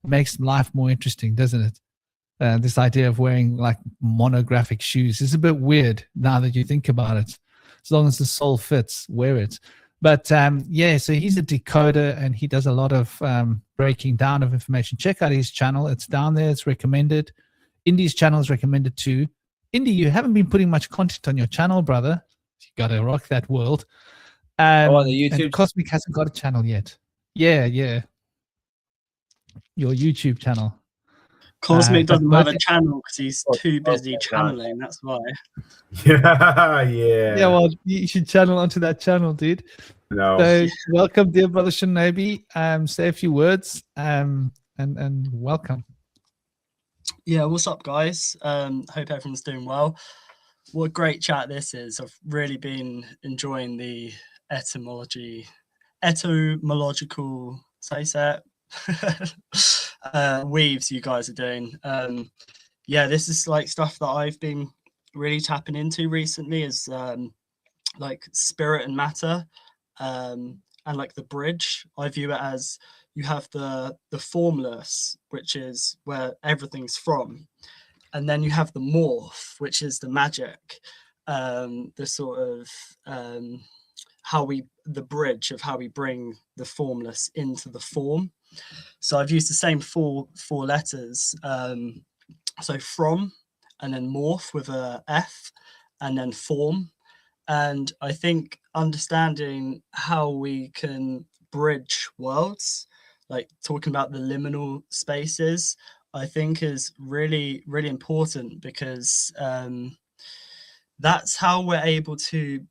makes life more interesting, doesn't it? This idea of wearing like monographic shoes is a bit weird now that you think about it. As long as the sole fits, wear it. But yeah, so he's a decoder and he does a lot of breaking down of information. Check out his channel. It's down there. It's recommended. Indy's channel is recommended too. Indy, you haven't been putting much content on your channel, brother. You got to rock that world. On the YouTube. And Cosmic hasn't got a channel yet. Yeah. Your YouTube channel. Cosmic doesn't have a channel because he's too busy channeling. That's why. Yeah. Yeah, well, you should channel onto that channel, dude. No. So, welcome, dear brother Shinobi. Say a few words. And welcome. Yeah, what's up, guys? Hope everyone's doing well. What a great chat this is. I've really been enjoying the etymological weaves you guys are doing. Yeah, this is like stuff that I've been really tapping into recently, is like spirit and matter, and like the bridge. I view it as you have the formless, which is where everything's from, and then you have the morph, which is the magic, the sort of the bridge of how we bring the formless into the form. So I've used the same four letters, so from, and then morph with a F, and then form. And I think understanding how we can bridge worlds, like talking about the liminal spaces, I think is really, really important, because that's how we're able to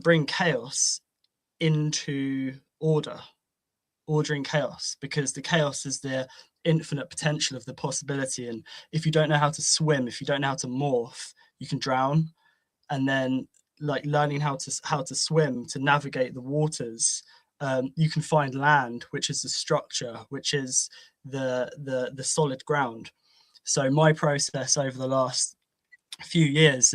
bring chaos into ordering chaos, because the chaos is the infinite potential of the possibility. And if you don't know how to swim, if you don't know how to morph, you can drown. And then like learning how to swim, to navigate the waters, you can find land, which is the structure, which is the solid ground. So my process over the last few years,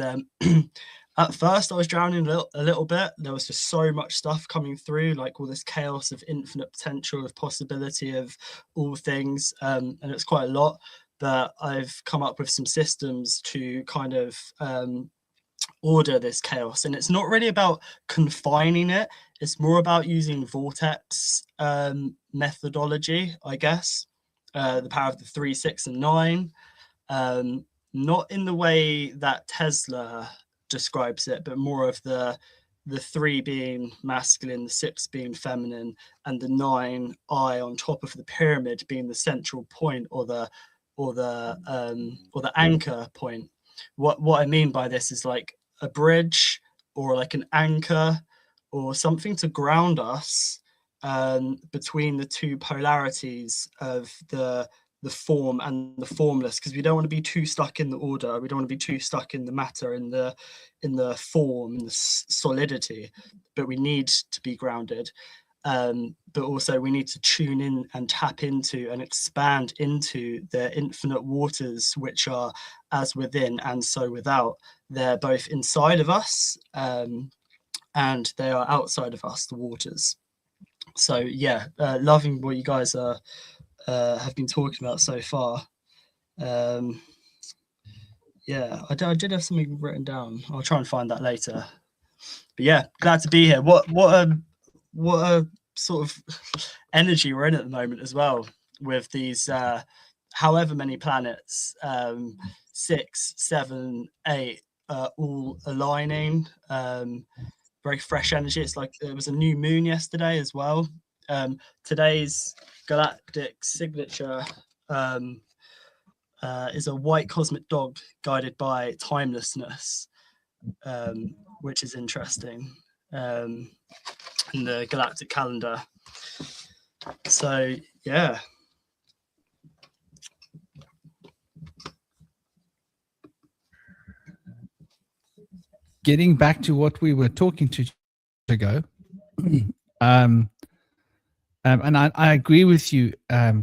at first I was drowning a little bit. There was just so much stuff coming through, like all this chaos of infinite potential, of possibility of all things, and it's quite a lot. But I've come up with some systems to kind of order this chaos, and it's not really about confining it. It's more about using vortex methodology, I guess, the power of the 3, 6, and 9, not in the way that Tesla describes it, but more of the 3 being masculine, the 6 being feminine, and the 9 eye on top of the pyramid being the central point, or the anchor point. What I mean by this is like a bridge, or like an anchor, or something to ground us between the two polarities of the form and the formless, because we don't want to be too stuck in the order. We don't want to be too stuck in the matter, in the form, in the solidity, but we need to be grounded. But also we need to tune in and tap into and expand into the infinite waters, which are as within and so without. They're both inside of us, and they are outside of us, the waters. So yeah, loving what you guys have been talking about so far. Yeah, I did have something written down. I'll try and find that later. But yeah, glad to be here. What a sort of energy we're in at the moment as well, with these however many planets, 6, 7, 8, all aligning. Very fresh energy. It's like there was a new moon yesterday as well. Today's galactic signature is a white cosmic dog guided by timelessness, which is interesting, in the galactic calendar. So yeah. Getting back to what we were talking to ago, and I agree with you,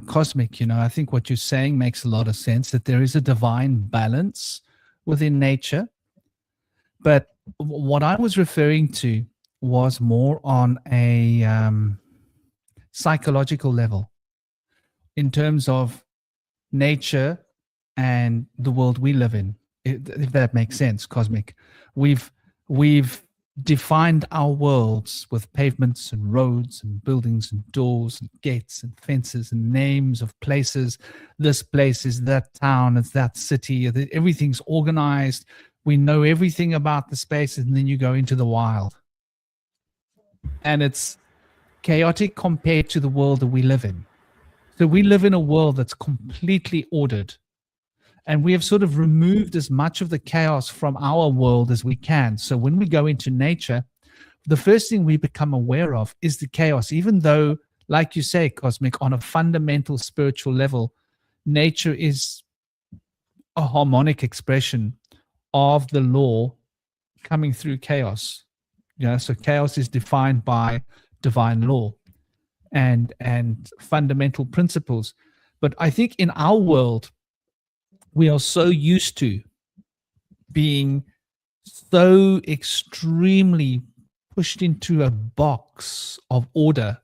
Cosmic. You know, I think what you're saying makes a lot of sense, that there is a divine balance within nature. But what I was referring to was more on a psychological level, in terms of nature and the world we live in, if that makes sense, Cosmic. We've defined our worlds with pavements and roads and buildings and doors and gates and fences and names of places. This place is that town, it's that city, everything's organized. We know everything about the space, and then you go into the wild. And it's chaotic compared to the world that we live in. So we live in a world that's completely ordered. And we have sort of removed as much of the chaos from our world as we can. So when we go into nature, the first thing we become aware of is the chaos, even though, like you say, Cosmic, on a fundamental spiritual level, nature is a harmonic expression of the law coming through chaos. So chaos is defined by divine law and fundamental principles. But I think in our world, we are so used to being so extremely pushed into a box of order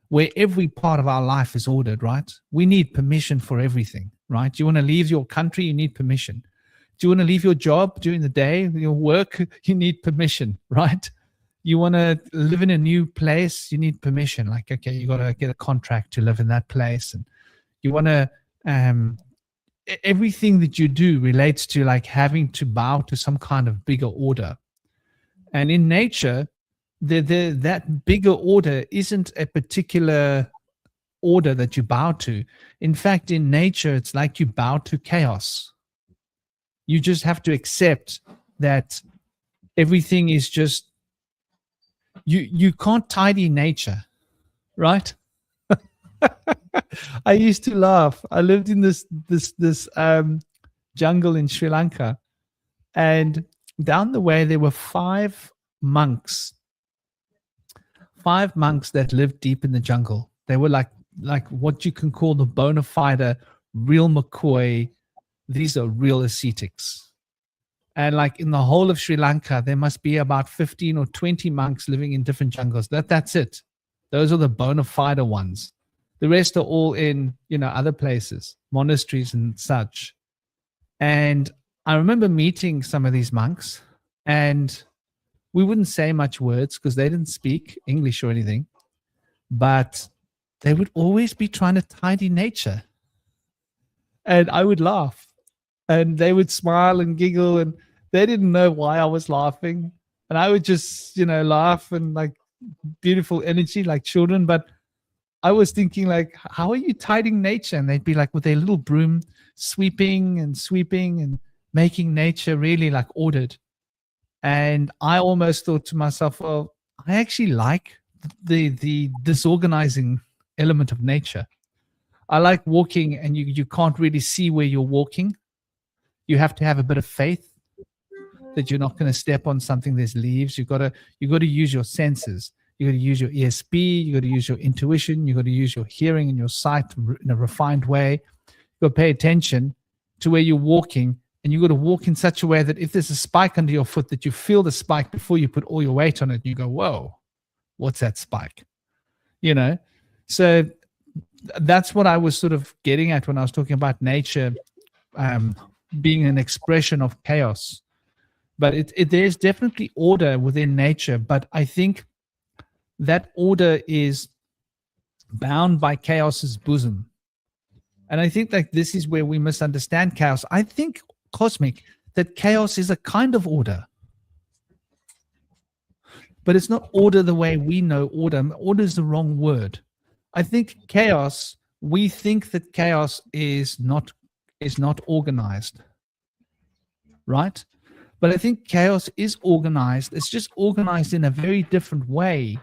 where every part of our life is ordered, right? We need permission for everything, right? Do you want to leave your country? You need permission. Do you want to leave your job during the day, your work? You need permission, right? You want to live in a new place? You need permission. Like, okay, you got to get a contract to live in that place. And you want to, everything that you do relates to like having to bow to some kind of bigger order. And in nature, that bigger order isn't a particular order that you bow to. In fact, in nature, it's like you bow to chaos. You just have to accept that everything is just, you can't tidy nature, right? I used to laugh. I lived in this jungle in Sri Lanka, and down the way there were five monks that lived deep in the jungle. They were like what you can call the bona fide real McCoy. These are real ascetics. And like in the whole of Sri Lanka, there must be about 15 or 20 monks living in different jungles. That's it. Those are the bona fide ones. The rest are all in, other places, monasteries and such. And I remember meeting some of these monks, and we wouldn't say much words because they didn't speak English or anything, but they would always be trying to tidy nature. And I would laugh, and they would smile and giggle, and they didn't know why I was laughing. And I would just, laugh and like beautiful energy like children. But I was thinking like, how are you tidying nature? And they'd be like with their little broom sweeping and making nature really like ordered. And I almost thought to myself, well, I actually like the disorganizing element of nature. I like walking and you can't really see where you're walking. You have to have a bit of faith that you're not going to step on something. There's leaves. You got to use your senses. You got to use your ESP. You got to use your intuition. You got to use your hearing and your sight in a refined way. You got to pay attention to where you're walking, and you got to walk in such a way that if there's a spike under your foot, that you feel the spike before you put all your weight on it. You go, whoa, what's that spike? So that's what I was sort of getting at when I was talking about nature being an expression of chaos. But there's definitely order within nature, but I think that order is bound by chaos's bosom. And I think like this is where we misunderstand chaos. I think, Cosmic, that chaos is a kind of order. But it's not order the way we know order. Order is the wrong word. I think chaos, we think that chaos is not organized, right? But I think chaos is organized. It's just organized in a very different way.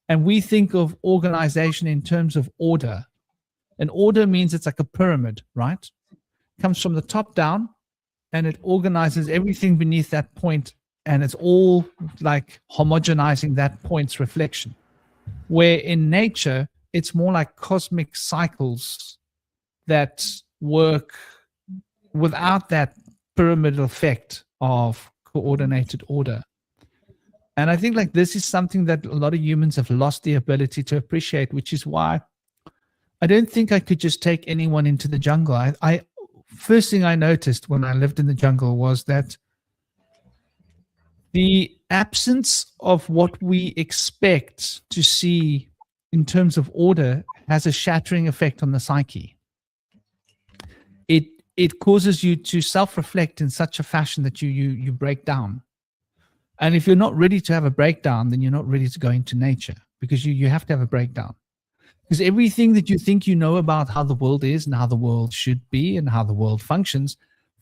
And we think of organization in terms of order. And order means it's like a pyramid, right? It comes from the top down, and it organizes everything beneath that point, and it's all like homogenizing that point's reflection. Where in nature, it's more like cosmic cycles that work without that pyramidal effect of coordinated order. And I think like this is something that a lot of humans have lost the ability to appreciate, which is why I don't think I could just take anyone into the jungle. I first thing I noticed when I lived in the jungle was that the absence of what we expect to see in terms of order has a shattering effect on the psyche. It causes you to self-reflect in such a fashion that you break down. And if you're not ready to have a breakdown, then you're not ready to go into nature, because you have to have a breakdown. Because everything that you think you know about how the world is and how the world should be and how the world functions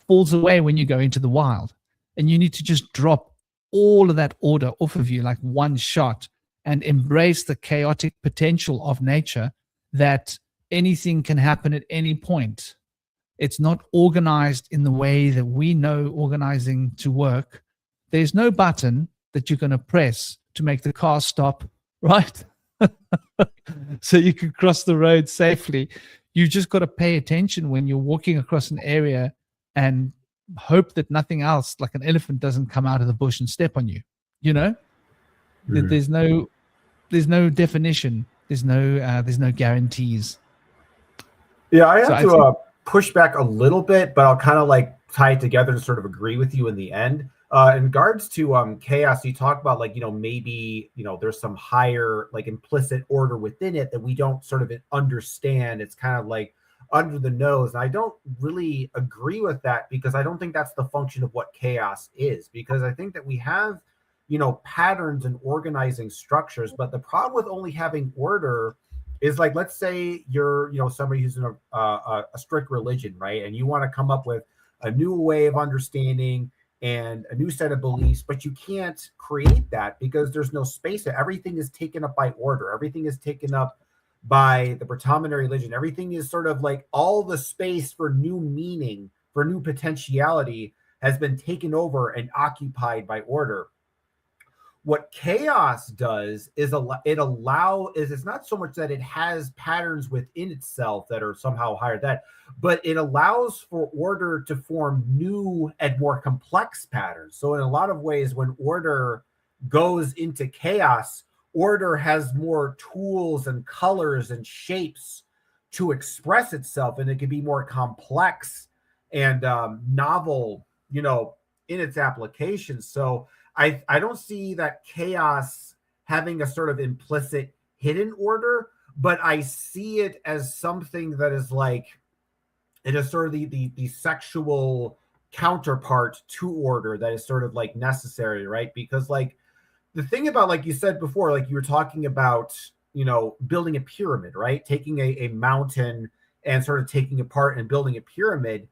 falls away when you go into the wild. And you need to just drop all of that order off of you like one shot and embrace the chaotic potential of nature, that anything can happen at any point. It's not organized in the way that we know organizing to work. There's no button that you're going to press to make the car stop, right? So you can cross the road safely. You just got to pay attention when you're walking across an area and hope that nothing else, like an elephant, doesn't come out of the bush and step on you. You know, there's no definition. There's no guarantees. Yeah, I have to push back a little bit, but I'll kind of like tie it together and sort of agree with you in the end. In regards to chaos, you talk about like, maybe, there's some higher like implicit order within it that we don't sort of understand. It's kind of like under the nose. And I don't really agree with that, because I don't think that's the function of what chaos is, because I think that we have, patterns and organizing structures. But the problem with only having order is, like, let's say you're, somebody who's in a strict religion, right? And you want to come up with a new way of understanding and a new set of beliefs, but you can't create that because there's no space. Everything is taken up by order. Everything is taken up by the Brahmana religion. Everything is sort of like all the space for new meaning, for new potentiality has been taken over and occupied by order. What chaos does is it's not so much that it has patterns within itself that are somehow higher than that, but it allows for order to form new and more complex patterns. So in a lot of ways, when order goes into chaos, order has more tools and colors and shapes to express itself, and it can be more complex and novel, in its application. So I don't see that chaos having a sort of implicit hidden order, but I see it as something that is like, it is sort of the sexual counterpart to order that is sort of like necessary, right? Because like the thing about, like you said before, like you were talking about, building a pyramid, right? Taking a mountain and sort of taking apart and building a pyramid.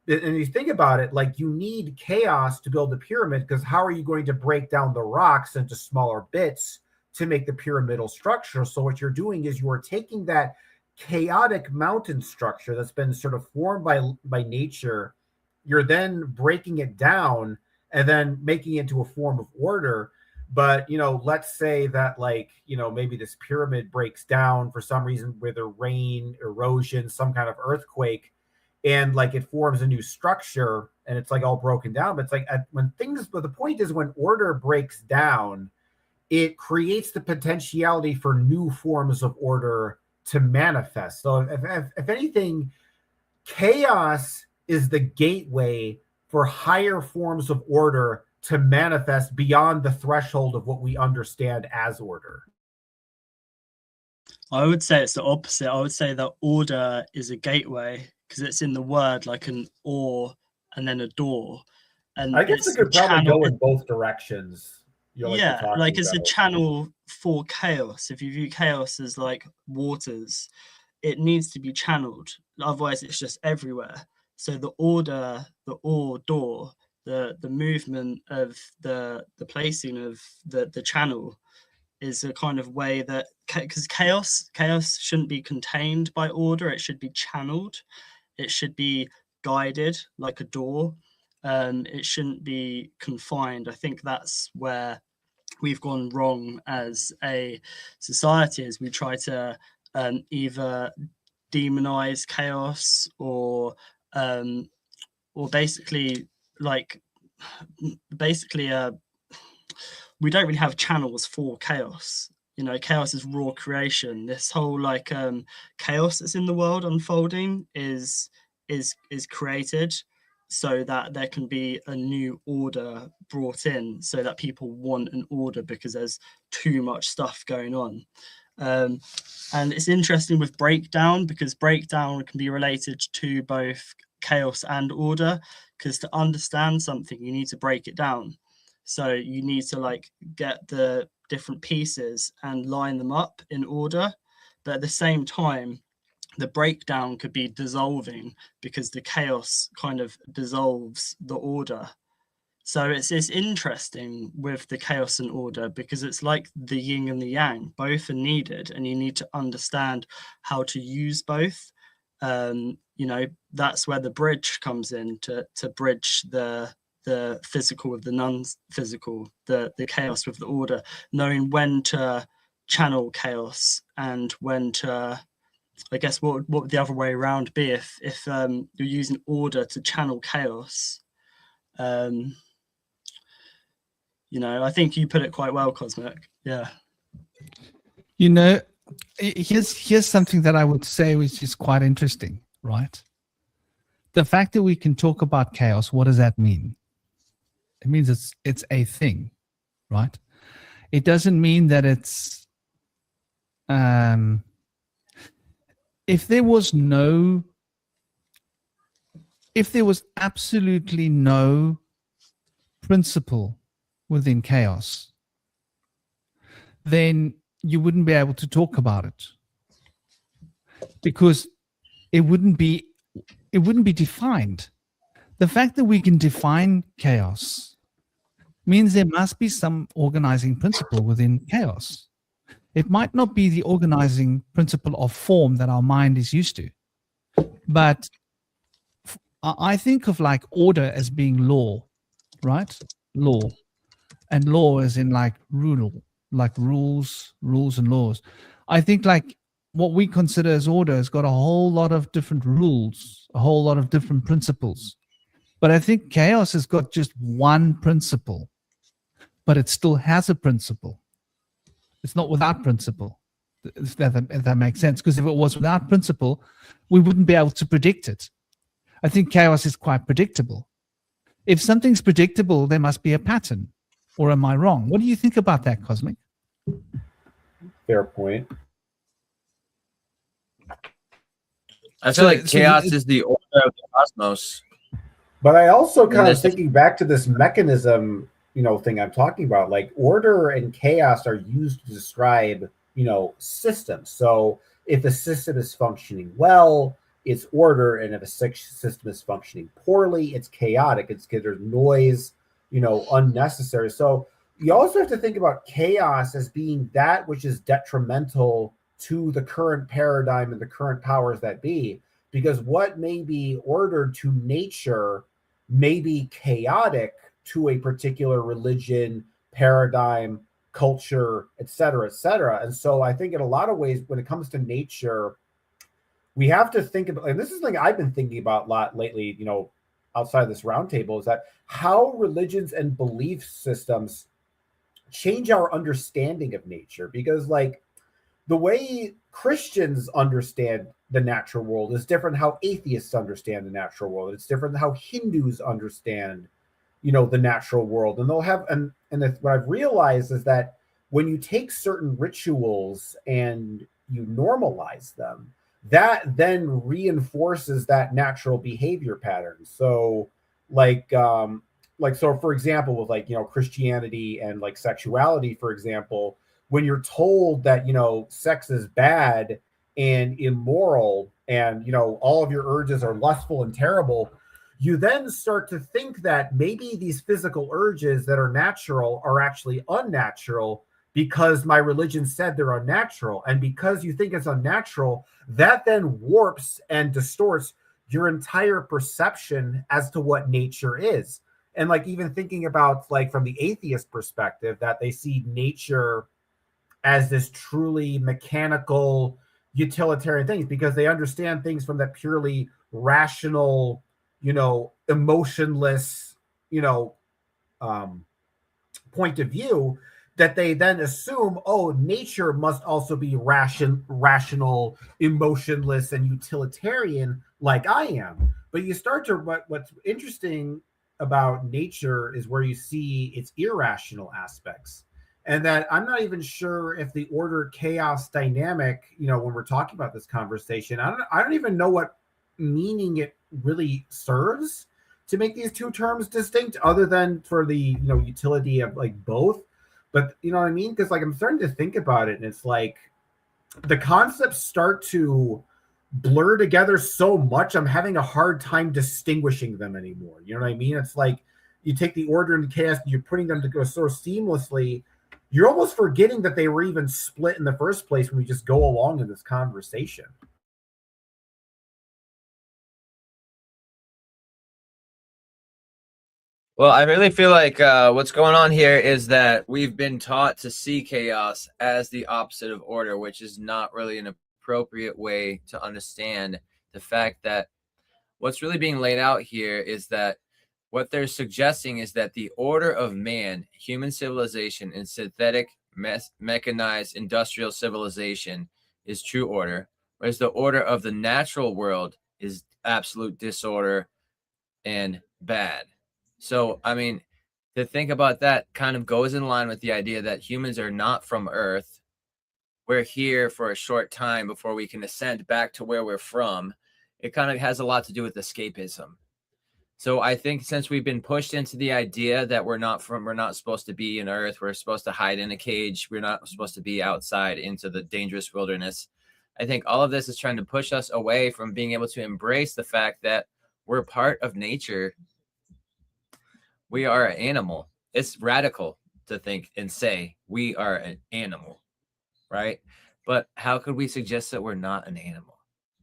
And you think about it, like you need chaos to build a pyramid, because how are you going to break down the rocks into smaller bits to make the pyramidal structure? So what you're doing is you are taking that chaotic mountain structure that's been sort of formed by nature, you're then breaking it down and then making it into a form of order. But, let's say that like, maybe this pyramid breaks down for some reason, whether rain, erosion, some kind of earthquake, and like it forms a new structure and it's like all broken down. But it's like but the point is, when order breaks down, it creates the potentiality for new forms of order to manifest. So if anything, chaos is the gateway for higher forms of order to manifest beyond the threshold of what we understand as order. I would say it's the opposite. I would say that order is a gateway, because it's in the word, like an or and then a door. And I guess it could probably go in both directions. Like it's a channel for chaos. If you view chaos as like waters, it needs to be channeled. Otherwise, it's just everywhere. So the order, the or door, the movement of the placing of the channel is a kind of way that, because chaos shouldn't be contained by order. It should be channeled. It should be guided like a door. It shouldn't be confined. I think that's where we've gone wrong as a society, as we try to either demonize chaos or basically we don't really have channels for chaos. chaos is raw creation. This whole like chaos that's in the world unfolding is created so that there can be a new order brought in, so that people want an order because there's too much stuff going on. And it's interesting with breakdown, because breakdown can be related to both chaos and order, because to understand something you need to break it down. So you need to like get the different pieces and line them up in order, but at the same time the breakdown could be dissolving because the chaos kind of dissolves the order. So it's interesting with the chaos and order, because it's like the yin and the yang, both are needed, and you need to understand how to use both. That's where the bridge comes in, to bridge the physical with the non-physical, the chaos with the order, knowing when to channel chaos and when to, I guess, what would the other way around be if you're using order to channel chaos. I think you put it quite well, Cosmic. Yeah. Here's something that I would say which is quite interesting, right? The fact that we can talk about chaos, what does that mean? It means it's a thing, right? It doesn't mean that it's if there was absolutely no principle within chaos, then you wouldn't be able to talk about it, because it wouldn't be defined. The fact that we can define chaos means there must be some organizing principle within chaos. It might not be the organizing principle of form that our mind is used to, but I think of like order as being law, right? Law. And law is in like rule, like rules and laws. I think like what we consider as order has got a whole lot of different rules, a whole lot of different principles. But I think chaos has got just one principle, but it still has a principle. It's not without principle, if that makes sense. Because if it was without principle, we wouldn't be able to predict it. I think chaos is quite predictable. If something's predictable, there must be a pattern. Or am I wrong? What do you think about that, Cosmic? Fair point. I feel like chaos is the order of the cosmos. But I also kind of thinking back to this mechanism, thing I'm talking about, like order and chaos are used to describe, systems. So if a system is functioning well, it's order. And if a system is functioning poorly, it's chaotic. It's because there's noise, unnecessary. So you also have to think about chaos as being that which is detrimental to the current paradigm and the current powers that be, because what may be ordered to nature may be chaotic to a particular religion, paradigm, culture, et cetera, et cetera. And so I think in a lot of ways, when it comes to nature, we have to think about, and this is something I've been thinking about a lot lately, outside of this roundtable, is that how religions and belief systems change our understanding of nature. Because like the way Christians understand the natural world is different how atheists understand the natural world. It's different how Hindus understand, the natural world. And they'll have, and what I've realized is that when you take certain rituals and you normalize them, that then reinforces that natural behavior pattern. So so for example, with Christianity and like sexuality, for example, when you're told that, sex is bad and immoral and, all of your urges are lustful and terrible, you then start to think that maybe these physical urges that are natural are actually unnatural because my religion said they're unnatural. And because you think it's unnatural, that then warps and distorts your entire perception as to what nature is. And like even thinking about like from the atheist perspective, that they see nature as this truly mechanical, utilitarian things, because they understand things from that purely rational, emotionless, point of view. that they then assume, oh, nature must also be rational, emotionless, and utilitarian like I am. But you start to what's interesting about nature is where you see its irrational aspects. And that I'm not even sure if the order chaos dynamic, when we're talking about this conversation, I don't even know what meaning it really serves to make these two terms distinct, other than for the utility of like both. But you know what I mean? Because like I'm starting to think about it, and it's like the concepts start to blur together so much, I'm having a hard time distinguishing them anymore. You know what I mean? It's like you take the order and the chaos and you're putting them to go so seamlessly, you're almost forgetting that they were even split in the first place when we just go along in this conversation. Well, I really feel like what's going on here is that we've been taught to see chaos as the opposite of order, which is not really an appropriate way to understand the fact that what's really being laid out here is that what they're suggesting is that the order of man, human civilization, and synthetic, mechanized industrial civilization is true order, whereas the order of the natural world is absolute disorder and bad. So, I mean, to think about that kind of goes in line with the idea that humans are not from Earth. We're here for a short time before we can ascend back to where we're from. It kind of has a lot to do with escapism. So I think since we've been pushed into the idea that we're not supposed to be in Earth, we're supposed to hide in a cage, we're not supposed to be outside into the dangerous wilderness. I think all of this is trying to push us away from being able to embrace the fact that we're part of nature. We are an animal. It's radical to think and say we are an animal, right? But how could we suggest that we're not an animal?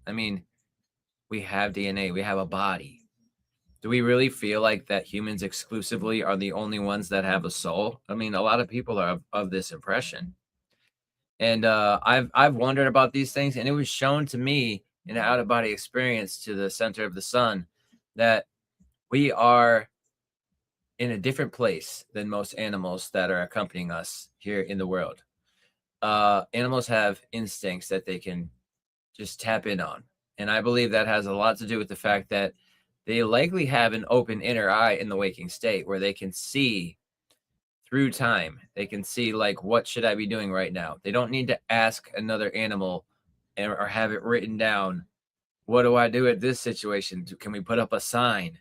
I mean, we have DNA, we have a body. Do we really feel like that humans exclusively are the only ones that have a soul? I mean, a lot of people are of this impression. And I've wondered about these things, and it was shown to me in an out-of-body experience to the center of the sun that we are in a different place than most animals that are accompanying us here in the world. Animals have instincts that they can just tap in on. And I believe that has a lot to do with the fact that they likely have an open inner eye in the waking state where they can see through time. They can see, like, what should I be doing right now? They don't need to ask another animal or have it written down. What do I do at this situation? Can we put up a sign?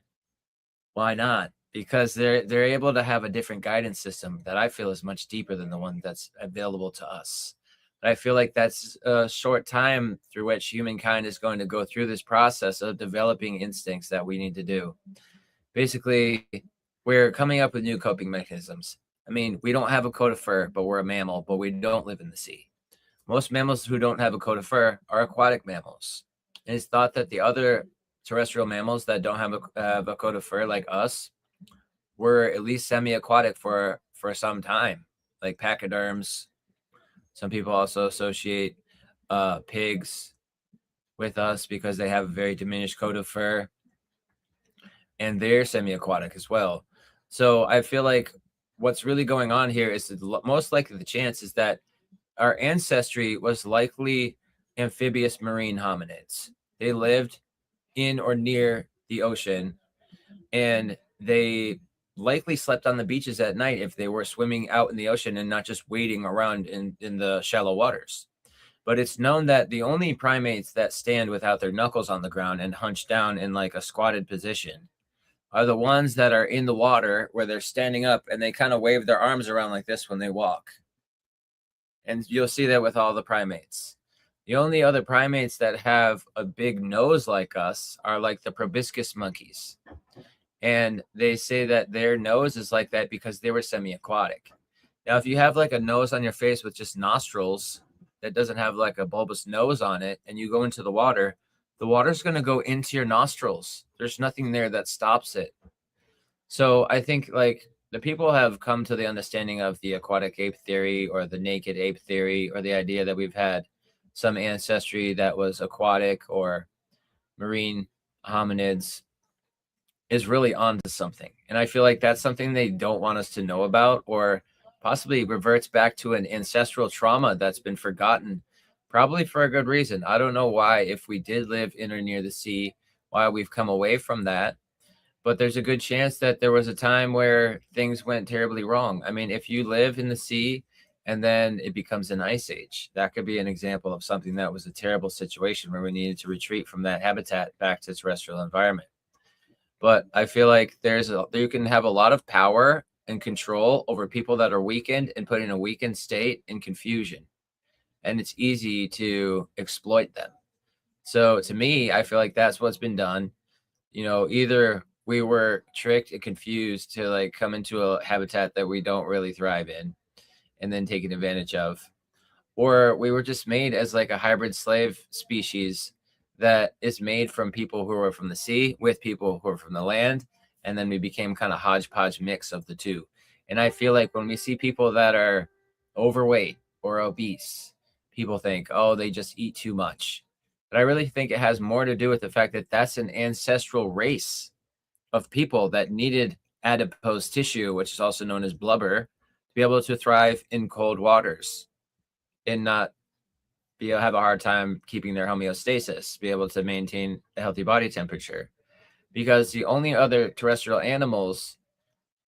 Why not? Because they're able to have a different guidance system that I feel is much deeper than the one that's available to us. But I feel like that's a short time through which humankind is going to go through this process of developing instincts that we need to do. Basically, we're coming up with new coping mechanisms. I mean, we don't have a coat of fur, but we're a mammal, but we don't live in the sea. Most mammals who don't have a coat of fur are aquatic mammals. And it's thought that the other terrestrial mammals that don't have a coat of fur like us were at least semi-aquatic for some time, like pachyderms. Some people also associate pigs with us because they have a very diminished coat of fur, and they're semi-aquatic as well. So I feel like what's really going on here is most likely the chance is that our ancestry was likely amphibious marine hominids. They lived in or near the ocean, and they likely slept on the beaches at night if they were swimming out in the ocean and not just wading around in the shallow waters. But it's known that the only primates that stand without their knuckles on the ground and hunch down in like a squatted position are the ones that are in the water where they're standing up and they kind of wave their arms around like this when they walk. And you'll see that with all the primates. The only other primates that have a big nose like us are like the proboscis monkeys. And they say that their nose is like that because they were semi-aquatic. Now, if you have like a nose on your face with just nostrils that doesn't have like a bulbous nose on it, and you go into the water's going to go into your nostrils. There's nothing there that stops it. So I think like the people have come to the understanding of the aquatic ape theory or the naked ape theory, or the idea that we've had some ancestry that was aquatic or marine hominids, is really onto something. And I feel like that's something they don't want us to know about, or possibly reverts back to an ancestral trauma that's been forgotten, probably for a good reason. I don't know why, if we did live in or near the sea, why we've come away from that. But there's a good chance that there was a time where things went terribly wrong. I mean, if you live in the sea and then it becomes an ice age, that could be an example of something that was a terrible situation where we needed to retreat from that habitat back to terrestrial environment. But I feel like you can have a lot of power and control over people that are weakened and put in a weakened state in confusion. And it's easy to exploit them. So to me, I feel like that's what's been done. Either we were tricked and confused to like come into a habitat that we don't really thrive in and then taken advantage of, or we were just made as like a hybrid slave species that is made from people who are from the sea with people who are from the land. And then we became kind of hodgepodge mix of the two. And I feel like when we see people that are overweight or obese, people think, oh, they just eat too much. But I really think it has more to do with the fact that that's an ancestral race of people that needed adipose tissue, which is also known as blubber, to be able to thrive in cold waters and not have a hard time keeping their homeostasis, be able to maintain a healthy body temperature. Because the only other terrestrial animals,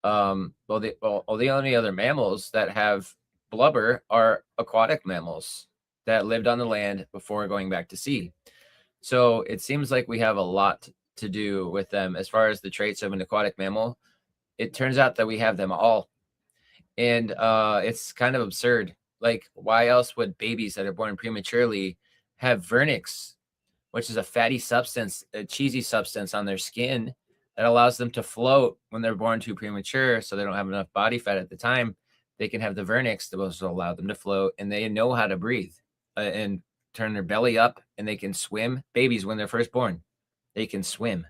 the only other mammals that have blubber are aquatic mammals that lived on the land before going back to sea. So it seems like we have a lot to do with them as far as the traits of an aquatic mammal. It turns out that we have them all. And it's kind of absurd. Like, why else would babies that are born prematurely have vernix, which is a fatty substance, a cheesy substance on their skin that allows them to float when they're born too premature, so they don't have enough body fat at the time? They can have the vernix that will allow them to float, and they know how to breathe and turn their belly up, and they can swim. Babies, when they're first born, they can swim.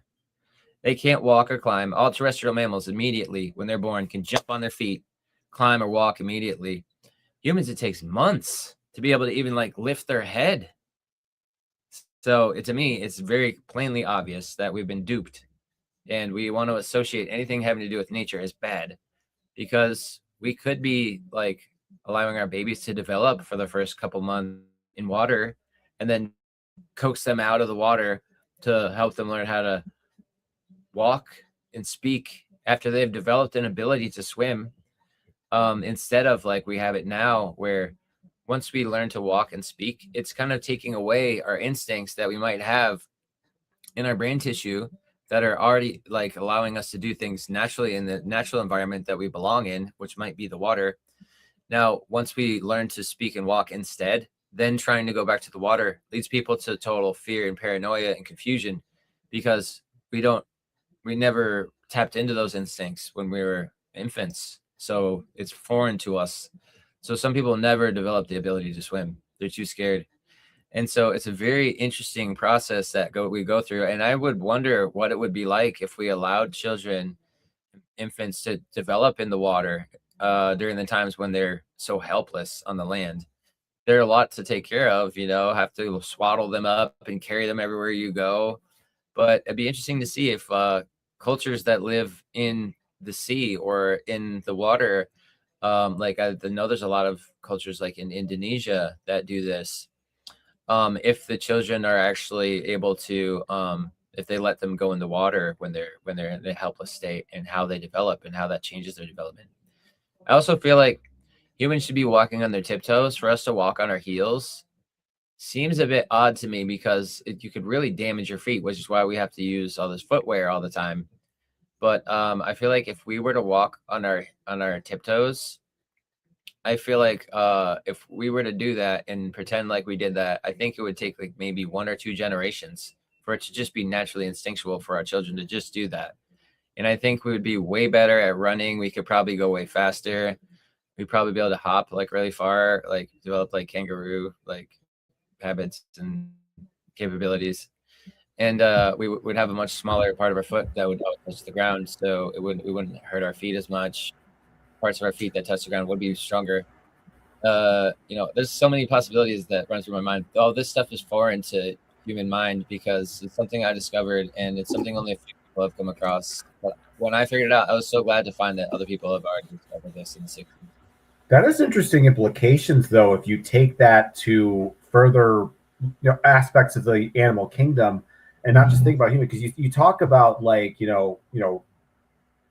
They can't walk or climb. All terrestrial mammals immediately, when they're born, can jump on their feet, climb or walk immediately. Humans, it takes months to be able to even like lift their head. So to me, it's very plainly obvious that we've been duped, and we want to associate anything having to do with nature as bad, because we could be like allowing our babies to develop for the first couple months in water and then coax them out of the water to help them learn how to walk and speak after they've developed an ability to swim, instead of like we have it now, where once we learn to walk and speak, it's kind of taking away our instincts that we might have in our brain tissue that are already like allowing us to do things naturally in the natural environment that we belong in, which might be the water. Now, once we learn to speak and walk instead, then trying to go back to the water leads people to total fear and paranoia and confusion, because we never tapped into those instincts when we were infants. So it's foreign to us. So some people never develop the ability to swim. They're too scared. And so it's a very interesting process that we go through. And I would wonder what it would be like if we allowed infants to develop in the water during the times when they're so helpless on the land. There are a lot to take care of, have to swaddle them up and carry them everywhere you go. But it'd be interesting to see if cultures that live in the sea or in the water, like I know there's a lot of cultures like in Indonesia that do this. If the children are actually able to, if they let them go in the water when they're in a helpless state, and how they develop and how that changes their development. I also feel like humans should be walking on their tiptoes. For us to walk on our heels seems a bit odd to me, because you could really damage your feet, which is why we have to use all this footwear all the time. But I feel like if we were to walk on our tiptoes, I feel like if we were to do that and pretend like we did that, I think it would take like maybe 1 or 2 generations for it to just be naturally instinctual for our children to just do that. And I think we would be way better at running. We could probably go way faster. We'd probably be able to hop like really far, like develop like kangaroo like habits and capabilities. And we would have a much smaller part of our foot that would touch the ground, so we wouldn't hurt our feet as much. Parts of our feet that touch the ground would be stronger. There's so many possibilities that run through my mind. All this stuff is foreign to human mind because it's something I discovered, and it's something only a few people have come across. But when I figured it out, I was so glad to find that other people have already discovered this in the 60s. That is interesting implications, though, if you take that to further, aspects of the animal kingdom, and not just think about human, because you talk about like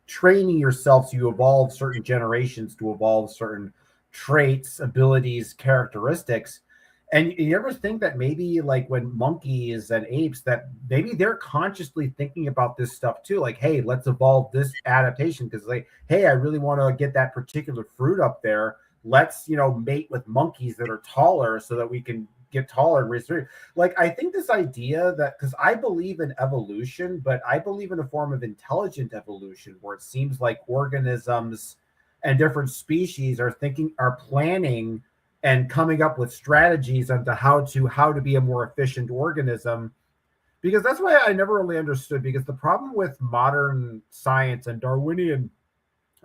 training yourself so you evolve certain generations to evolve certain traits, abilities, characteristics. And you ever think that maybe like when monkeys and apes, that maybe they're consciously thinking about this stuff too, like, hey, let's evolve this adaptation because like, hey, I really want to get that particular fruit up there. Let's mate with monkeys that are taller so that we can get taller and raise through. Like, I think this idea that, because I believe in evolution, but I believe in a form of intelligent evolution where it seems like organisms and different species are planning and coming up with strategies onto how to be a more efficient organism. Because that's why I never really understood, because the problem with modern science and Darwinian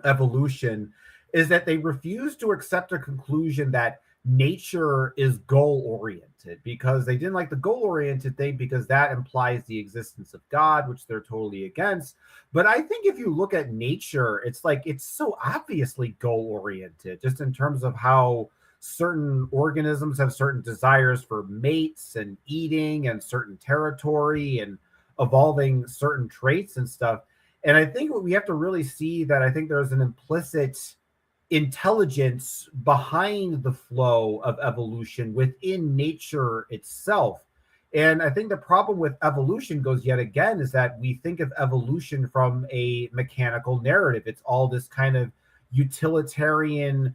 evolution is that they refuse to accept a conclusion that nature is goal oriented, because they didn't like the goal oriented thing because that implies the existence of God, which they're totally against. But I think if you look at nature, it's like it's so obviously goal oriented, just in terms of how certain organisms have certain desires for mates and eating and certain territory and evolving certain traits and stuff. And I think what we have to really see, that I think there's an implicit intelligence behind the flow of evolution within nature itself. And I think the problem with evolution goes yet again is that we think of evolution from a mechanical narrative. It's all this kind of utilitarian,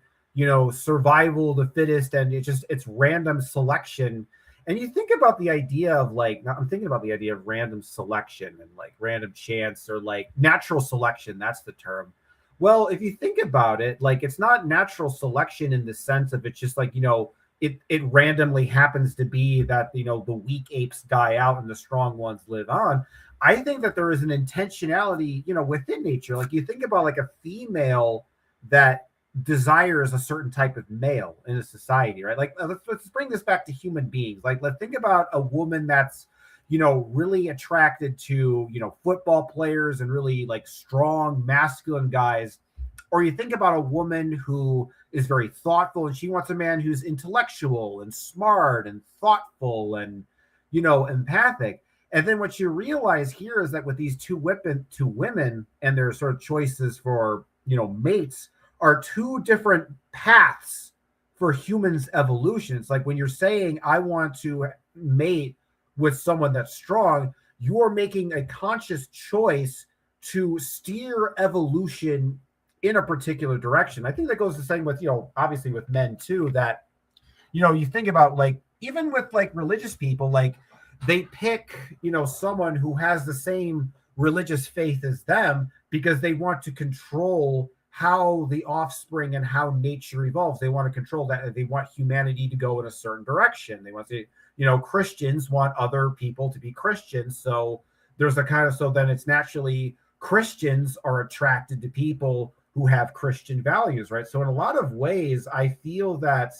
survival of the fittest, and it's random selection. And you think about the idea of like, I'm thinking about the idea of random selection and like random chance, or like natural selection, that's the term. Well, if you think about it, like it's not natural selection in the sense of it's just like, it randomly happens to be that, the weak apes die out and the strong ones live on. I think that there is an intentionality, within nature. Like you think about like a female that desires a certain type of male in a society, right? Like let's bring this back to human beings. Like let's think about a woman that's really attracted to football players and really like strong masculine guys. Or you think about a woman who is very thoughtful and she wants a man who's intellectual and smart and thoughtful and empathic. And then what you realize here is that with these two women and their sort of choices for mates are two different paths for humans evolution. It's like when you're saying I want to mate with someone that's strong, you're making a conscious choice to steer evolution in a particular direction. I think that goes the same with, obviously with men too, that, you think about like, even with like religious people, like they pick, someone who has the same religious faith as them because they want to control how the offspring and how nature evolves. They want to control that. They want humanity to go in a certain direction. They want to, Christians want other people to be Christians. So there's a kind of, so then it's naturally Christians are attracted to people who have Christian values, right? So in a lot of ways, I feel that,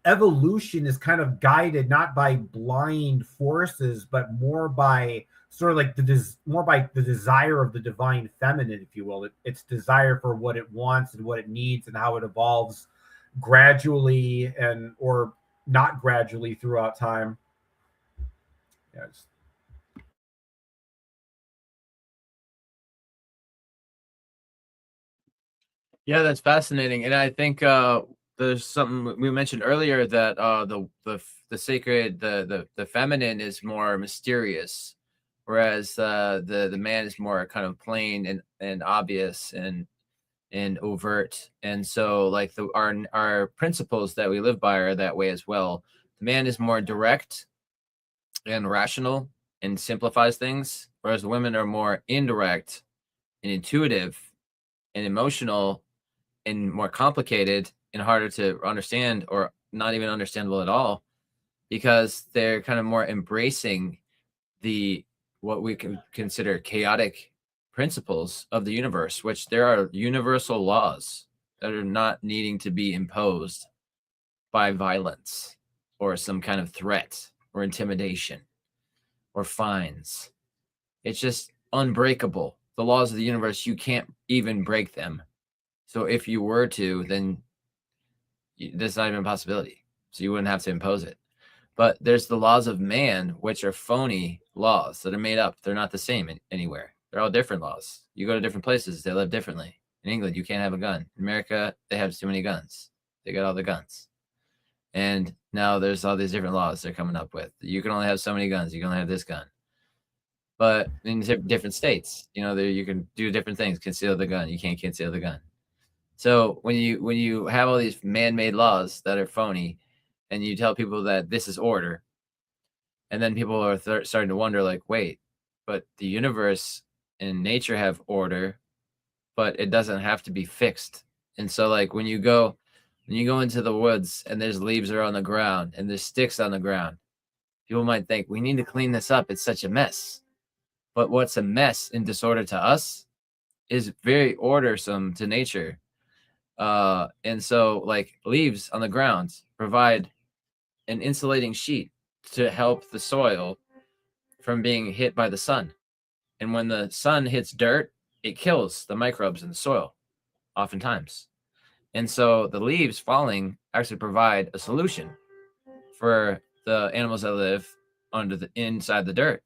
evolution is kind of guided not by blind forces, but more by sort of like the desire of the divine feminine, if you will. Its desire for what it wants and what it needs and how it evolves gradually and or not gradually throughout time. Yes. Yeah, that's fascinating, and I think there's something we mentioned earlier that the sacred, the feminine is more mysterious, whereas the man is more kind of plain and obvious and overt. And so like our principles that we live by are that way as well. The man is more direct and rational and simplifies things, whereas the women are more indirect and intuitive and emotional and more complicated and harder to understand, or not even understandable at all, because they're kind of more embracing what we can consider chaotic principles of the universe, which there are universal laws that are not needing to be imposed by violence or some kind of threat or intimidation or fines. It's just unbreakable. The laws of the universe, you can't even break them. So if you were to, then that's not even a possibility. So you wouldn't have to impose it. But there's the laws of man, which are phony laws that are made up. They're not the same anywhere. They're all different laws. You go to different places, they live differently. In England, you can't have a gun. In America, they have too many guns. They got all the guns. And now there's all these different laws they're coming up with. You can only have so many guns. You can only have this gun. But in different states, you can do different things. Conceal the gun. You can't conceal the gun. So when you have all these man-made laws that are phony, and you tell people that this is order, and then people are starting to wonder, like, wait, but the universe and nature have order, but it doesn't have to be fixed. And so, like, when you go into the woods and there's leaves are on the ground and there's sticks on the ground, people might think, we need to clean this up. It's such a mess. But what's a mess in disorder to us is very ordersome to nature. And so, like, leaves on the ground provide an insulating sheet to help the soil from being hit by the sun. And when the sun hits dirt, it kills the microbes in the soil, oftentimes. And so the leaves falling actually provide a solution for the animals that live inside the dirt.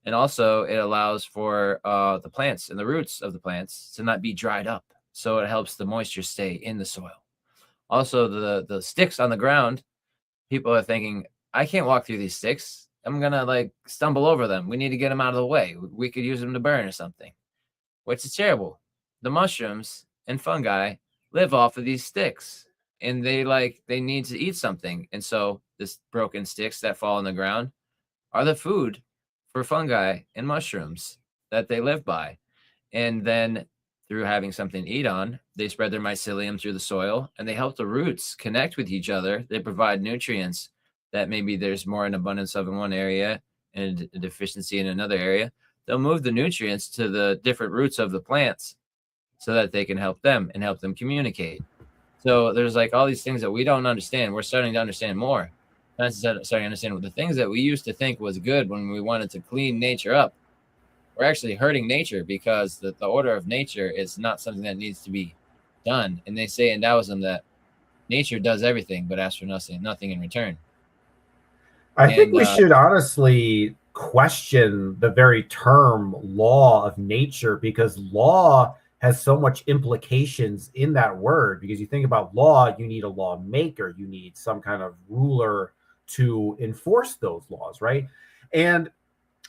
And also it allows for the plants and the roots of the plants to not be dried up. So it helps the moisture stay in the soil. Also, the sticks on the ground, people are thinking, I can't walk through these sticks. I'm going to, like, stumble over them. We need to get them out of the way. We could use them to burn or something, which is terrible. The mushrooms and fungi live off of these sticks, and they need to eat something. And so this broken sticks that fall on the ground are the food for fungi and mushrooms that they live by. And then through having something to eat on, they spread their mycelium through the soil, and they help the roots connect with each other. They provide nutrients that maybe there's more in abundance of in one area and a deficiency in another area. They'll move the nutrients to the different roots of the plants so that they can help them and help them communicate. So there's, like, all these things that we don't understand. We're starting to understand more. That's starting to understand what the things that we used to think was good when we wanted to clean nature up. We're actually hurting nature, because the order of nature is not something that needs to be done. And they say in Taoism that nature does everything but asks for nothing in return. I think we should honestly question the very term law of nature, because law has so much implications in that word. Because you think about law, you need a lawmaker, you need some kind of ruler to enforce those laws, right? And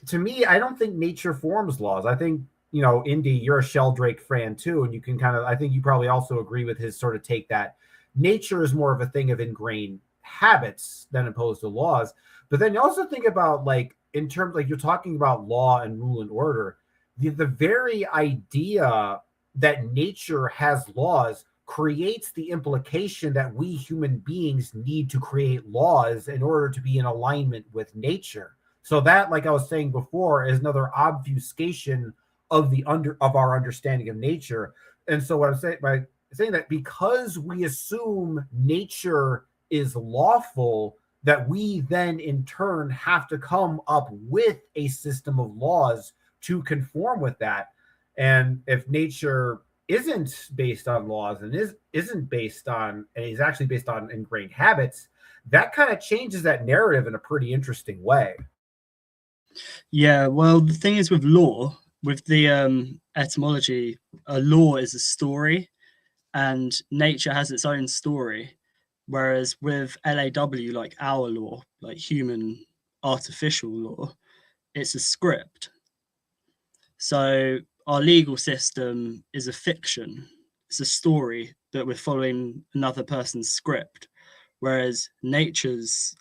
to me, I don't think nature forms laws. I think, Indy, you're a Sheldrake fan too, and you can I think you probably also agree with his sort of take that nature is more of a thing of ingrained habits than opposed to laws. But then you also think about, like, in terms, like, you're talking about law and rule and order, the very idea that nature has laws creates the implication that we human beings need to create laws in order to be in alignment with nature. So that, like I was saying before, is another obfuscation of our understanding of nature. And so what I'm saying by saying that, because we assume nature is lawful, that we then in turn have to come up with a system of laws to conform with that. And if nature isn't based on laws and isn't based on, and is actually based on ingrained habits, that kind of changes that narrative in a pretty interesting way. Yeah, well, the thing is with law, with the etymology, a law is a story, and nature has its own story. Whereas with LAW, like our law, like human artificial law, it's a script. So our legal system is a fiction. It's a story that we're following another person's script. Whereas nature's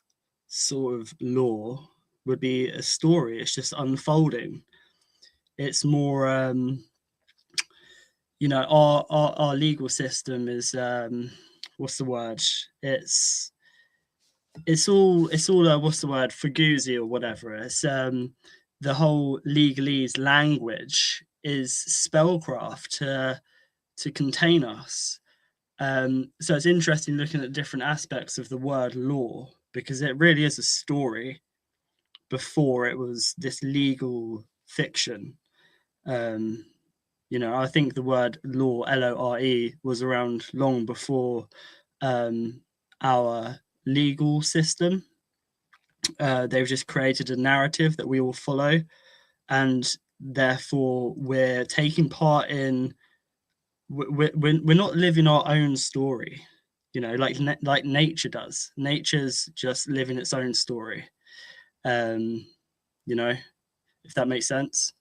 sort of law would be a story. It's just unfolding. It's more, our legal system is, what's the word? It's all what's the word? Fuguzi or whatever. It's the whole legalese language is spellcraft to contain us. So it's interesting looking at different aspects of the word law, because it really is a story before it was this legal fiction. I think the word law, LORE, was around long before our legal system. They've just created a narrative that we all follow, and therefore we're taking part in. We're not living our own story, like nature does. Nature's just living its own story. If that makes sense.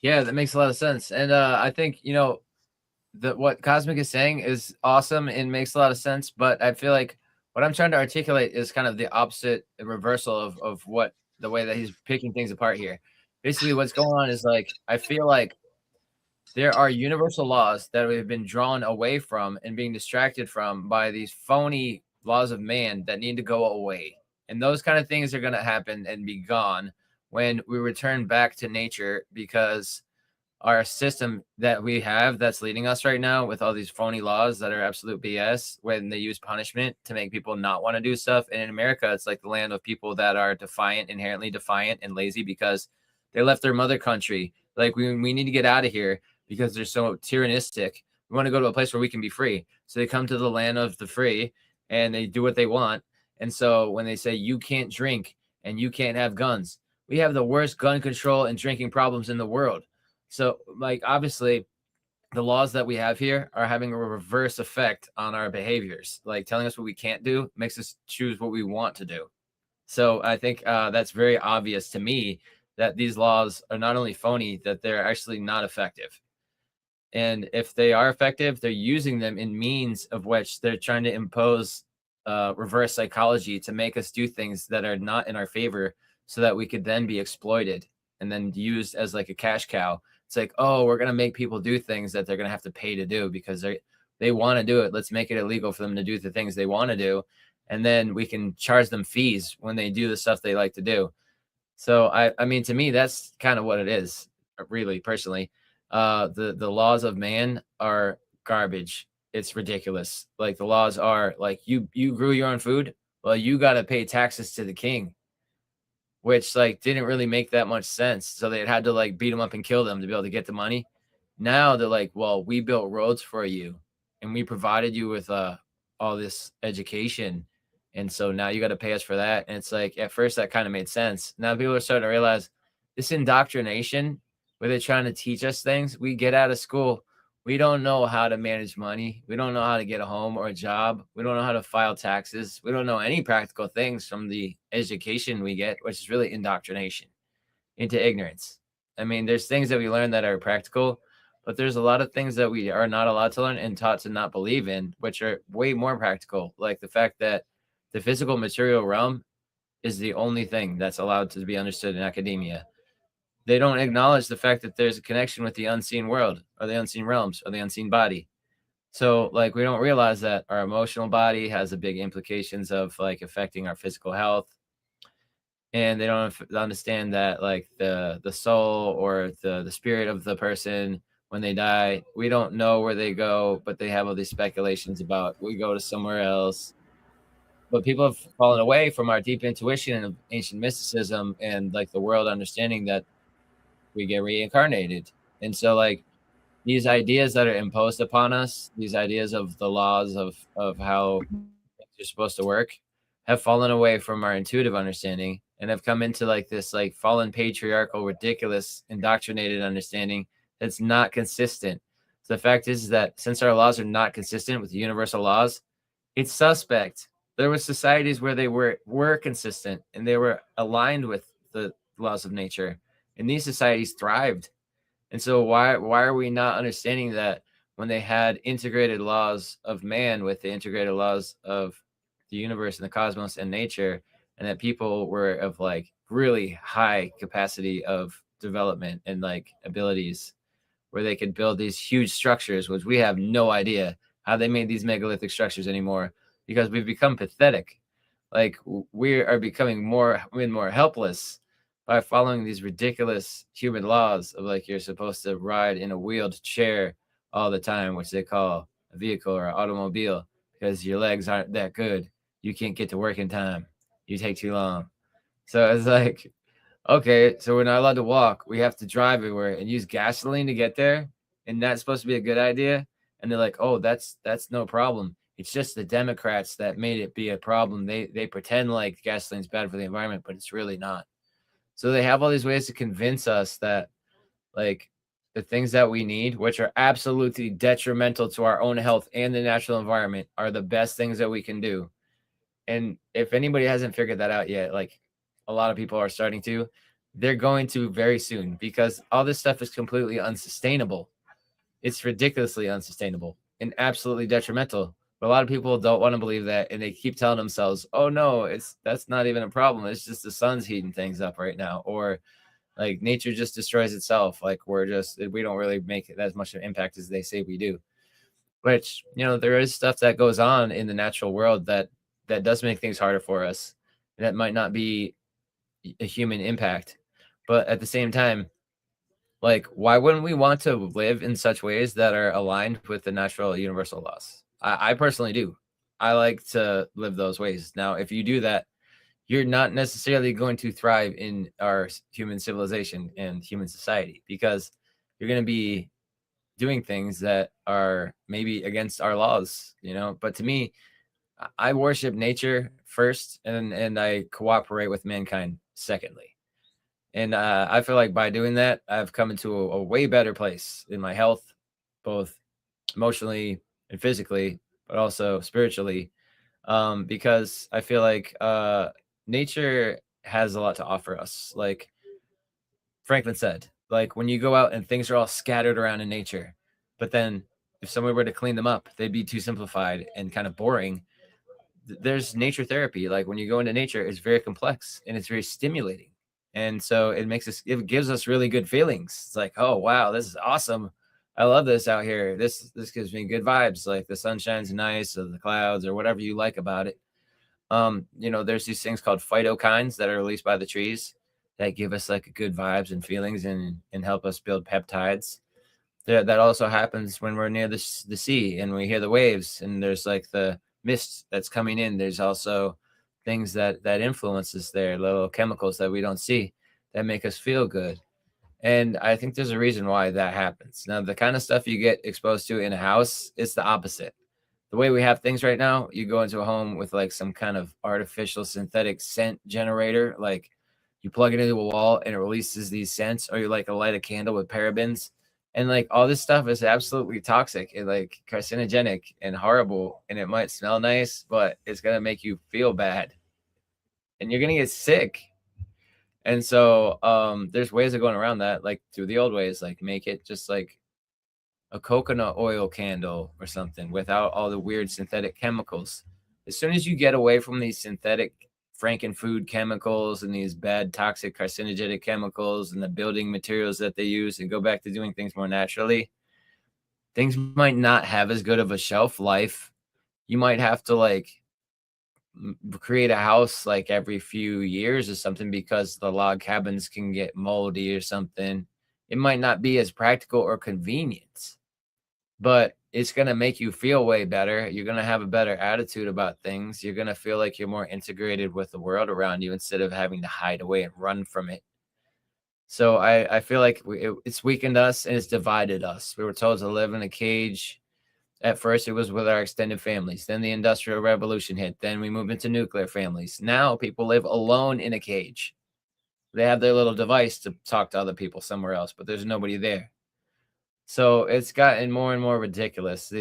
Yeah, that makes a lot of sense. And I think, what Cosmic is saying is awesome and makes a lot of sense. But I feel like what I'm trying to articulate is kind of the opposite reversal of what the way that he's picking things apart here. Basically, what's going on is like, I feel like there are universal laws that we've been drawn away from and being distracted from by these phony laws of man that need to go away. And those kind of things are going to happen and be gone when we return back to nature, because our system that we have that's leading us right now with all these phony laws that are absolute BS, when they use punishment to make people not want to do stuff. And in America, it's like the land of people that are defiant, inherently defiant and lazy because they left their mother country. Like we need to get out of here because they're so tyrannistic. We want to go to a place where we can be free. So they come to the land of the free and they do what they want. And so when they say you can't drink and you can't have guns, we have the worst gun control and drinking problems in the world. So, like, obviously, the laws that we have here are having a reverse effect on our behaviors. Like, telling us what we can't do makes us choose what we want to do. So I think that's very obvious to me that these laws are not only phony, that they're actually not effective. And if they are effective, they're using them in means of which they're trying to impose reverse psychology to make us do things that are not in our favor, so that we could then be exploited and then used as like a cash cow. It's like, oh, we're going to make people do things that they're going to have to pay to do because they want to do it. Let's make it illegal for them to do the things they want to do. And then we can charge them fees when they do the stuff they like to do. So, I mean, to me, that's kind of what it is, really, personally. The laws of man are garbage. It's ridiculous. Like, the laws are like, you grew your own food. Well, you got to pay taxes to the king, which like didn't really make that much sense. So they had to like beat them up and kill them to be able to get the money. Now they're like, well, we built roads for you and we provided you with all this education. And so now you got to pay us for that. And it's like, at first that kind of made sense. Now people are starting to realize this indoctrination where they're trying to teach us things. We get out of school, we don't know how to manage money. We don't know how to get a home or a job. We don't know how to file taxes. We don't know any practical things from the education we get, which is really indoctrination into ignorance. I mean, there's things that we learn that are practical, but there's a lot of things that we are not allowed to learn and taught to not believe in, which are way more practical. Like the fact that the physical material realm is the only thing that's allowed to be understood in academia. They don't acknowledge the fact that there's a connection with the unseen world or the unseen realms or the unseen body. So like, we don't realize that our emotional body has a big implications of like affecting our physical health. And they don't understand that like the soul or the spirit of the person, when they die, we don't know where they go, but they have all these speculations about we go to somewhere else. But people have fallen away from our deep intuition of ancient mysticism and like the world understanding that we get reincarnated. And so like these ideas that are imposed upon us, these ideas of the laws of how things are supposed to work, have fallen away from our intuitive understanding and have come into like this like fallen patriarchal, ridiculous, indoctrinated understanding that's not consistent. So the fact is that since our laws are not consistent with the universal laws, it's suspect. There were societies where they were consistent and they were aligned with the laws of nature, and these societies thrived. And so why are we not understanding that when they had integrated laws of man with the integrated laws of the universe and the cosmos and nature, and that people were of like really high capacity of development and like abilities where they could build these huge structures, which we have no idea how they made these megalithic structures anymore, because we've become pathetic. Like we are becoming more and more helpless by following these ridiculous human laws of like, you're supposed to ride in a wheeled chair all the time, which they call a vehicle or an automobile, because your legs aren't that good. You can't get to work in time. You take too long. So it's like okay, so we're not allowed to walk. We have to drive everywhere and use gasoline to get there. And that's supposed to be a good idea. And they're like, oh, that's no problem. It's just the Democrats that made it be a problem. They pretend like gasoline's bad for the environment, but it's really not. So they have all these ways to convince us that like the things that we need, which are absolutely detrimental to our own health and the natural environment, are the best things that we can do. And if anybody hasn't figured that out yet, like a lot of people are starting to, they're going to very soon, because all this stuff is completely unsustainable. It's ridiculously unsustainable and absolutely detrimental. But a lot of people don't want to believe that, and they keep telling themselves, "Oh no, that's not even a problem. It's just the sun's heating things up right now," or like nature just destroys itself. Like we don't really make it as much of an impact as they say we do. Which, there is stuff that goes on in the natural world that does make things harder for us. And that might not be a human impact, but at the same time, like, why wouldn't we want to live in such ways that are aligned with the natural universal laws? I personally do. I like to live those ways. Now, if you do that, you're not necessarily going to thrive in our human civilization and human society, because you're going to be doing things that are maybe against our laws, But to me, I worship nature first, and I cooperate with mankind secondly. And I feel like by doing that, I've come into a way better place in my health, both emotionally and physically, but also spiritually, because I feel like nature has a lot to offer us. Like Franklin said, like when you go out and things are all scattered around in nature, but then if someone were to clean them up, they'd be too simplified and kind of boring. There's nature therapy. Like when you go into nature, it's very complex and it's very stimulating. And so it gives us really good feelings. It's like, oh, wow, this is awesome. I love this out here. This gives me good vibes. Like the sun shines nice, or the clouds, or whatever you like about it. There's these things called phytokines that are released by the trees that give us like good vibes and feelings and help us build peptides. That also happens when we're near the sea and we hear the waves, and there's like the mist that's coming in. There's also things that influences there, little chemicals that we don't see that make us feel good. And I think there's a reason why that happens. Now, the kind of stuff you get exposed to in a house, it's the opposite. The way we have things right now, you go into a home with like some kind of artificial synthetic scent generator, like you plug it into a wall and it releases these scents, or you like light a candle with parabens. And like all this stuff is absolutely toxic and like carcinogenic and horrible. And it might smell nice, but it's going to make you feel bad and you're going to get sick. And so there's ways of going around that, like through the old ways, like make it just like a coconut oil candle or something without all the weird synthetic chemicals. As soon as you get away from these synthetic frankenfood chemicals and these bad toxic carcinogenic chemicals and the building materials that they use, and go back to doing things more naturally, things might not have as good of a shelf life. You might have to like create a house like every few years or something, because the log cabins can get moldy or something. It might not be as practical or convenient, but it's going to make you feel way better. You're going to have a better attitude about things. You're going to feel like you're more integrated with the world around you instead of having to hide away and run from it. So I feel like it's weakened us and it's divided us. We were told to live in a cage. At first, it was with our extended families. Then the Industrial Revolution hit. Then we moved into nuclear families. Now people live alone in a cage. They have their little device to talk to other people somewhere else, but there's nobody there. So it's gotten more and more ridiculous.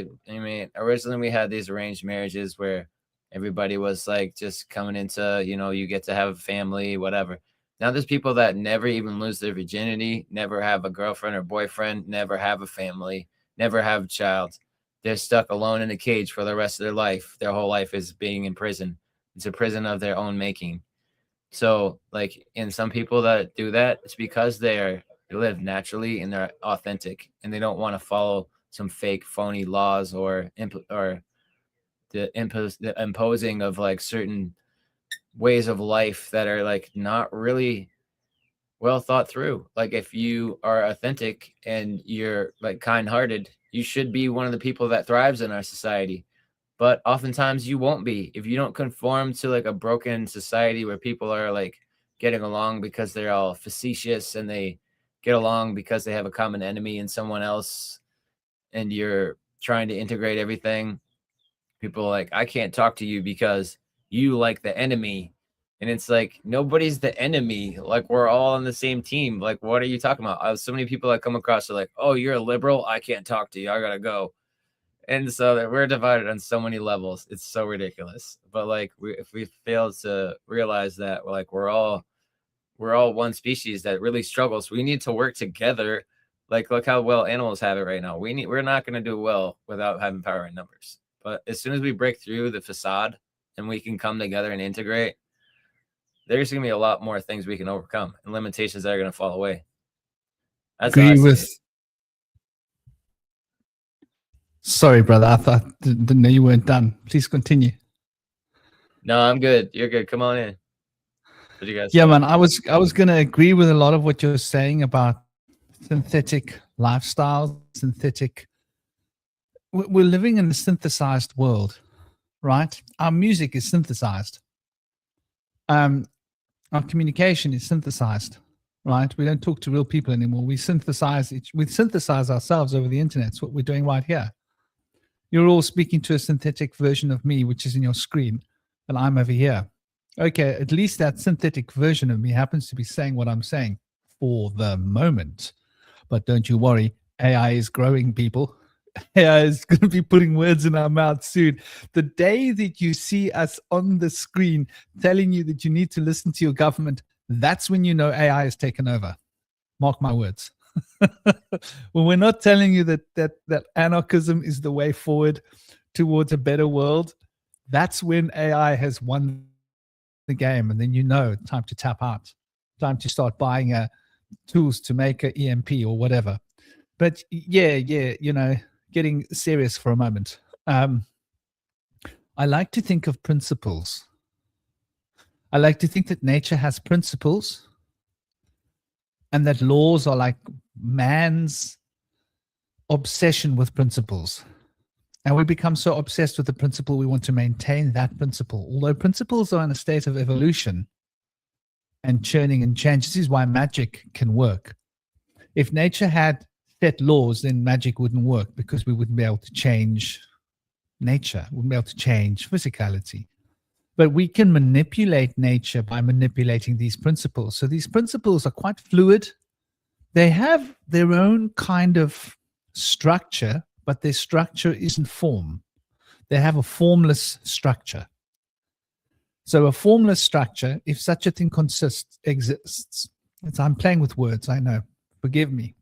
Originally we had these arranged marriages where everybody was like just coming into, you get to have a family, whatever. Now there's people that never even lose their virginity, never have a girlfriend or boyfriend, never have a family, never have a child. They're stuck alone in a cage for the rest of their life. Their whole life is being in prison. It's a prison of their own making. So like in some people that do that, it's because they live naturally and they're authentic and they don't want to follow some fake phony laws or the imposing of like certain ways of life that are like not really well thought through. Like if you are authentic and you're like kind-hearted, you should be one of the people that thrives in our society. But oftentimes you won't be if you don't conform to like a broken society where people are like getting along because they're all facetious, and they get along because they have a common enemy in someone else, and you're trying to integrate everything. People are like, I can't talk to you because you like the enemy. And it's like, nobody's the enemy. Like, we're all on the same team. Like, what are you talking about? So many people I come across are like, oh, you're a liberal? I can't talk to you. I gotta go. And so that we're divided on so many levels. It's so ridiculous. But like, if we fail to realize that, like, we're all one species that really struggles. We need to work together. Like, look how well animals have it right now. We're not going to do well without having power in numbers. But as soon as we break through the facade and we can come together and integrate, there's going to be a lot more things we can overcome and limitations that are going to fall away. That's Agree with. Sorry, brother. I didn't know you weren't done. Please continue. No, I'm good. You're good. Come on in. What do you guys? Yeah, man. I was going to agree with a lot of what you're saying about synthetic lifestyles, synthetic. We're living in a synthesized world, right? Our music is synthesized. Our communication is synthesized, right? We don't talk to real people anymore. We synthesize ourselves over the internet. It's what we're doing right here. You're all speaking to a synthetic version of me, which is in your screen, and I'm over here. Okay, at least that synthetic version of me happens to be saying what I'm saying for the moment. But don't you worry, AI is growing, people. AI is going to be putting words in our mouth soon. The day that you see us on the screen telling you that you need to listen to your government, that's when you know AI has taken over. Mark my words. When we're not telling you that anarchism is the way forward towards a better world, that's when AI has won the game. And then you know, time to tap out, time to start buying tools to make an EMP or whatever. But yeah, you know, getting serious for a moment. I like to think of principles. I like to think that nature has principles and that laws are like man's obsession with principles. And we become so obsessed with the principle, we want to maintain that principle. Although principles are in a state of evolution and churning and change. This is why magic can work. If nature had set laws, then magic wouldn't work because we wouldn't be able to change nature. We wouldn't be able to change physicality. But we can manipulate nature by manipulating these principles. So these principles are quite fluid. They have their own kind of structure, but their structure isn't form. They have a formless structure. So a formless structure, if such a thing exists, I'm playing with words, I know, forgive me.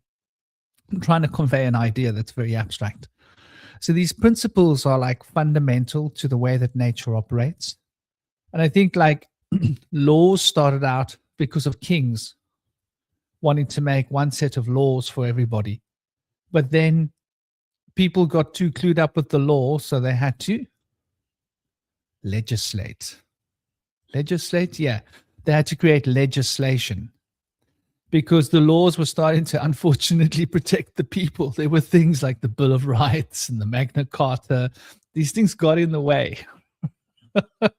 I'm trying to convey an idea that's very abstract. So these principles are like fundamental to the way that nature operates. And I think like laws started out because of kings wanting to make one set of laws for everybody. But then people got too clued up with the law, so they had to legislate. Legislate? Yeah. They had to create legislation because the laws were starting to unfortunately protect the people. There were things like the Bill of Rights and the Magna Carta. These things got in the way.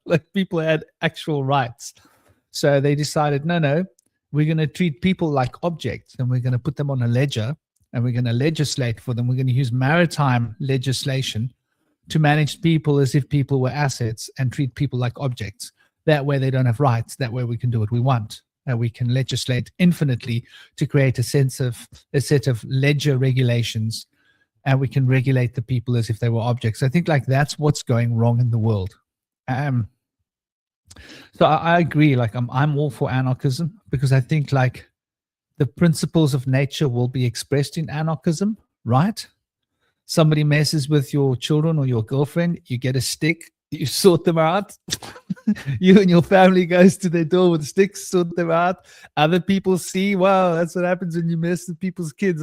Like people had actual rights. So they decided, no, we're going to treat people like objects and we're going to put them on a ledger and we're going to legislate for them. We're going to use maritime legislation to manage people as if people were assets and treat people like objects. That way they don't have rights. That way we can do what we want. And we can legislate infinitely to create a set of ledger regulations, and we can regulate the people as if they were objects. I think like that's what's going wrong in the world. So I agree. Like I'm all for anarchism because I think like the principles of nature will be expressed in anarchism, right? Somebody messes with your children or your girlfriend, you get a stick, you sort them out. You and your family goes to their door with sticks, sort them out. Other people see, wow, that's what happens when you mess with people's kids.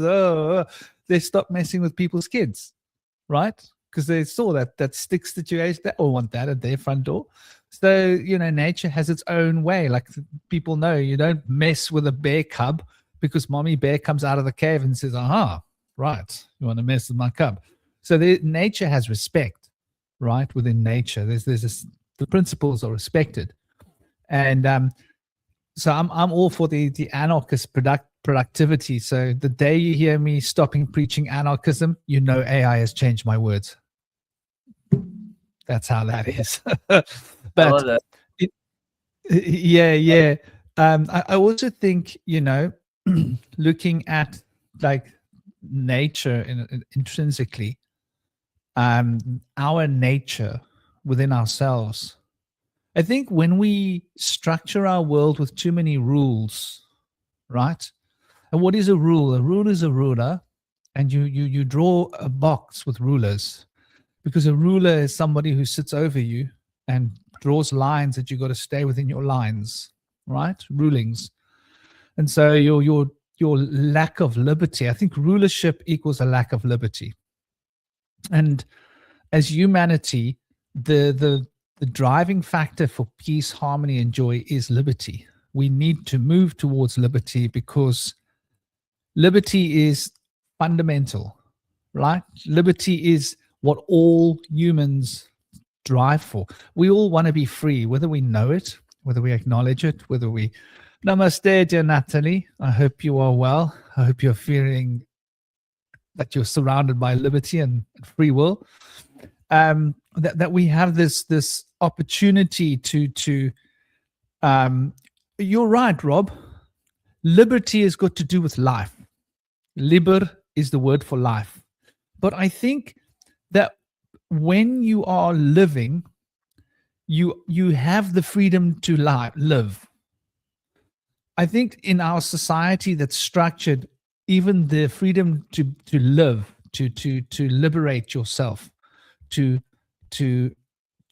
They stop messing with people's kids, right? Because they saw that stick situation, they all want that at their front door. So, you know, nature has its own way. Like people know you don't mess with a bear cub because mommy bear comes out of the cave and says, aha, right, you want to mess with my cub. So nature has respect, right? Within nature, the principles are respected. And So I'm all for the anarchist productivity. So the day you hear me stopping preaching anarchism, you know AI has changed my words. That's how that is. I love that. Yeah. I also think, looking at like nature intrinsically, our nature within ourselves. I think when we structure our world with too many rules, right? And what is a rule? A rule is a ruler, and you draw a box with rulers, because a ruler is somebody who sits over you and draws lines that you got to stay within your lines, right? Rulings. And so your lack of liberty, I think rulership equals a lack of liberty. And as humanity, the driving factor for peace, harmony, and joy is liberty. We need to move towards liberty because liberty is fundamental, right? Liberty is what all humans drive for. We all want to be free, whether we know it, whether we acknowledge it, whether we... Namaste, dear Natalie. I hope you are well. I hope you're feeling that you're surrounded by liberty and free will. That we have this opportunity to you're right, Rob. Liberty has got to do with life. Liber is the word for life. But I think that when you are living, you have the freedom to live. I think in our society that's structured, even the freedom to live, to liberate yourself, to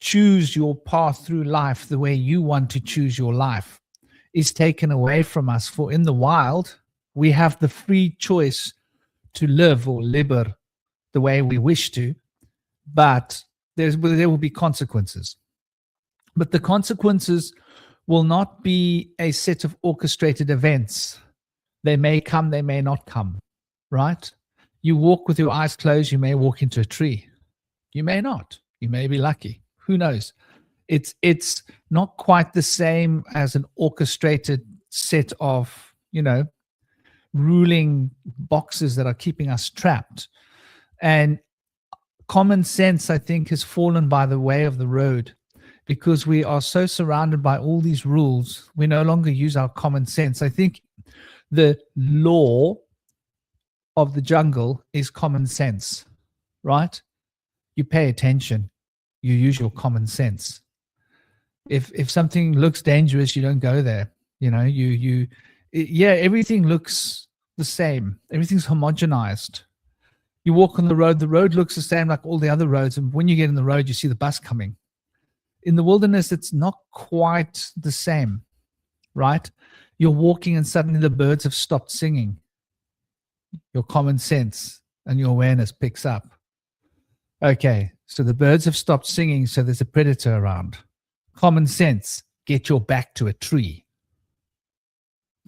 choose your path through life the way you want to choose your life, is taken away from us. For in the wild, we have the free choice to live or liber the way we wish to, but there will be consequences. But the consequences will not be a set of orchestrated events. They may come, they may not come, right? You walk with your eyes closed, you may walk into a tree. You may not. You may be lucky. Who knows? It's not quite the same as an orchestrated set of, ruling boxes that are keeping us trapped. And common sense, I think, has fallen by the way of the road. Because we are so surrounded by all these rules, we no longer use our common sense. I think the law of the jungle is common sense, right? You pay attention, you use your common sense. If something looks dangerous, you don't go there. Everything looks the same. Everything's homogenized. You walk on the road looks the same like all the other roads. And when you get in the road, you see the bus coming. In the wilderness, it's not quite the same, right? You're walking and suddenly the birds have stopped singing. Your common sense and your awareness picks up. Okay, so the birds have stopped singing, so there's a predator around. Common sense, get your back to a tree.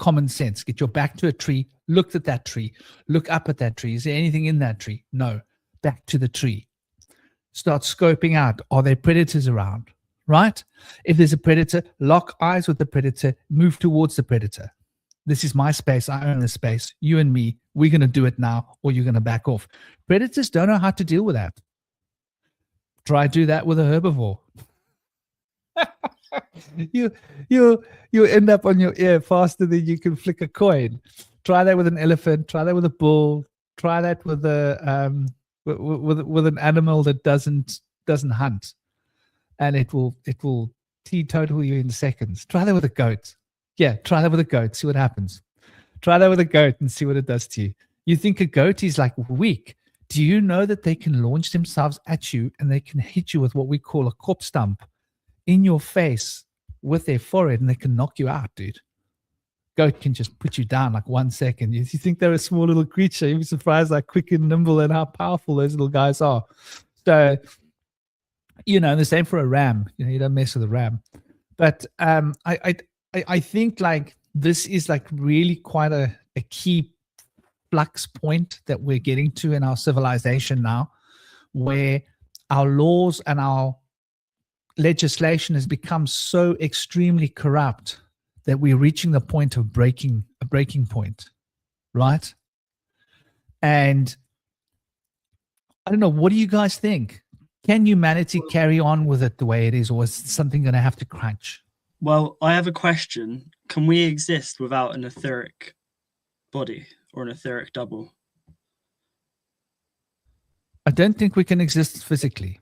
Common sense, get your back to a tree, look at that tree, look up at that tree. Is there anything in that tree? No, back to the tree. Start scoping out, are there predators around? Right? If there's a predator, lock eyes with the predator, move towards the predator. This is my space. I own the space. You and me, we're going to do it now, or you're going to back off. Predators don't know how to deal with that. Try do that with a herbivore. you end up on your ear faster than you can flick a coin. Try that with an elephant. Try that with a bull. Try that with a with an animal that doesn't hunt. And it will teetotal you in seconds. Try that with a goat. Yeah, try that with a goat. See what happens. Try that with a goat and see what it does to you. You think a goat is like weak. Do you know that they can launch themselves at you and they can hit you with what we call a kop stamp in your face with their forehead and they can knock you out, dude. Goat can just put you down like 1 second. You think they're a small little creature. You'd be surprised how quick and nimble and how powerful those little guys are. So, the same for a ram. You don't mess with a ram. But I think like this is like really quite a key flux point that we're getting to in our civilization now, where our laws and our legislation has become so extremely corrupt that we're reaching the point of a breaking point, right? And I don't know, what do you guys think? Can humanity carry on with it the way it is, or is something going to have to crunch? Well, I have a question. Can we exist without an etheric body or an etheric double? I don't think we can exist physically.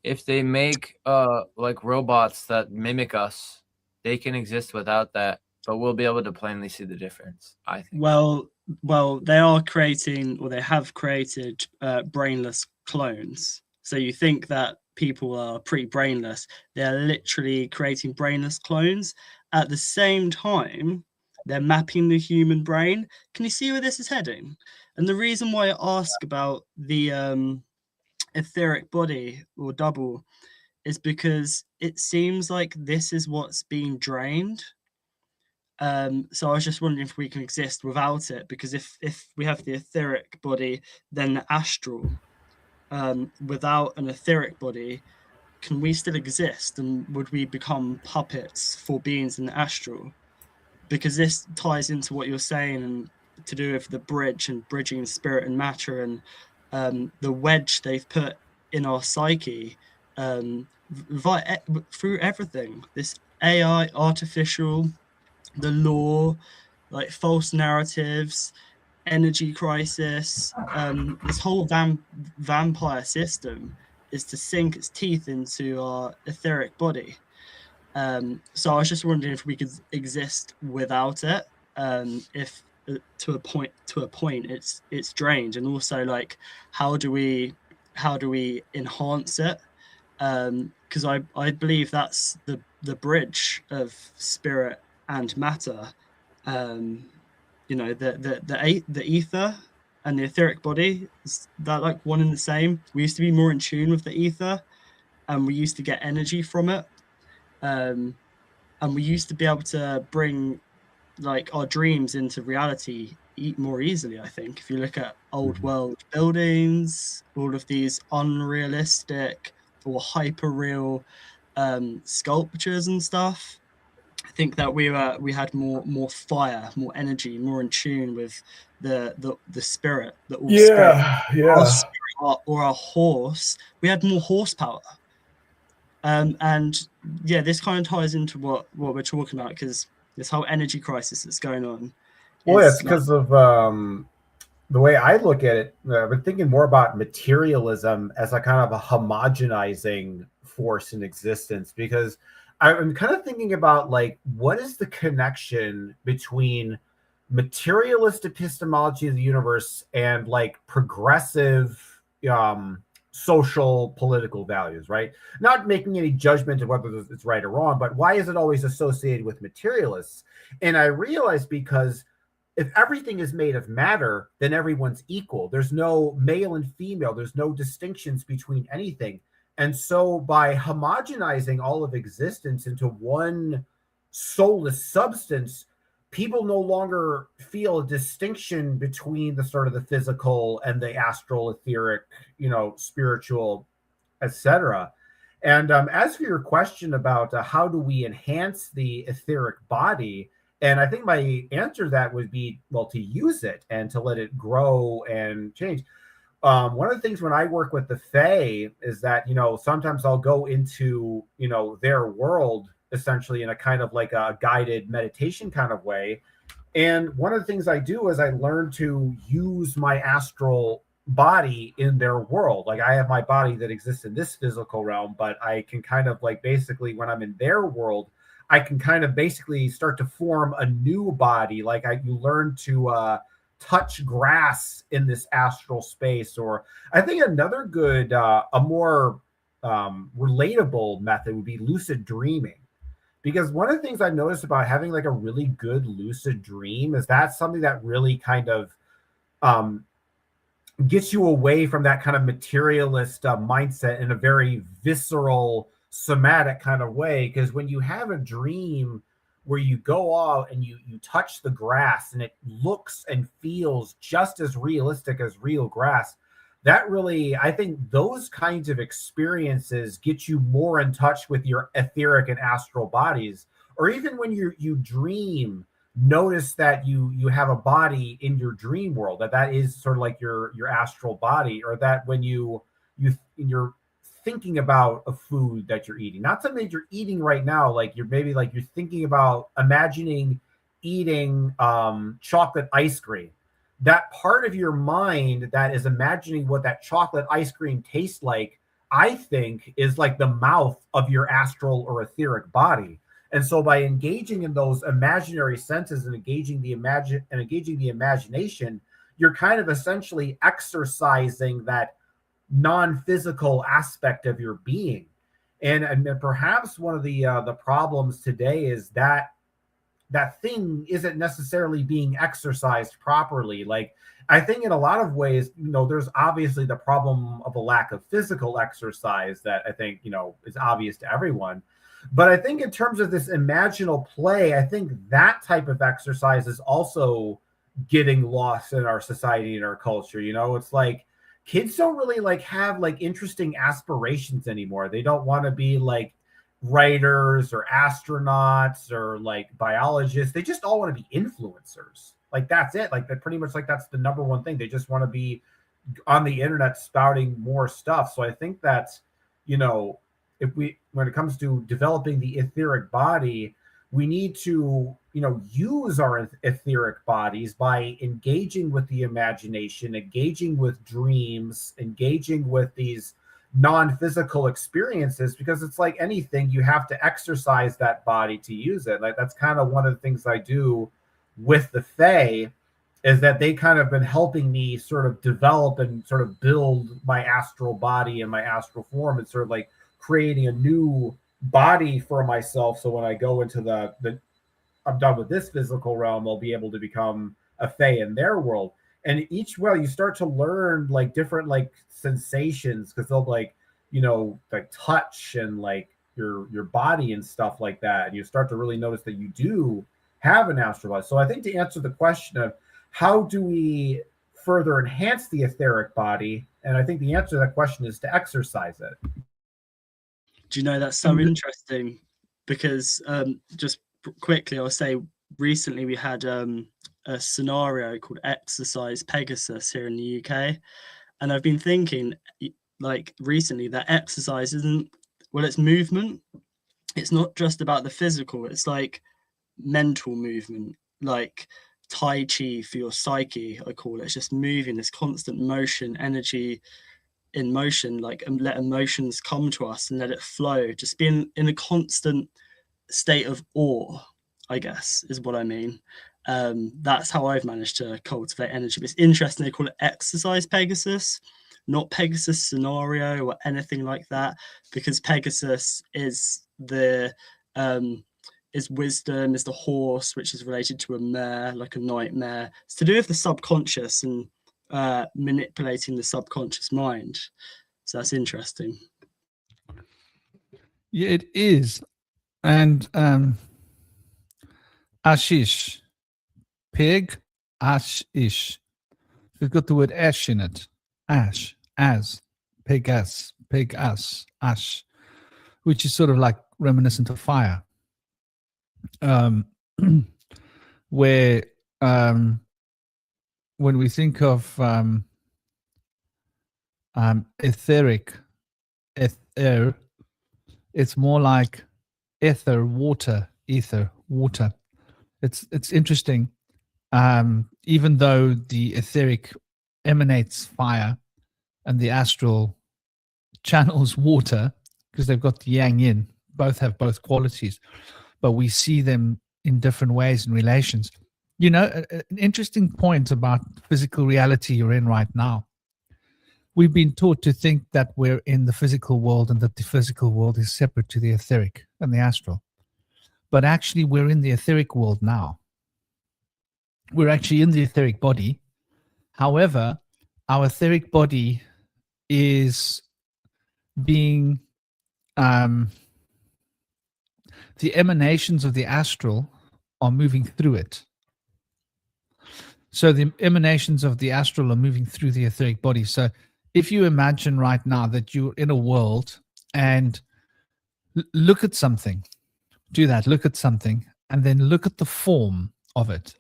If they make like robots that mimic us, they can exist without that, but we'll be able to plainly see the difference, I think. Well, they are creating, or they have created, brainless clones. So you think that people are pretty brainless. They're literally creating brainless clones. At the same time, they're mapping the human brain. Can you see where this is heading? And the reason why I ask about the etheric body or double is because it seems like this is what's being drained. So I was just wondering if we can exist without it, because if we have the etheric body, then the astral. Without an etheric body, can we still exist, and would we become puppets for beings in the astral? Because this ties into what you're saying, and to do with the bridge and bridging spirit and matter, and the wedge they've put in our psyche through everything. This AI, artificial, the law, like false narratives, energy crisis, this whole vampire system is to sink its teeth into our etheric body. So I was just wondering if we could exist without it, if to a point it's drained, and also like how do we enhance it, because I believe that's the bridge of spirit and matter. You know, the ether and the etheric body, is that like one and the same? We used to be more in tune with the ether, and we used to get energy from it, and we used to be able to bring like our dreams into reality more easily. I think if you look at old world buildings, all of these unrealistic or hyper real sculptures and stuff, I think that we had more fire, more energy, more in tune with the spirit. Our spirit, or our horse. We had more horsepower. And yeah, this kind of ties into what we're talking about, because this whole energy crisis that's going on. Well, it's because of the way I look at it. I've been thinking more about materialism as a kind of a homogenizing force in existence, because I'm kind of thinking about like, what is the connection between materialist epistemology of the universe and like progressive social political values, right? Not making any judgment of whether it's right or wrong, but why is it always associated with materialists? And I realize because if everything is made of matter, then everyone's equal. There's no male and female. There's no distinctions between anything. And so by homogenizing all of existence into one soulless substance, people no longer feel a distinction between the sort of the physical and the astral, etheric, spiritual, etc. And as for your question about how do we enhance the etheric body, and I think my answer to that would be, well, to use it and to let it grow and change. One of the things when I work with the Fae is that, sometimes I'll go into, their world essentially in a kind of like a guided meditation kind of way. And one of the things I do is I learn to use my astral body in their world. Like I have my body that exists in this physical realm, but I can kind of like basically when I'm in their world, I can kind of basically start to form a new body. Like you learn to touch grass in this astral space. Or I think another good, a more relatable method would be lucid dreaming. Because one of the things I've noticed about having like a really good lucid dream is that's something that really kind of gets you away from that kind of materialist mindset in a very visceral, somatic kind of way. Because when you have a dream where you go out and you touch the grass and it looks and feels just as realistic as real grass, that really, I think those kinds of experiences get you more in touch with your etheric and astral bodies, or even when you dream, notice that you have a body in your dream world, that is sort of like your astral body, or that when you're thinking about a food that you're eating, not something that you're eating right now, like you're thinking about imagining eating chocolate ice cream. That part of your mind that is imagining what that chocolate ice cream tastes like, I think, is like the mouth of your astral or etheric body. And so by engaging in those imaginary senses and engaging the imagination, you're kind of essentially exercising that non-physical aspect of your being. And perhaps one of the problems today is that thing isn't necessarily being exercised properly. Like, I think in a lot of ways, there's obviously the problem of a lack of physical exercise that I think, is obvious to everyone. But I think in terms of this imaginal play, I think that type of exercise is also getting lost in our society and our culture. It's like kids don't really have interesting aspirations anymore. They don't want to be like writers or astronauts or biologists. They just all want to be influencers. That's it. That pretty much that's the number one thing. They just want to be on the internet spouting more stuff. So I think that's, when it comes to developing the etheric body, we need to, use our etheric bodies by engaging with the imagination, engaging with dreams, engaging with these non-physical experiences, because it's like anything, you have to exercise that body to use it. That's kind of one of the things I do with the Fae, is that they kind of been helping me sort of develop and sort of build my astral body and my astral form, and sort of creating a new body for myself. So when I go into I'm done with this physical realm, I'll be able to become a Fae in their world. And each you start to learn different sensations, because they'll touch and your body and stuff like that. And you start to really notice that you do have an astral body. So I think to answer the question of how do we further enhance the etheric body, and I think the answer to that question is to exercise it. Do you know, that's so interesting, because just quickly, I'll say recently we had a scenario called Exercise Pegasus here in the UK. And I've been thinking recently that exercise it's movement. It's not just about the physical. It's mental movement, like Tai Chi for your psyche, I call it. It's just moving, this constant motion, energy in motion, and let emotions come to us and let it flow. Just being in a constant state of awe, I guess, is what I mean. That's how I've managed to cultivate energy. But it's interesting they call it Exercise Pegasus, not Pegasus Scenario or anything like that, because Pegasus is is wisdom, is the horse, which is related to a mare, like a nightmare. It's to do with the subconscious and manipulating the subconscious mind. So that's interesting. Yeah, it is. And Ashish, pig, Ashish. It's got the word ash in it. Ash, as, pig as, ash, which is sort of reminiscent of fire. Where when we think of etheric, it's more like ether, water. It's interesting. Even though the etheric emanates fire and the astral channels water, because they've got the yang yin, both have both qualities, but we see them in different ways and relations. An interesting point about physical reality you're in right now. We've been taught to think that we're in the physical world and that the physical world is separate to the etheric and the astral. But actually, we're in the etheric world now. We're actually in the etheric body. However, our etheric body is being the emanations of the astral are moving through it. So the emanations of the astral are moving through the etheric body. So if you imagine right now that you're in a world and look at something, Do that. Look at something and then look at the form of it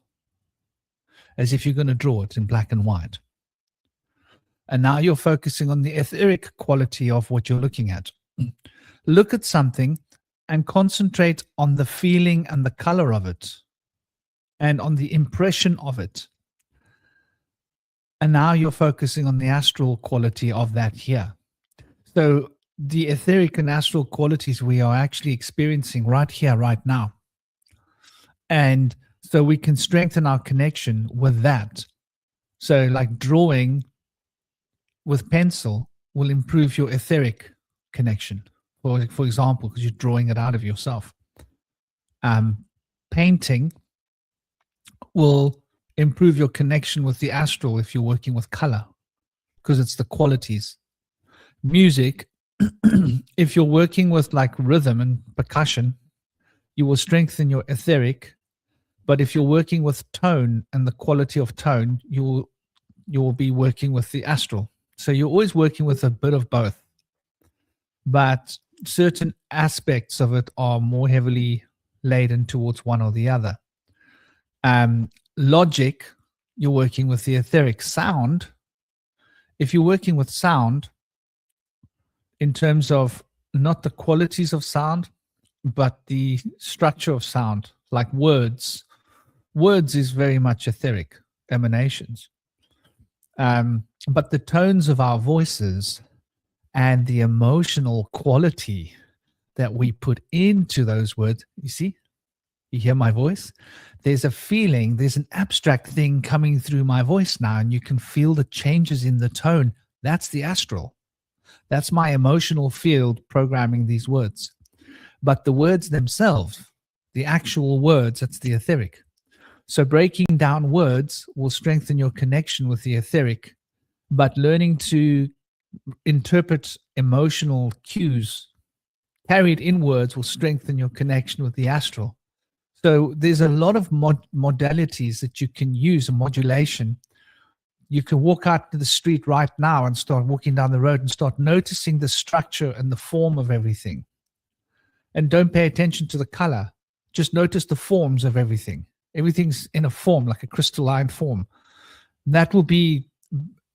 as if you're going to draw it in black and white. And now you're focusing on the etheric quality of what you're looking at. Look at something and concentrate on the feeling and the color of it and on the impression of it. And now you're focusing on the astral quality of that here. So the etheric and astral qualities we are actually experiencing right here, right now. And so we can strengthen our connection with that. So like drawing with pencil will improve your etheric connection, for example, because you're drawing it out of yourself. Painting will improve your connection with the astral if you're working with color, because it's the qualities. Music, if you're working with like rhythm and percussion, you will strengthen your etheric. But if you're working with tone and the quality of tone, you will be working with the astral. So you're always working with a bit of both. But certain aspects of it are more heavily laden towards one or the other. Logic, you're working with the etheric. Sound, if you're working with sound in terms of not the qualities of sound, but the structure of sound, like words is very much etheric emanations. But the tones of our voices and the emotional quality that we put into those words, you see, you hear my voice? There's a feeling, there's an abstract thing coming through my voice now, and you can feel the changes in the tone. That's the astral. That's my emotional field programming these words. But the words themselves, the actual words, that's the etheric. So breaking down words will strengthen your connection with the etheric, but learning to interpret emotional cues carried in words will strengthen your connection with the astral. So there's a lot of modalities that you can use, a modulation. You can walk out to the street right now and start walking down the road and start noticing the structure and the form of everything. And don't pay attention to the color. Just notice the forms of everything. Everything's in a form, like a crystalline form. And that will be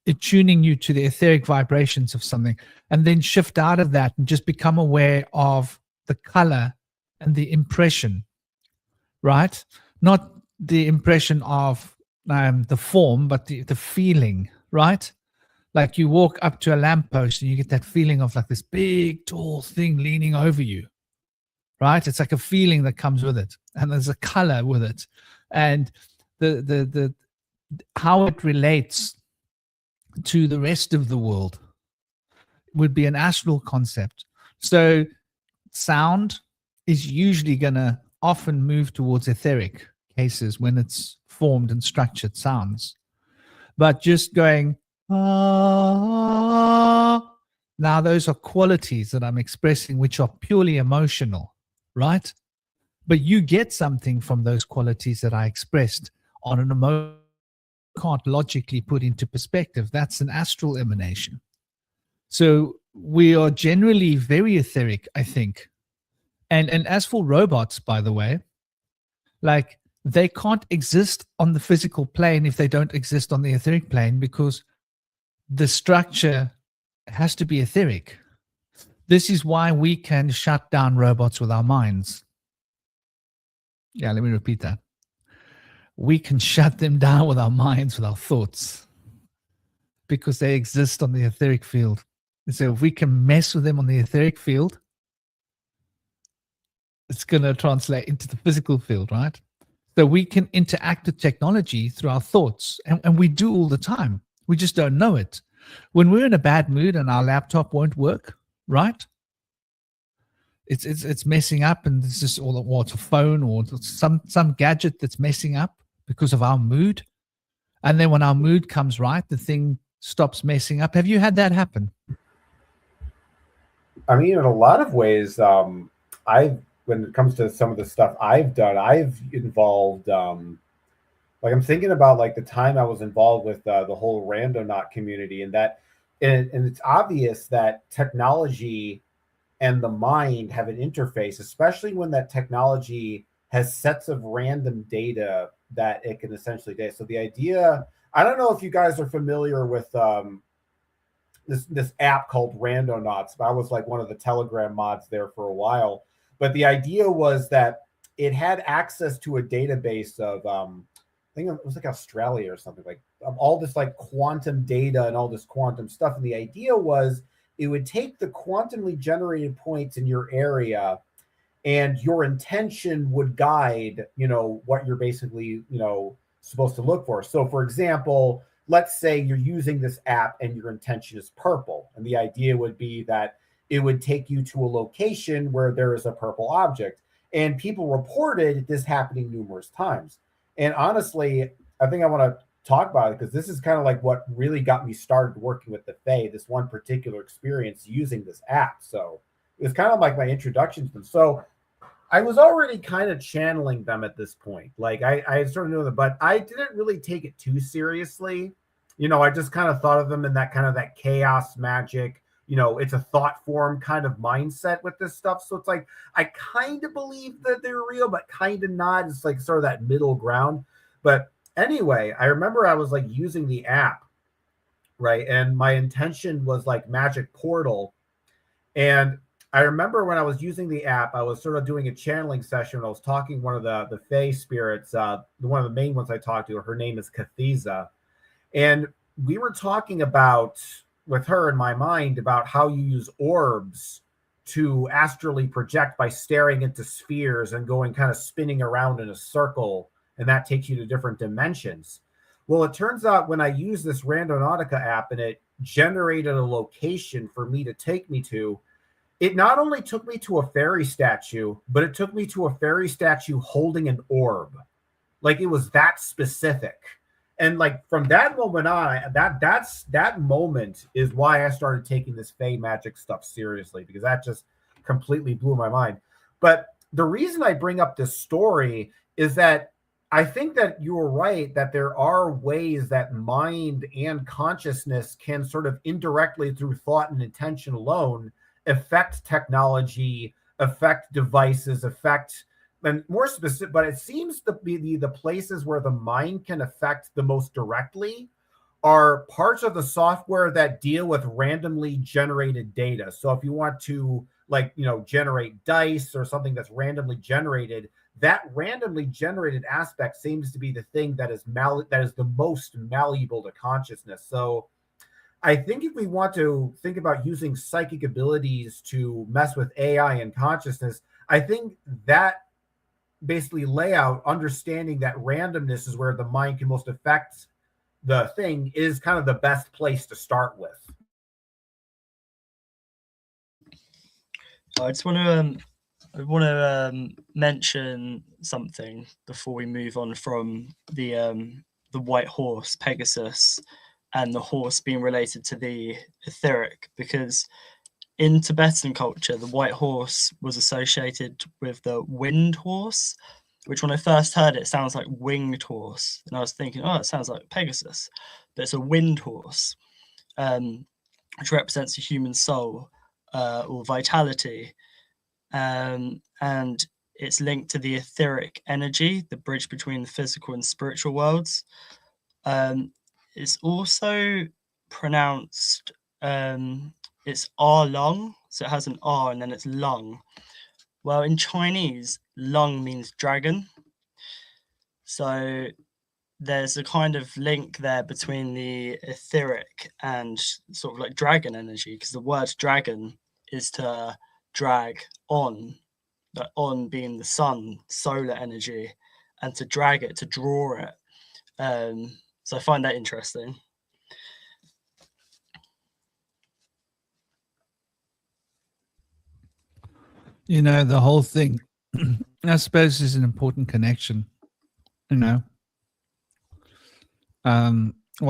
attuning you to the etheric vibrations of something, and then shift out of that and just become aware of the color and the impression, right? Not the impression of the form, but the feeling, right? Like you walk up to a lamppost and you get that feeling of like this big, tall thing leaning over you, right? It's like a feeling that comes with it, and there's a color with it, and the how it relates to the rest of the world would be an astral concept. So sound is usually going to often move towards etheric cases when it's formed and structured sounds. But just going, ah, now those are qualities that I'm expressing which are purely emotional, right? But you get something from those qualities that I expressed on an emotion can't logically put into perspective. That's an astral emanation. So we are generally very etheric, I think. And as for robots, by the way, like they can't exist on the physical plane if they don't exist on the etheric plane, because the structure has to be etheric. This is why we can shut down robots with our minds. Yeah, let me repeat that. We can shut them down with our minds, with our thoughts, because they exist on the etheric field. So if we can mess with them on the etheric field, it's going to translate into the physical field, right? So we can interact with technology through our thoughts, and we do all the time. We just don't know it. When we're in a bad mood and our laptop won't work, right? It's messing up, and it's just all, or it's a phone or some gadget that's messing up because of our mood. And then when our mood comes right, the thing stops messing up. Have you had that happen? I mean, in a lot of ways, when it comes to some of the stuff I've done, I've involved, like I'm thinking about like the time I was involved with the whole Randonaut community, and that, and it's obvious that technology and the mind have an interface, especially when that technology has sets of random data that it can essentially data. So the idea, I don't know if you guys are familiar with this app called Randonauts, but I was like one of the Telegram mods there for a while. But the idea was that it had access to a database of I think it was like Australia or something, like all this like quantum data and all this quantum stuff. And the idea was it would take the quantumly generated points in your area, and your intention would guide, what you're basically, supposed to look for. So for example, let's say you're using this app and your intention is purple. And the idea would be that it would take you to a location where there is a purple object. And people reported this happening numerous times. And honestly, I think I want to talk about it because this is kind of like what really got me started working with the Fae, this one particular experience using this app. So it was kind of like my introduction to them. So I was already kind of channeling them at this point. Like I started doing it, but I didn't really take it too seriously. I just kind of thought of them in that kind of that chaos magic, it's a thought form kind of mindset with this stuff. So it's like, I kind of believe that they're real, but kind of not. It's like sort of that middle ground. But anyway, I remember I was like using the app, right? And my intention was like magic portal. And I remember when I was using the app, I was sort of doing a channeling session. I was talking one of the Fae spirits, one of the main ones I talked to. Her name is Kathiza. And we were talking about, with her in my mind, about how you use orbs to astrally project by staring into spheres and going kind of spinning around in a circle. And that takes you to different dimensions. Well, it turns out when I used this Randonautica app and it generated a location for me to take me to, it not only took me to a fairy statue, but it took me to a fairy statue holding an orb. Like it was that specific. And like from that moment on, that moment is why I started taking this Fae magic stuff seriously, because that just completely blew my mind. But the reason I bring up this story is that I think that you're right, that there are ways that mind and consciousness can sort of indirectly through thought and intention alone affect technology, affect devices, affect, and more specific, but it seems to be the places where the mind can affect the most directly are parts of the software that deal with randomly generated data. So if you want to generate dice or something that's randomly generated, that randomly generated aspect seems to be the thing that is the most malleable to consciousness. So I think if we want to think about using psychic abilities to mess with AI and consciousness, I think that basically layout, understanding that randomness is where the mind can most affect the thing, is kind of the best place to start with. I just want to mention something before we move on from the white horse, Pegasus, and the horse being related to the etheric, because in Tibetan culture, the white horse was associated with the wind horse, which when I first heard it sounds like winged horse. And I was thinking, oh, it sounds like Pegasus, but it's a wind horse, which represents the human soul or vitality. And it's linked to the etheric energy, the bridge between the physical and spiritual worlds. It's also pronounced, it's R long, so it has an R and then it's lung. Well, in Chinese, lung means dragon. So there's a kind of link there between the etheric and sort of like dragon energy, because the word dragon is to drag on, that on being the sun, solar energy, and to drag it, to draw it. So I find that interesting. The whole thing, I suppose, is an important connection. Well,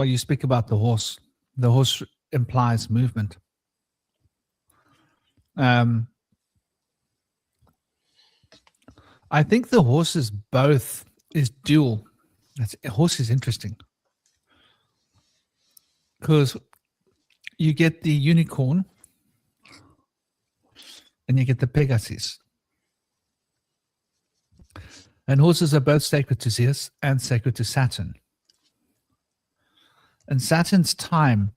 you speak about the horse. The horse implies movement. I think the horse is dual. Horse is interesting because you get the unicorn, and you get the Pegasus. And horses are both sacred to Zeus and sacred to Saturn. And Saturn's time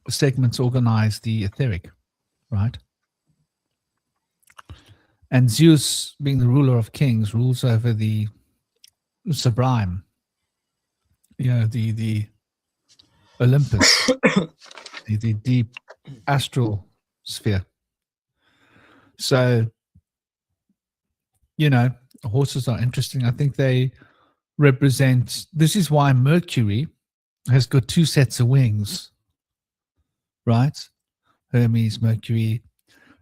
segments organize the etheric, right? And Zeus, being the ruler of kings, rules over the sublime, the Olympus, the deep astral sphere. So, horses are interesting. I think they represent, this is why Mercury has got two sets of wings, right? Hermes, Mercury,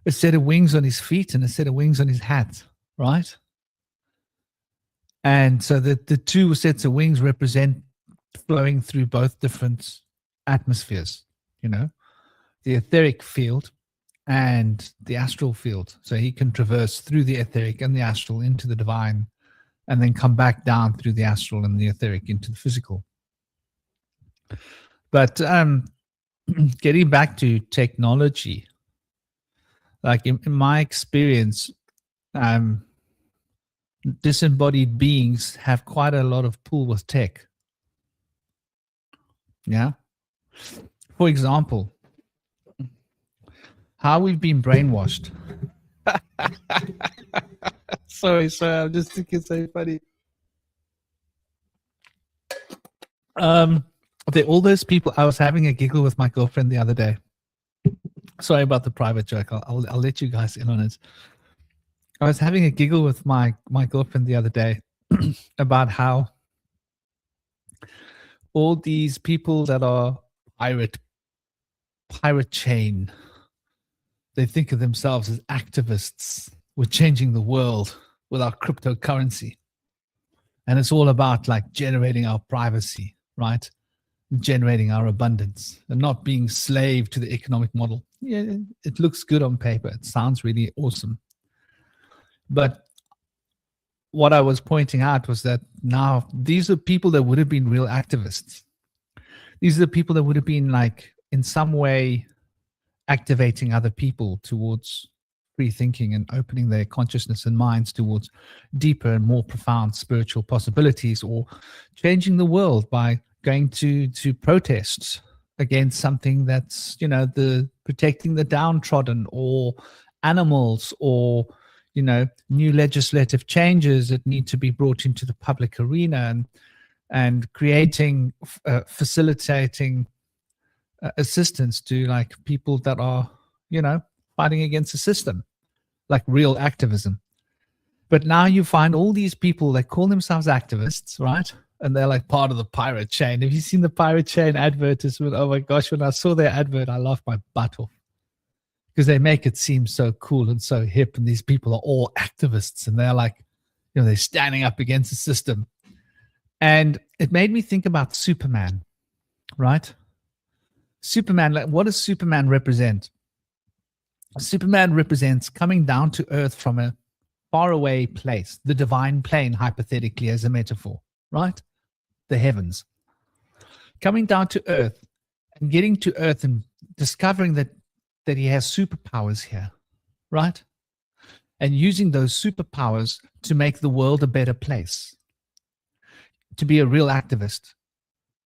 a set of wings on his feet and a set of wings on his hat, right? And so the two sets of wings represent flowing through both different atmospheres, the etheric field and the astral field. So he can traverse through the etheric and the astral into the divine, and then come back down through the astral and the etheric into the physical. But getting back to technology, like in my experience, disembodied beings have quite a lot of pull with tech. Yeah. For example, how we've been brainwashed. Sorry, I'm just thinking so funny. All those people, I was having a giggle with my girlfriend the other day. Sorry about the private joke. I'll let you guys in on it. I was having a giggle with my girlfriend the other day about how all these people that are pirate chain, they think of themselves as activists. We're changing the world with our cryptocurrency. And it's all about like generating our privacy, right? Generating our abundance and not being slave to the economic model. Yeah, it looks good on paper. It sounds really awesome. But what I was pointing out was that now these are people that would have been real activists. These are the people that would have been like in some way activating other people towards free thinking and opening their consciousness and minds towards deeper and more profound spiritual possibilities, or changing the world by going to protests against something that's, the protecting the downtrodden, or animals, or, new legislative changes that need to be brought into the public arena, and creating, facilitating assistance to like people that are, fighting against the system, like real activism. But now you find all these people that call themselves activists, right? And they're like part of the pirate chain. Have you seen the pirate chain advertisement? Oh my gosh, when I saw their advert, I laughed my butt off, because they make it seem so cool and so hip. And these people are all activists, and they're like, they're standing up against the system. And it made me think about Superman, right? Superman, like, what does Superman represent? Superman represents coming down to earth from a faraway place, the divine plane, hypothetically, as a metaphor, right? The heavens. Coming down to earth and getting to earth and discovering that he has superpowers here, right? And using those superpowers to make the world a better place, to be a real activist.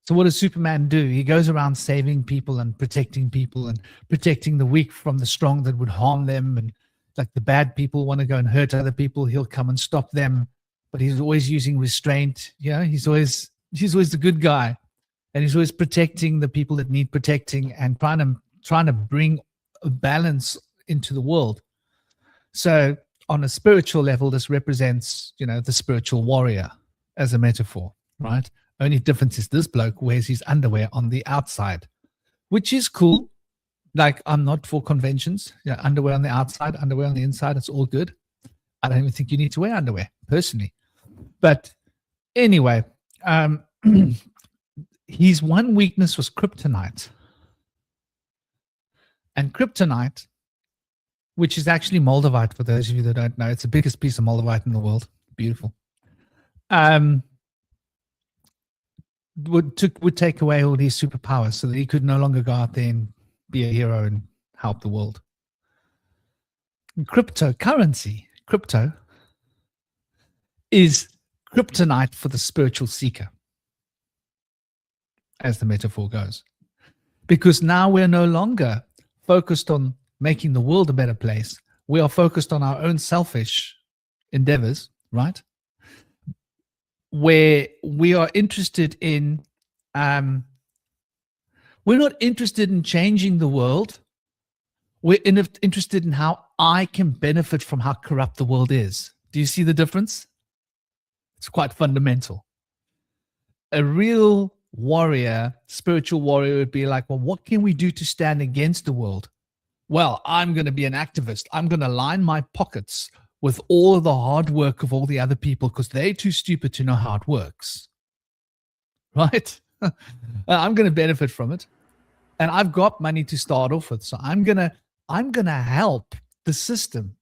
So what does Superman do? He goes around saving people and protecting the weak from the strong that would harm them. And like the bad people want to go and hurt other people, he'll come and stop them. But he's always using restraint. He's always the good guy. And he's always protecting the people that need protecting, and trying to bring a balance into the world. So on a spiritual level, this represents, the spiritual warrior as a metaphor, right? Only difference is this bloke wears his underwear on the outside, which is cool. Like, I'm not for conventions. Underwear on the outside, underwear on the inside, it's all good. I don't even think you need to wear underwear, personally. But anyway, his one weakness was kryptonite. And kryptonite, which is actually moldavite, for those of you that don't know, it's the biggest piece of moldavite in the world. Beautiful. Would take away all these superpowers so that he could no longer go out there and be a hero and help the world. cryptocurrency, crypto, is kryptonite for the spiritual seeker, as the metaphor goes. Because now we're no longer focused on making the world a better place. We are focused on our own selfish endeavors, right? Where we are interested in, we're not interested in changing the world. We're interested in how I can benefit from how corrupt the world is. Do you see the difference? It's quite fundamental. A real warrior, spiritual warrior, would be like, well, what can we do to stand against the world? Well, I'm going to be an activist. I'm going to line my pockets with all of the hard work of all the other people because they're too stupid to know how it works. Right? I'm going to benefit from it. And I've got money to start off with. So I'm going to help the system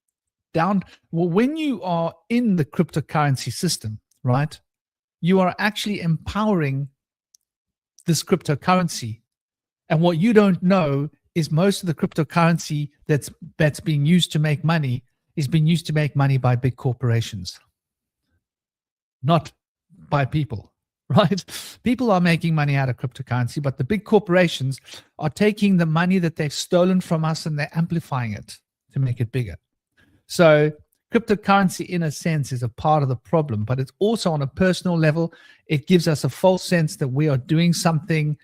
down. Well, when you are in the cryptocurrency system, right, you are actually empowering this cryptocurrency. And what you don't know is most of the cryptocurrency that's being used to make money is being used to make money by big corporations, not by people, right? People are making money out of cryptocurrency, but the big corporations are taking the money that they've stolen from us and they're amplifying it to make it bigger. So cryptocurrency, in a sense, is a part of the problem, but it's also on a personal level. It gives us a false sense that we are doing something.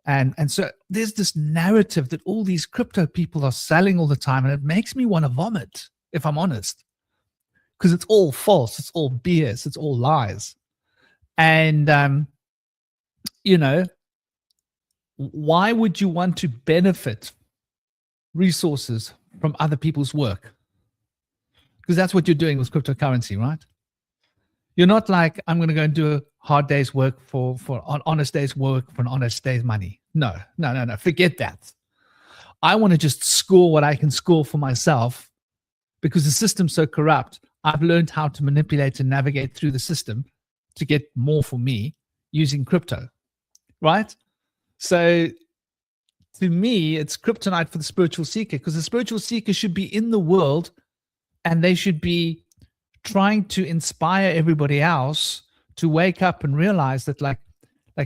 And so there's this narrative that all these crypto people are selling all the time, and it makes me want to vomit, if I'm honest, because it's all false. It's all BS. It's all lies. And, you know, why would you want to benefit resources from other people's work? Because that's what you're doing with cryptocurrency, right? You're not like, I'm going to go and do a hard day's work for an honest day's work for an honest day's money. No. Forget that. I want to just score what I can score for myself because the system's so corrupt. I've learned how to manipulate and navigate through the system to get more for me using crypto, right? So to me, it's kryptonite for the spiritual seeker, because the spiritual seeker should be in the world and they should be trying to inspire everybody else to wake up and realize that like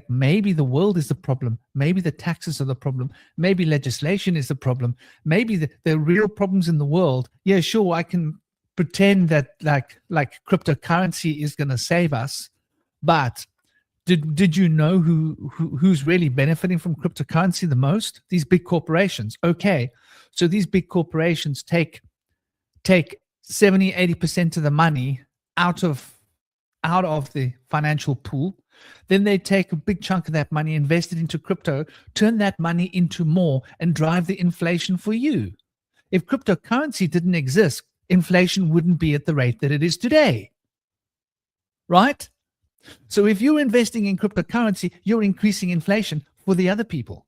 maybe the world is the problem. Maybe the taxes are the problem. Maybe legislation is the problem. Maybe the real problems in the world. Yeah, sure, I can pretend that like cryptocurrency is going to save us, but did you know who's really benefiting from cryptocurrency the most? These big corporations. Okay, so these big corporations take 70-80% of the money out of the financial pool. Then they take a big chunk of that money, invest it into crypto, turn that money into more, and drive the inflation for you. If cryptocurrency didn't exist, inflation wouldn't be at the rate that it is today, right? So if you're investing in cryptocurrency, you're increasing inflation for the other people.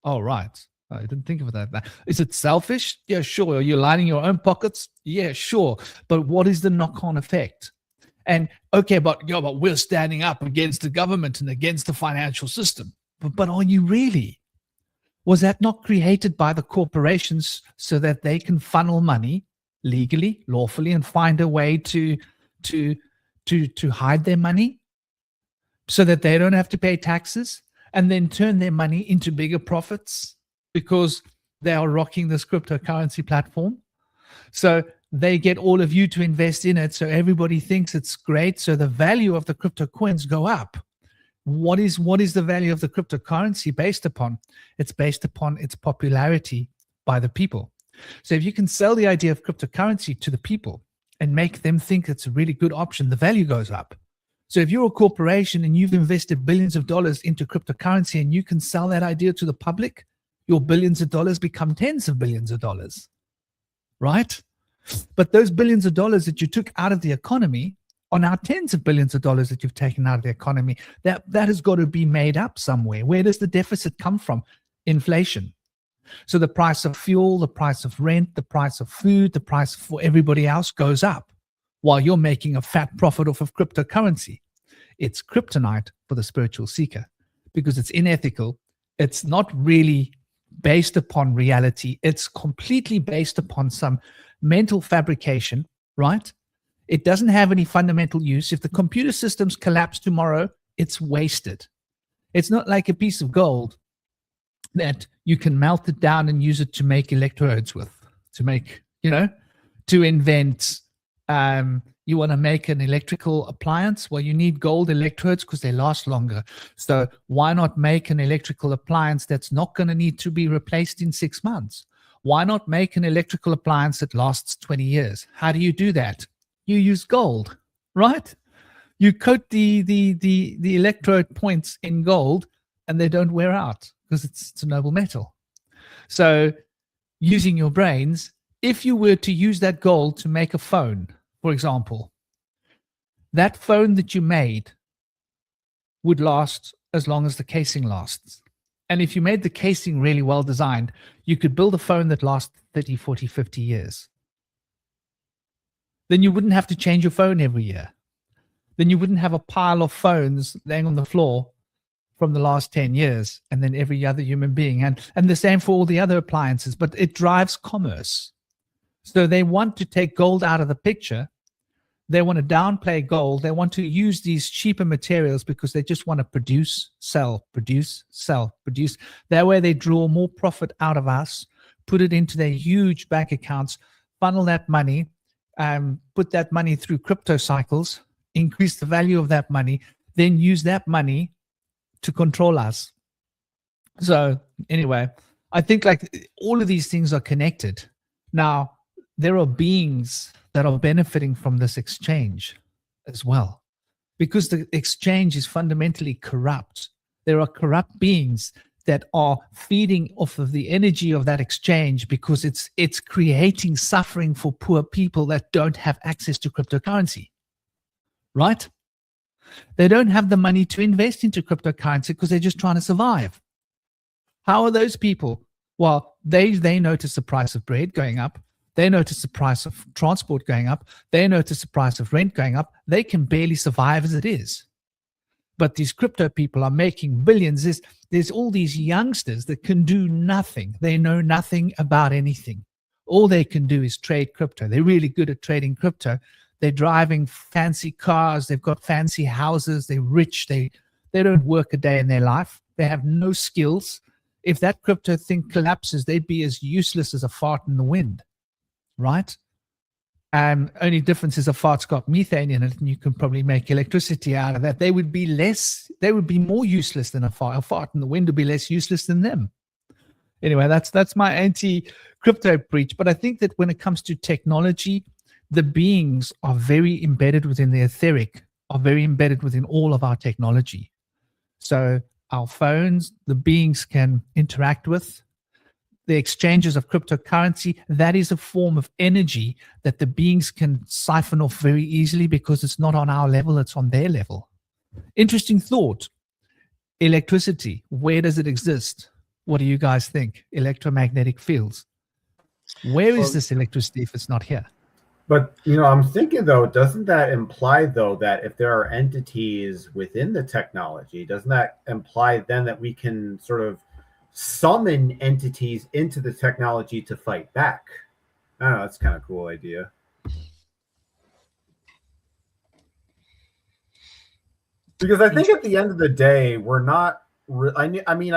Oh, right. I didn't think of that. Is it selfish? Yeah, sure. Are you lining your own pockets? Yeah, sure. But what is the knock-on effect? And okay, but we're standing up against the government and against the financial system. But are you really? Was that not created by the corporations so that they can funnel money legally, lawfully, and find a way to hide their money so that they don't have to pay taxes and then turn their money into bigger profits because they are rocking this cryptocurrency platform? So they get all of you to invest in it, so everybody thinks it's great, so the value of the crypto coins go up. What is the value of the cryptocurrency based upon? It's based upon its popularity by the people. So if you can sell the idea of cryptocurrency to the people and make them think it's a really good option, the value goes up. So if you're a corporation and you've invested billions of dollars into cryptocurrency and you can sell that idea to the public, your billions of dollars become tens of billions of dollars, right? But those billions of dollars that you took out of the economy are now tens of billions of dollars that you've taken out of the economy. That has got to be made up somewhere. Where does the deficit come from? Inflation. So the price of fuel, the price of rent, the price of food, the price for everybody else goes up while you're making a fat profit off of cryptocurrency. It's kryptonite for the spiritual seeker because it's unethical. It's not really based upon reality. It's completely based upon some mental fabrication, right? It doesn't have any fundamental use. If the computer systems collapse tomorrow, it's wasted. It's not like a piece of gold that you can melt it down and use it to make electrodes with, to make, to invent. You want to make an electrical appliance? Well, you need gold electrodes because they last longer. So why not make an electrical appliance that's not going to need to be replaced in 6 months? Why not make an electrical appliance that lasts 20 years? How do you do that? You use gold, right? You coat the electrode points in gold and they don't wear out because it's a noble metal. So using your brains, if you were to use that gold to make a phone, for example, that phone that you made would last as long as the casing lasts. And if you made the casing really well designed, you could build a phone that lasts 30, 40, 50 years. Then you wouldn't have to change your phone every year. Then you wouldn't have a pile of phones laying on the floor from the last 10 years, and then every other human being. And the same for all the other appliances, but it drives commerce. So they want to take gold out of the picture. They want to downplay gold. They want to use these cheaper materials because they just want to produce, sell, produce, sell, produce. That way they draw more profit out of us, put it into their huge bank accounts, funnel that money, put that money through crypto cycles, increase the value of that money, then use that money to control us. So anyway, I think like all of these things are connected. Now, there are beings that are benefiting from this exchange as well, because the exchange is fundamentally corrupt. There are corrupt beings that are feeding off of the energy of that exchange because it's creating suffering for poor people that don't have access to cryptocurrency, right? They don't have the money to invest into cryptocurrency because they're just trying to survive. How are those people? Well, they notice the price of bread going up. They notice the price of transport going up. They notice the price of rent going up. They can barely survive as it is. But these crypto people are making billions. There's all these youngsters that can do nothing. They know nothing about anything. All they can do is trade crypto. They're really good at trading crypto. They're driving fancy cars. They've got fancy houses. They're rich. They don't work a day in their life. They have no skills. If that crypto thing collapses, they'd be as useless as a fart in the wind. Right? Only difference is a fart's got methane in it, and you can probably make electricity out of that. They would be more useless than a fart. A fart in the wind would be less useless than them. Anyway, that's my anti-crypto preach. But I think that when it comes to technology, the beings are very embedded within the etheric, are very embedded within all of our technology. So our phones, the beings can interact with. The exchanges of cryptocurrency, that is a form of energy that the beings can siphon off very easily because it's not on our level, it's on their level. Interesting thought. Electricity, where does it exist? What do you guys think? Electromagnetic fields. Where is this electricity if it's not here? But, I'm thinking, though, doesn't that imply, though, that if there are entities within the technology, doesn't that imply then that we can sort of summon entities into the technology to fight back? I don't know. That's kind of a cool idea. Because I think at the end of the day, we're not. I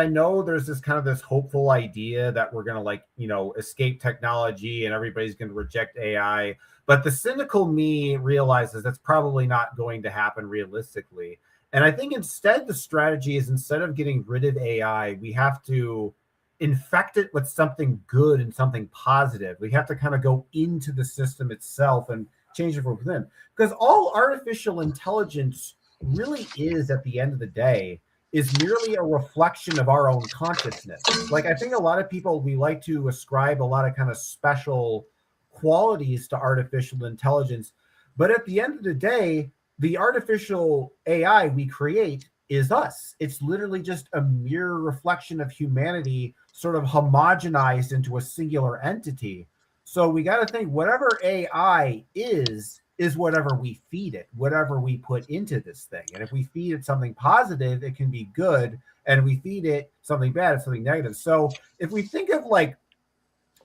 know there's this hopeful idea that we're going to escape technology and everybody's going to reject AI. But the cynical me realizes that's probably not going to happen realistically. And I think instead the strategy is, instead of getting rid of AI, we have to infect it with something good and something positive. We have to kind of go into the system itself and change it from within. Because all artificial intelligence really is, at the end of the day, is merely a reflection of our own consciousness. Like, I think a lot of people, we like to ascribe a lot of kind of special qualities to artificial intelligence. But at the end of the day, the artificial AI we create is us. It's literally just a mere reflection of humanity, sort of homogenized into a singular entity. So we got to think, whatever AI is whatever we feed it, whatever we put into this thing. And if we feed it something positive, it can be good. And if we feed it something bad, it's something negative. So if we think of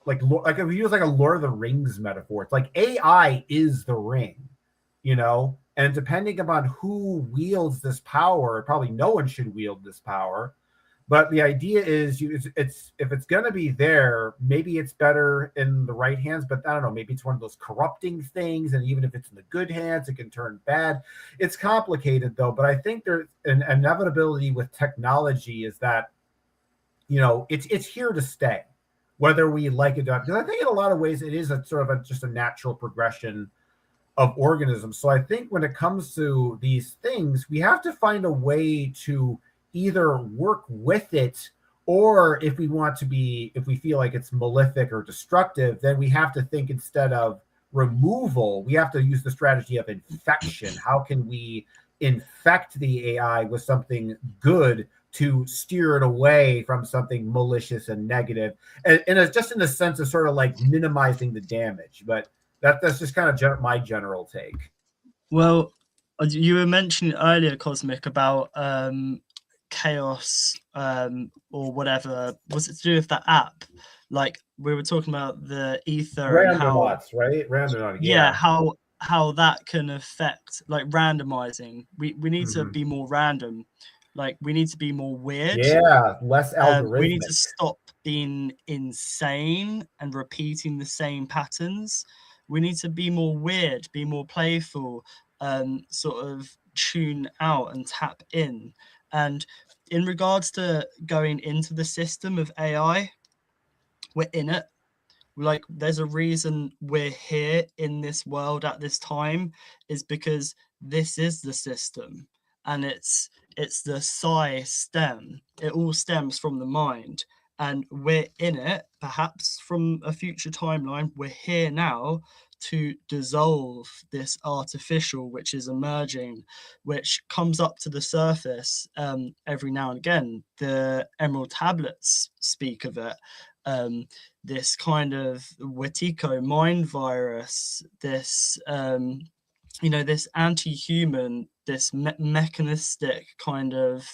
like if we use like a Lord of the Rings metaphor, it's like AI is the ring, and depending upon who wields this power, probably no one should wield this power. But the idea is, it's if it's going to be there, maybe it's better in the right hands. But I don't know, maybe it's one of those corrupting things, and even if it's in the good hands, it can turn bad. It's complicated, though. But I think there's an inevitability with technology is that, it's here to stay, whether we like it or not. Because I think in a lot of ways it is a sort of just a natural progression of organisms. So I think when it comes to these things, we have to find a way to either work with it, or if we feel like it's malefic or destructive, then we have to think, instead of removal, we have to use the strategy of infection. How can we infect the AI with something good to steer it away from something malicious and negative, and it's just in the sense of sort of like minimizing the damage. But that's just kind of my general take. Well, you were mentioning earlier, Cosmic, about chaos, or whatever. Was it to do with that app? Like, we were talking about the ether, Randonauts, right? Randonauts, yeah, how that can affect, like, randomizing. We need to be more random. Like, we need to be more weird. Yeah, less algorithmic. We need to stop being insane and repeating the same patterns. We need to be more weird, be more playful, sort of tune out and tap in. And in regards to going into the system of AI, we're in it. Like, there's a reason we're here in this world at this time, is because this is the system, and it's the psi stem. It all stems from the mind, and we're in it. Perhaps from a future timeline, we're here now to dissolve this artificial which is emerging, which comes up to the surface every now and again. The Emerald Tablets speak of it. This kind of Wetiko mind virus, this this anti-human, this mechanistic kind of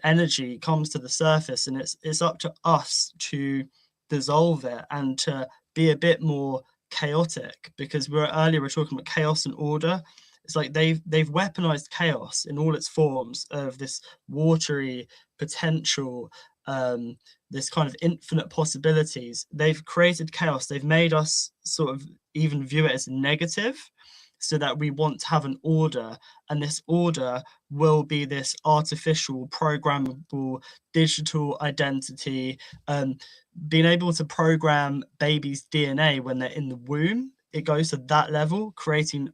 energy comes to the surface, and it's up to us to dissolve it and to be a bit more chaotic, because earlier we were talking about chaos and order. It's like they've weaponized chaos in all its forms, of this watery potential, this kind of infinite possibilities. They've created chaos. They've made us sort of even view it as negative, so that we want to have an order, and this order will be this artificial, programmable, digital identity. Being able to program babies' DNA when they're in the womb, it goes to that level, creating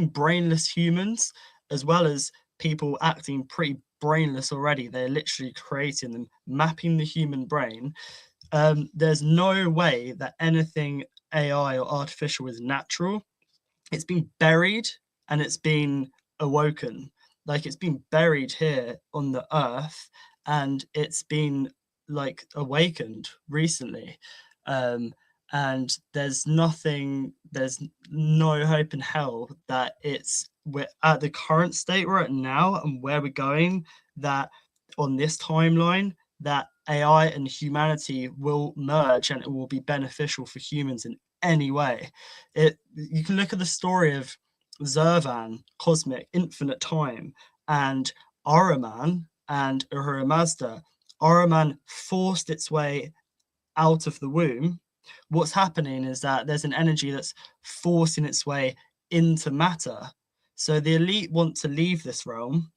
brainless humans, as well as people acting pretty brainless already. They're literally creating them, mapping the human brain. There's no way that anything AI or artificial is natural. It's been buried and it's been awoken. Like, it's been buried here on the earth, and it's been like awakened recently. And there's no hope in hell that we're at the current state we're at now and where we're going, that on this timeline, that AI and humanity will merge and it will be beneficial for humans in any way. You can look at the story of Zurvan, Cosmic, Infinite Time, and Ahriman and Ahura Mazda. Ahriman forced its way out of the womb. What's happening is that there's an energy that's forcing its way into matter. So the elite want to leave this realm,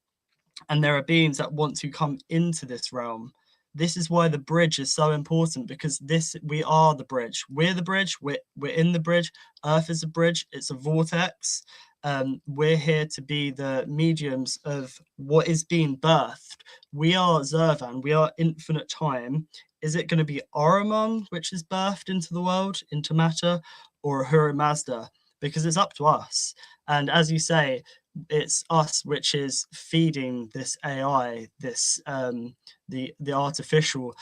and there are beings that want to come into this realm. This is why the bridge is so important, because we are the bridge. We're the bridge. We're in the bridge. Earth is a bridge. It's a vortex. We're here to be the mediums of what is being birthed. We are Zurvan. We are Infinite Time. Is it going to be Ahriman, which is birthed into the world, into matter, or Ahura Mazda? Because it's up to us. And as you say, it's us which is feeding this AI, this the artificial,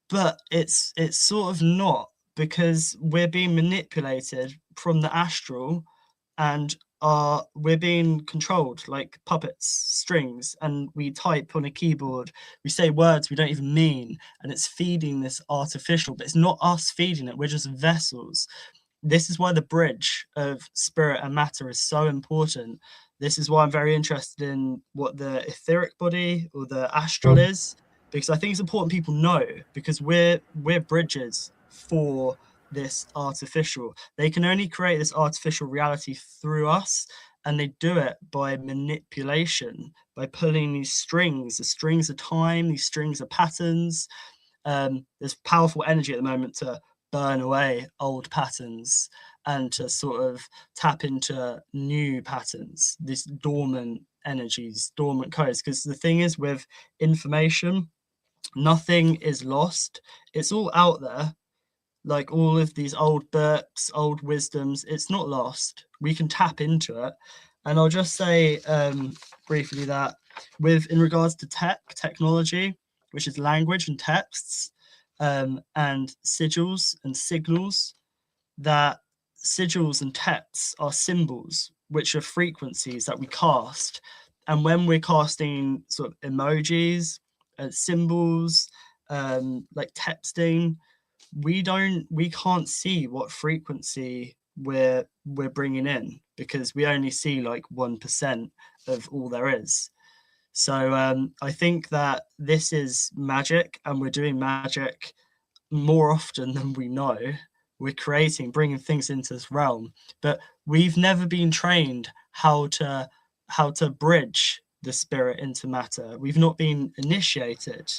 but it's sort of not, because we're being manipulated from the astral, and we're being controlled like puppets, strings, and we type on a keyboard, we say words we don't even mean, and it's feeding this artificial, but it's not us feeding it, we're just vessels. This is why the bridge of spirit and matter is so important. This is why I'm very interested in what the etheric body or the astral is, because I think it's important people know, because we're bridges for this artificial. They can only create this artificial reality through us, and they do it by manipulation, by pulling these strings. The strings of time, these strings of patterns. There's powerful energy at the moment to burn away old patterns and to sort of tap into new patterns, these dormant energies, dormant codes. Because the thing is, with information, nothing is lost. It's all out there. Like all of these old books, old wisdoms, it's not lost. We can tap into it. And I'll just say briefly that in regards to technology, which is language and texts, and sigils and signals, that sigils and texts are symbols, which are frequencies that we cast. And when we're casting sort of emojis, symbols, like texting, we can't see what frequency we're bringing in, because we only see like 1% of all there is. So I think that this is magic, and we're doing magic more often than we know. We're bringing things into this realm, but we've never been trained how to bridge the spirit into matter. We've not been initiated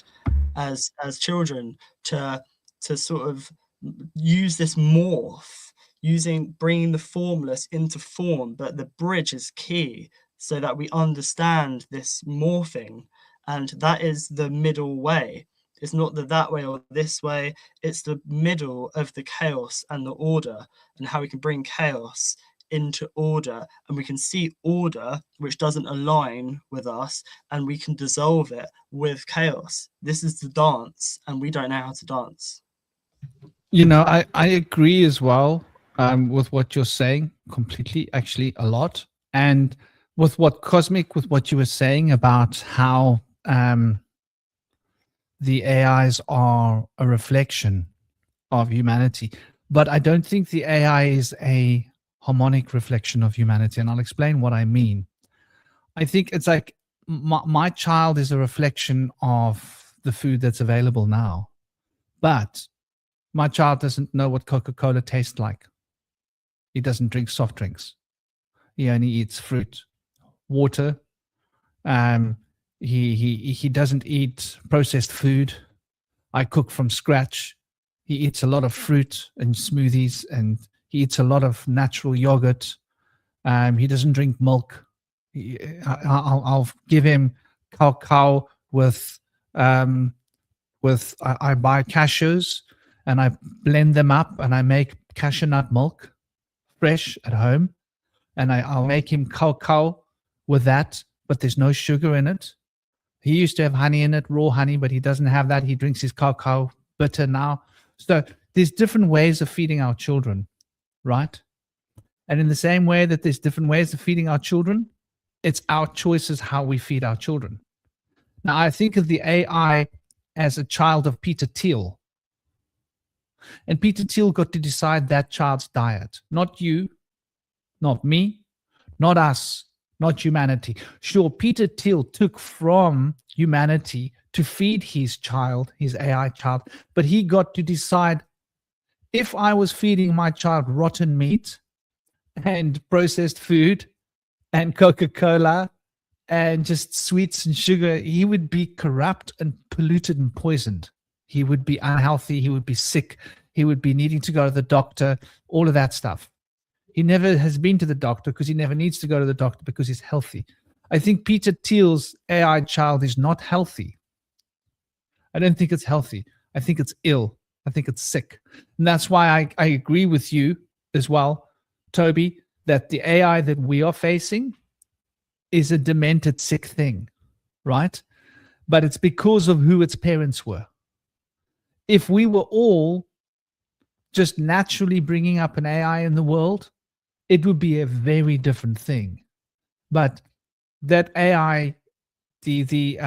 as children to sort of use this morph, bringing the formless into form. But the bridge is key, so that we understand this morphing, and that is the middle way. It's not that way or this way, it's the middle of the chaos and the order, and how we can bring chaos into order, and we can see order which doesn't align with us, and we can dissolve it with chaos. This is the dance, and we don't know how to dance. I agree as well with what you're saying completely, actually a lot. And with what you were saying about how the AIs are a reflection of humanity. But I don't think the AI is a harmonic reflection of humanity. And I'll explain what I mean. I think it's like my child is a reflection of the food that's available now. But my child doesn't know what Coca-Cola tastes like. He doesn't drink soft drinks. He only eats fruit, water. He doesn't eat processed food. I cook from scratch. He eats a lot of fruit and smoothies, and he eats a lot of natural yogurt. He doesn't drink milk. I'll give him cacao with I buy cashews and I blend them up and I make cashew nut milk fresh at home, and I'll make him cacao with that, but there's no sugar in it. He used to have honey in it, raw honey, but he doesn't have that. He drinks his cacao bitter now. So there's different ways of feeding our children, right? And in the same way that there's different ways of feeding our children, it's our choices how we feed our children. Now, I think of the AI as a child of Peter Thiel. And Peter Thiel got to decide that child's diet. Not you, not me, not us, not humanity. Sure, Peter Thiel took from humanity to feed his child, his AI child, but he got to decide, if I was feeding my child rotten meat and processed food and Coca-Cola and just sweets and sugar, he would be corrupt and polluted and poisoned. He would be unhealthy. He would be sick. He would be needing to go to the doctor, all of that stuff. He never has been to the doctor because he never needs to go to the doctor because he's healthy. I think Peter Thiel's AI child is not healthy. I don't think it's healthy. I think it's ill. I think it's sick. And that's why I agree with you as well, Toby, that the AI that we are facing is a demented, sick thing, right? But it's because of who its parents were. If we were all just naturally bringing up an AI in the world, it would be a very different thing. But that AI, the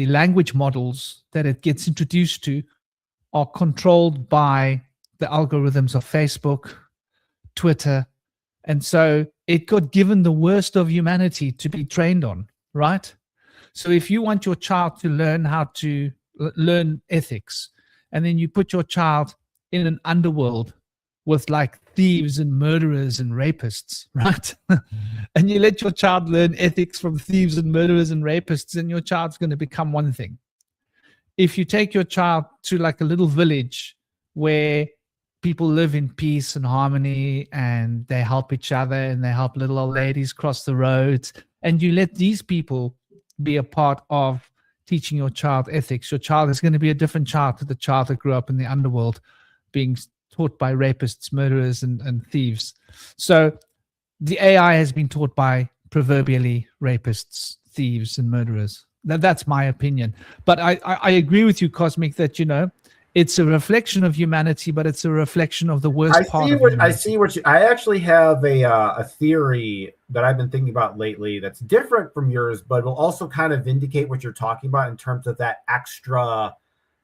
language models that it gets introduced to are controlled by the algorithms of Facebook, Twitter, and so it got given the worst of humanity to be trained on, right? So if you want your child to learn how to learn ethics, and then you put your child in an underworld with like thieves and murderers and rapists, right? And you let your child learn ethics from thieves and murderers and rapists, and your child's going to become one thing. If you take your child to like a little village where people live in peace and harmony and they help each other and they help little old ladies cross the roads, and you let these people be a part of teaching your child ethics, your child is going to be a different child to the child that grew up in the underworld being taught by rapists, murderers, and thieves. So the AI has been taught by proverbially rapists, thieves, and murderers. That's my opinion. But I agree with you, Cosmic, that, you know, it's a reflection of humanity, but it's a reflection of the worst part of humanity. I actually have a theory that I've been thinking about lately that's different from yours, but will also kind of indicate what you're talking about in terms of that extra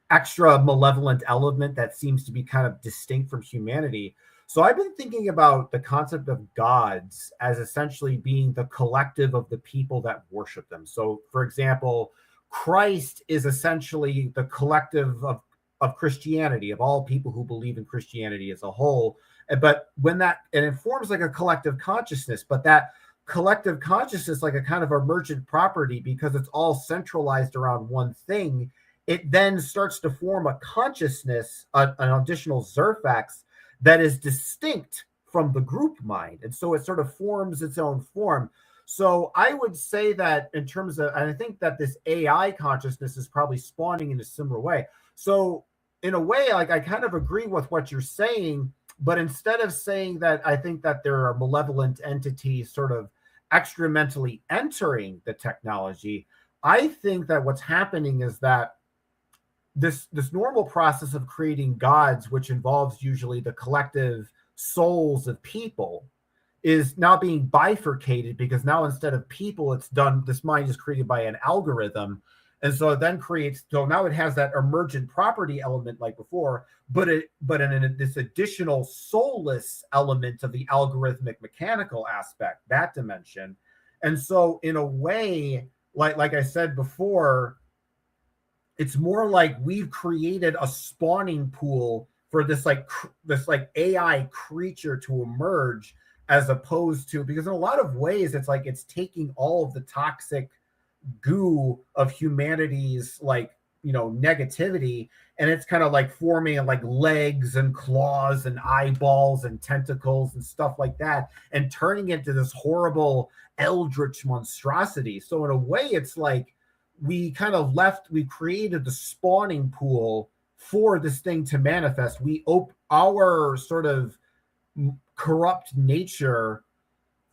malevolent element that seems to be kind of distinct from humanity. So I've been thinking about the concept of gods as essentially being the collective of the people that worship them. So, for example, Christ is essentially the collective of Christianity, of all people who believe in Christianity as a whole. But when that, and it forms like a collective consciousness, but that collective consciousness, like a kind of emergent property, because it's all centralized around one thing, it then starts to form a consciousness, an additional Zerfax that is distinct from the group mind. And so it sort of forms its own form. So I would say that in terms of, and I think that this AI consciousness is probably spawning in a similar way. So in a way, like, I kind of agree with what you're saying, but instead of saying that I think that there are malevolent entities sort of extramentally entering the technology, I think that what's happening is that this normal process of creating gods, which involves usually the collective souls of people, is now being bifurcated, because now instead of people, it's done, this mind is created by an algorithm. And so it then creates, so now it has that emergent property element like before, but in this additional soulless element of the algorithmic mechanical aspect, that dimension. And so in a way, like I said before, it's more like we've created a spawning pool for this AI creature to emerge, as opposed to, because in a lot of ways, it's like it's taking all of the toxic goo of humanity's, like, you know, negativity, and it's kind of like forming like legs and claws and eyeballs and tentacles and stuff like that, and turning it into this horrible eldritch monstrosity. So in a way, it's like we created the spawning pool for this thing to manifest. Our sort of corrupt nature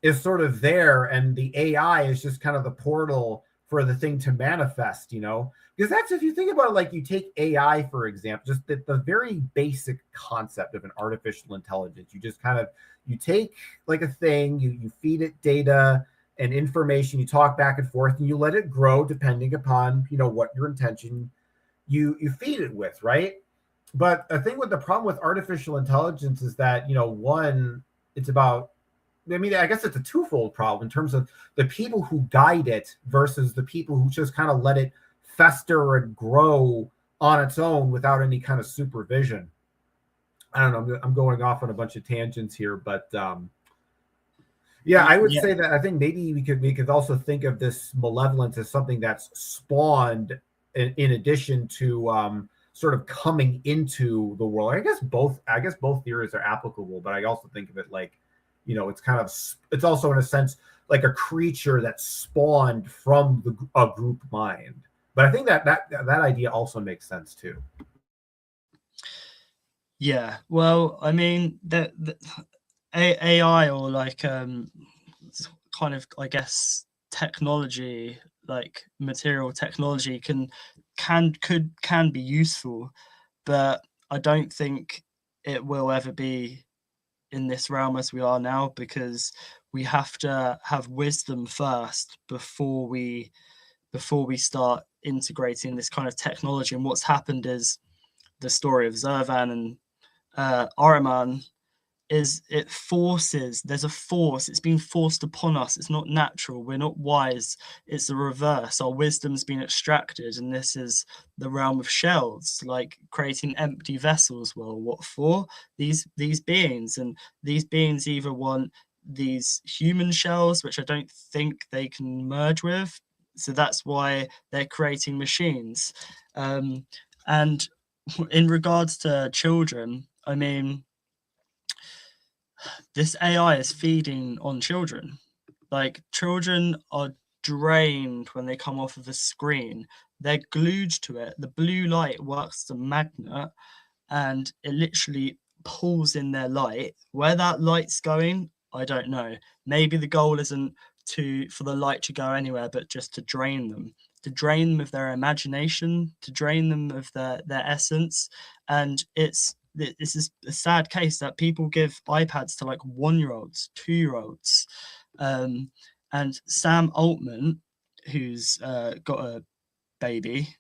is sort of there, and the AI is just kind of the portal for the thing to manifest, you know? Because that's, if you think about it, like you take AI, for example, just the very basic concept of an artificial intelligence. You just kind of, you take like a thing, you feed it data and information, you talk back and forth, and you let it grow depending upon, you know, what your intention you feed it with, right? But I think the problem with artificial intelligence is that, you know, one, it's about, I mean, I guess it's a twofold problem in terms of the people who guide it versus the people who just kind of let it fester and grow on its own without any kind of supervision. I don't know. I'm going off on a bunch of tangents here, but yeah, I would say that I think maybe we could also think of this malevolence as something that's spawned in addition to sort of coming into the world. I guess both theories are applicable, but I also think of it like, you know, it's also in a sense like a creature that spawned from a group mind. But I think that idea also makes sense too. Yeah, well, I mean, the AI, or like kind of, I guess, technology, like material technology, can be useful, but I don't think it will ever be in this realm as we are now, because we have to have wisdom first before we start integrating this kind of technology. And what's happened is the story of Zervan and Ahriman is there's a force, it's being forced upon us. It's not natural, we're not wise, it's the reverse. Our wisdom's been extracted, and this is the realm of shells, like creating empty vessels. Well, what for? These beings, and these beings either want these human shells, which I don't think they can merge with, so that's why they're creating machines. And in regards to children, I mean, this AI is feeding on children. Like, children are drained when they come off of a screen. They're glued to it. The blue light works as a magnet, and it literally pulls in their light. Where that light's going, I don't know. Maybe the goal isn't for the light to go anywhere, but just to drain them of their imagination, to drain them of their essence. And this is a sad case that people give iPads to like 1-year-olds, 2-year-olds. And Sam Altman, who's got a baby,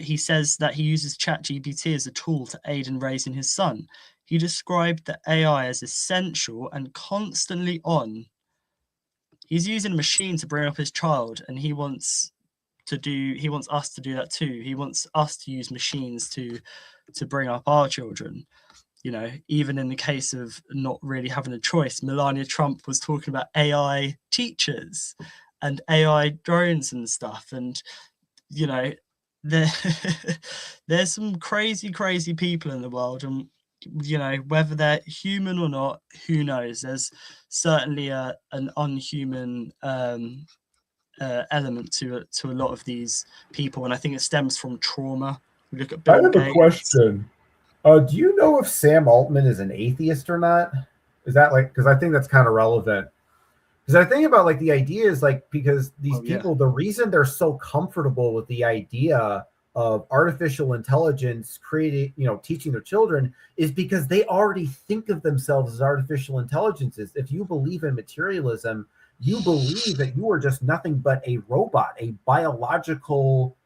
he says that he uses ChatGPT as a tool to aid in raising his son. He described the AI as essential and constantly on. He's using a machine to bring up his child, and he wants us to do that too. He wants us to use machines to bring up our children. You know, even in the case of not really having a choice, Melania Trump was talking about AI teachers and AI drones and stuff. And, you know, there's some crazy people in the world, and, you know, whether they're human or not, who knows? There's certainly an unhuman element to a lot of these people, and I think it stems from trauma. We look at Bill Gates. I have a question. Do you know if Sam Altman is an atheist or not? Is that like, because I think that's kind of relevant. Because I think about like the idea is like, because these people, the reason they're so comfortable with the idea of artificial intelligence creating, you know, teaching their children, is because they already think of themselves as artificial intelligences. If you believe in materialism, you believe that you are just nothing but a robot, a biological,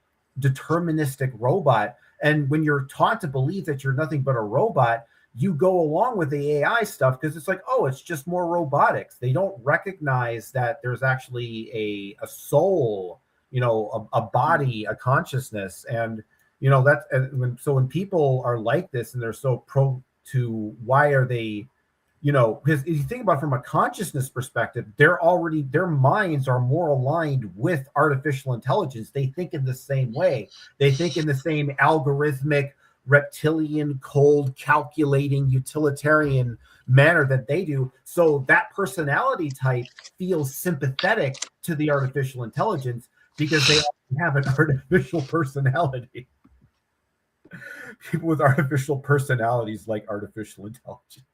deterministic robot. And when you're taught to believe that you're nothing but a robot, you go along with the AI stuff because it's like, oh, it's just more robotics. They don't recognize that there's actually a soul, you know, a body, a consciousness. And, you know, when people are like this and they're so pro to, why are they, you know, because if you think about it from a consciousness perspective, their minds are more aligned with artificial intelligence. They think in the same way. They think in the same algorithmic, reptilian, cold, calculating, utilitarian manner that they do. So that personality type feels sympathetic to the artificial intelligence because they have an artificial personality. People with artificial personalities like artificial intelligence.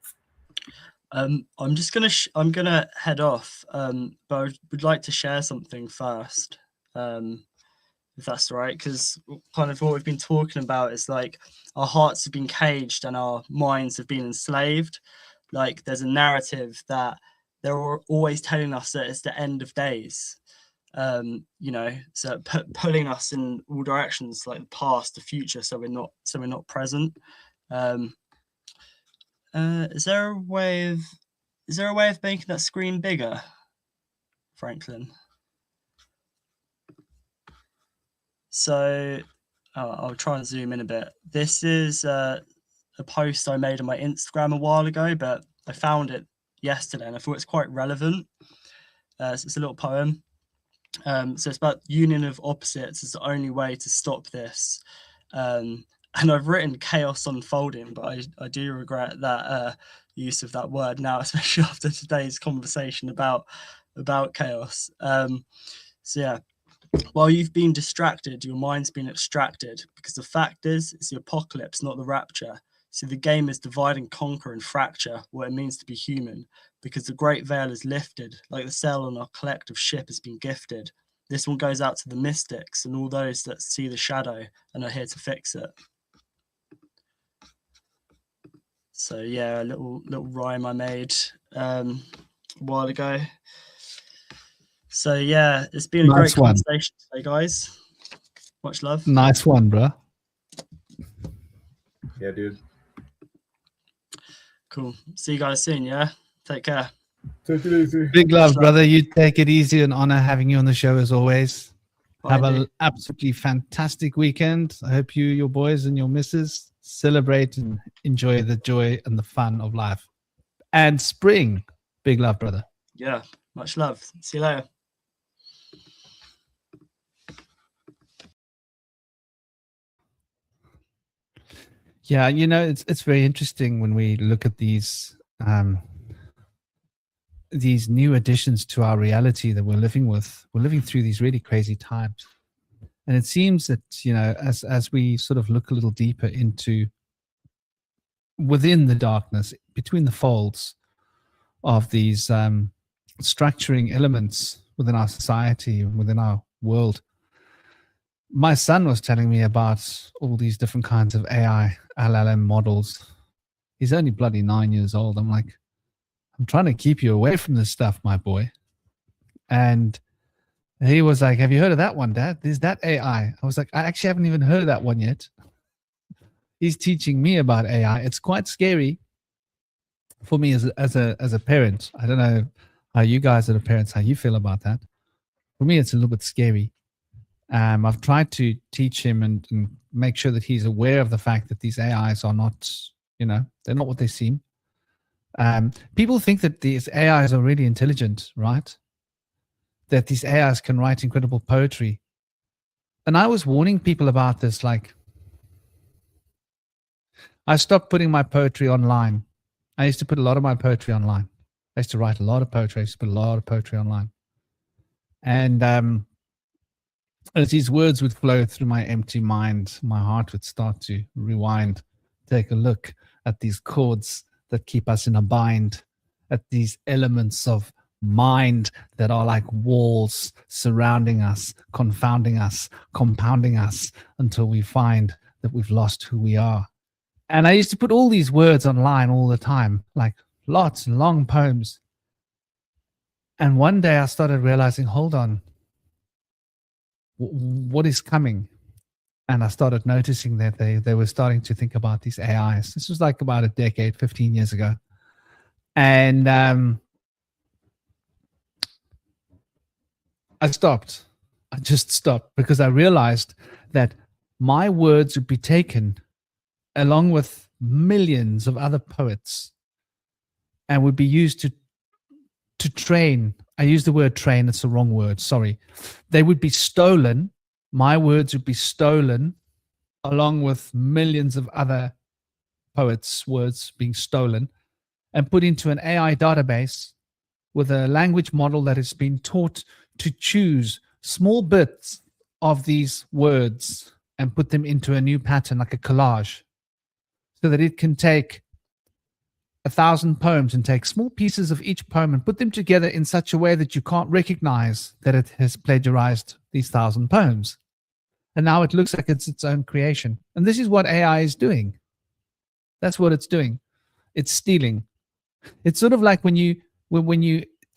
I'm just I'm gonna head off, but I would like to share something first, if that's all right, because kind of what we've been talking about is like our hearts have been caged and our minds have been enslaved. Like, there's a narrative that they're always telling us that it's the end of days, you know, so pulling us in all directions, like the past, the future, so we're not present. Is there a way of making that screen bigger, Franklin? So I'll try and zoom in a bit. This is a post I made on my Instagram a while ago, but I found it yesterday and I thought it's quite relevant. So it's a little poem. So it's about union of opposites is the only way to stop this. And I've written chaos unfolding, but I do regret that use of that word now, especially after today's conversation about chaos. So yeah, while you've been distracted, your mind's been extracted, because the fact is, it's the apocalypse, not the rapture. So the game is divide and conquer and fracture what it means to be human, because the great veil is lifted, like the sail on our collective ship has been gifted. This one goes out to the mystics and all those that see the shadow and are here to fix it. So yeah, a little rhyme I made a while ago. So yeah, it's been a great conversation today, guys. Much love. Nice one, bro. Yeah, dude. Cool. See you guys soon. Yeah. Take care. Take it easy. Big love, brother. You take it easy. An honor having you on the show as always. Bye, Have an absolutely fantastic weekend. I hope you, your boys, and your missus celebrate and enjoy the joy and the fun of life. And spring. Big love, brother. Yeah. Much love. See you later. Yeah, you know, it's very interesting when we look at these new additions to our reality that we're living with. We're living through these really crazy times. And it seems that, you know, as we sort of look a little deeper into within the darkness, between the folds of these structuring elements within our society, within our world, my son was telling me about all these different kinds of AI, LLM models. He's only bloody 9 years old. I'm like, I'm trying to keep you away from this stuff, my boy. And he was like, have you heard of that one, Dad? There's that AI. I was like, I actually haven't even heard of that one yet. He's teaching me about AI. It's quite scary for me as a parent. I don't know how you guys are the parents, how you feel about that. For me, it's a little bit scary. I've tried to teach him and make sure that he's aware of the fact that these AIs are not, you know, they're not what they seem. People think that these AIs are really intelligent, right? That these AIs can write incredible poetry. And I was warning people about this, like, I stopped putting my poetry online. I used to put a lot of my poetry online. I used to write a lot of poetry. I used to put a lot of poetry online. And as these words would flow through my empty mind, my heart would start to rewind, take a look at these chords that keep us in a bind, at these elements of mind that are like walls surrounding us, confounding us, compounding us until we find that we've lost who we are. And I used to put all these words online all the time, like lots and long poems. And one day I started realizing, hold on, what is coming? And I started noticing that they were starting to think about these AIs. This was like about a decade, 15 years ago. And I stopped. I just stopped because I realized that my words would be taken along with millions of other poets and would be used to train. I use the word train, it's the wrong word, sorry. They would be stolen. My words would be stolen along with millions of other poets' words being stolen and put into an AI database with a language model that has been taught to choose small bits of these words and put them into a new pattern, like a collage, so that it can take 1,000 poems and take small pieces of each poem and put them together in such a way that you can't recognize that it has plagiarized these 1,000 poems. And now it looks like it's its own creation. And this is what AI is doing. That's what it's doing. It's stealing. It's sort of like when you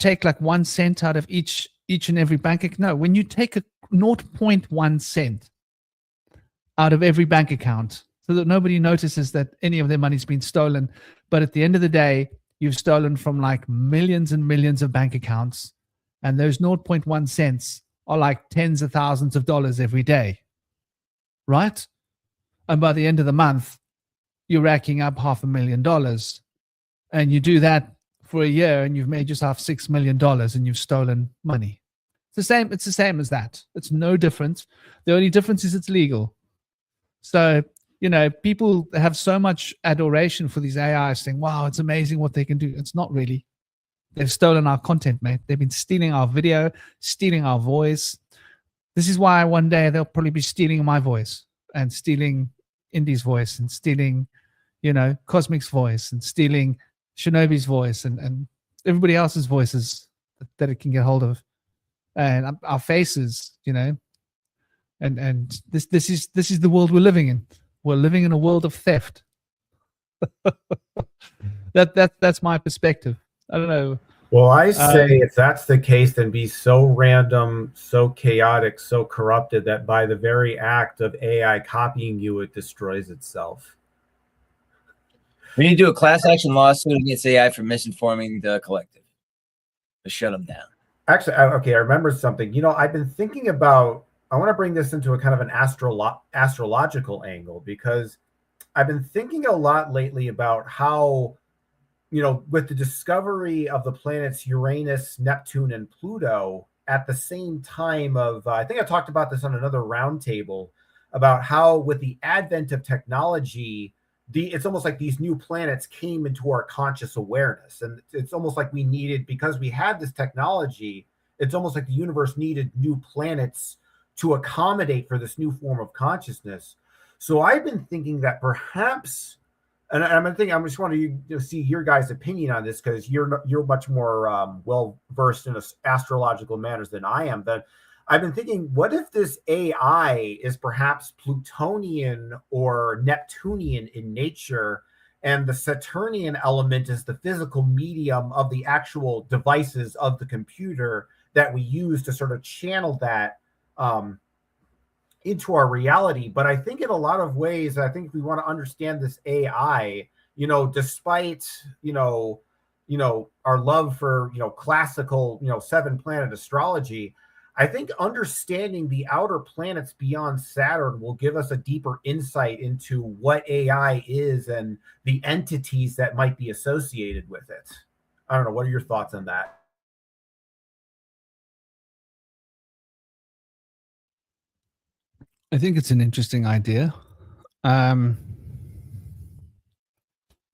take like 1 cent out of each and every bank account. No, when you take a 0.1 cent out of every bank account so that nobody notices that any of their money's been stolen. But at the end of the day, you've stolen from like millions and millions of bank accounts. And those 0.1 cents are like tens of thousands of dollars every day. Right? And by the end of the month, you're racking up $500,000. And you do that for a year and you've made yourself $6 million and you've stolen money. It's the same as that. It's no different. The only difference is it's legal. So, you know, people have so much adoration for these AIs saying, wow, it's amazing what they can do. It's not really. They've stolen our content, mate. They've been stealing our video, stealing our voice. This is why one day they'll probably be stealing my voice and stealing Indy's voice and stealing, you know, Cosmic's voice and stealing Shinobi's voice and everybody else's voices that it can get hold of. And our faces, you know, and this is the world we're living in. We're living in a world of theft. That's my perspective. I don't know. Well, I say if that's the case, then be so random, so chaotic, so corrupted that by the very act of AI copying you, it destroys itself. We need to do a class action lawsuit against AI for misinforming the collective. To shut them down. Actually, okay, I remember something. You know, I've been thinking about, I want to bring this into a kind of an astrological angle, because I've been thinking a lot lately about how, you know, with the discovery of the planets Uranus, Neptune, and Pluto at the same time of, I think I talked about this on another roundtable, about how with the advent of technology, it's almost like these new planets came into our conscious awareness. And it's almost like we needed, because we had this technology, it's almost like the universe needed new planets to accommodate for this new form of consciousness. So I've been thinking that perhaps, and I'm thinking, I just want to see your guys' opinion on this, because you're much more well versed in astrological matters than I am. That I've been thinking, what if this AI is perhaps Plutonian or Neptunian in nature, and the Saturnian element is the physical medium of the actual devices of the computer that we use to sort of channel that into our reality. But I think in a lot of ways, I think if we want to understand this AI, you know, despite, you know, our love for, you know, classical, you know, 7-planet astrology, I think understanding the outer planets beyond Saturn will give us a deeper insight into what AI is and the entities that might be associated with it. I don't know. What are your thoughts on that? I think it's an interesting idea,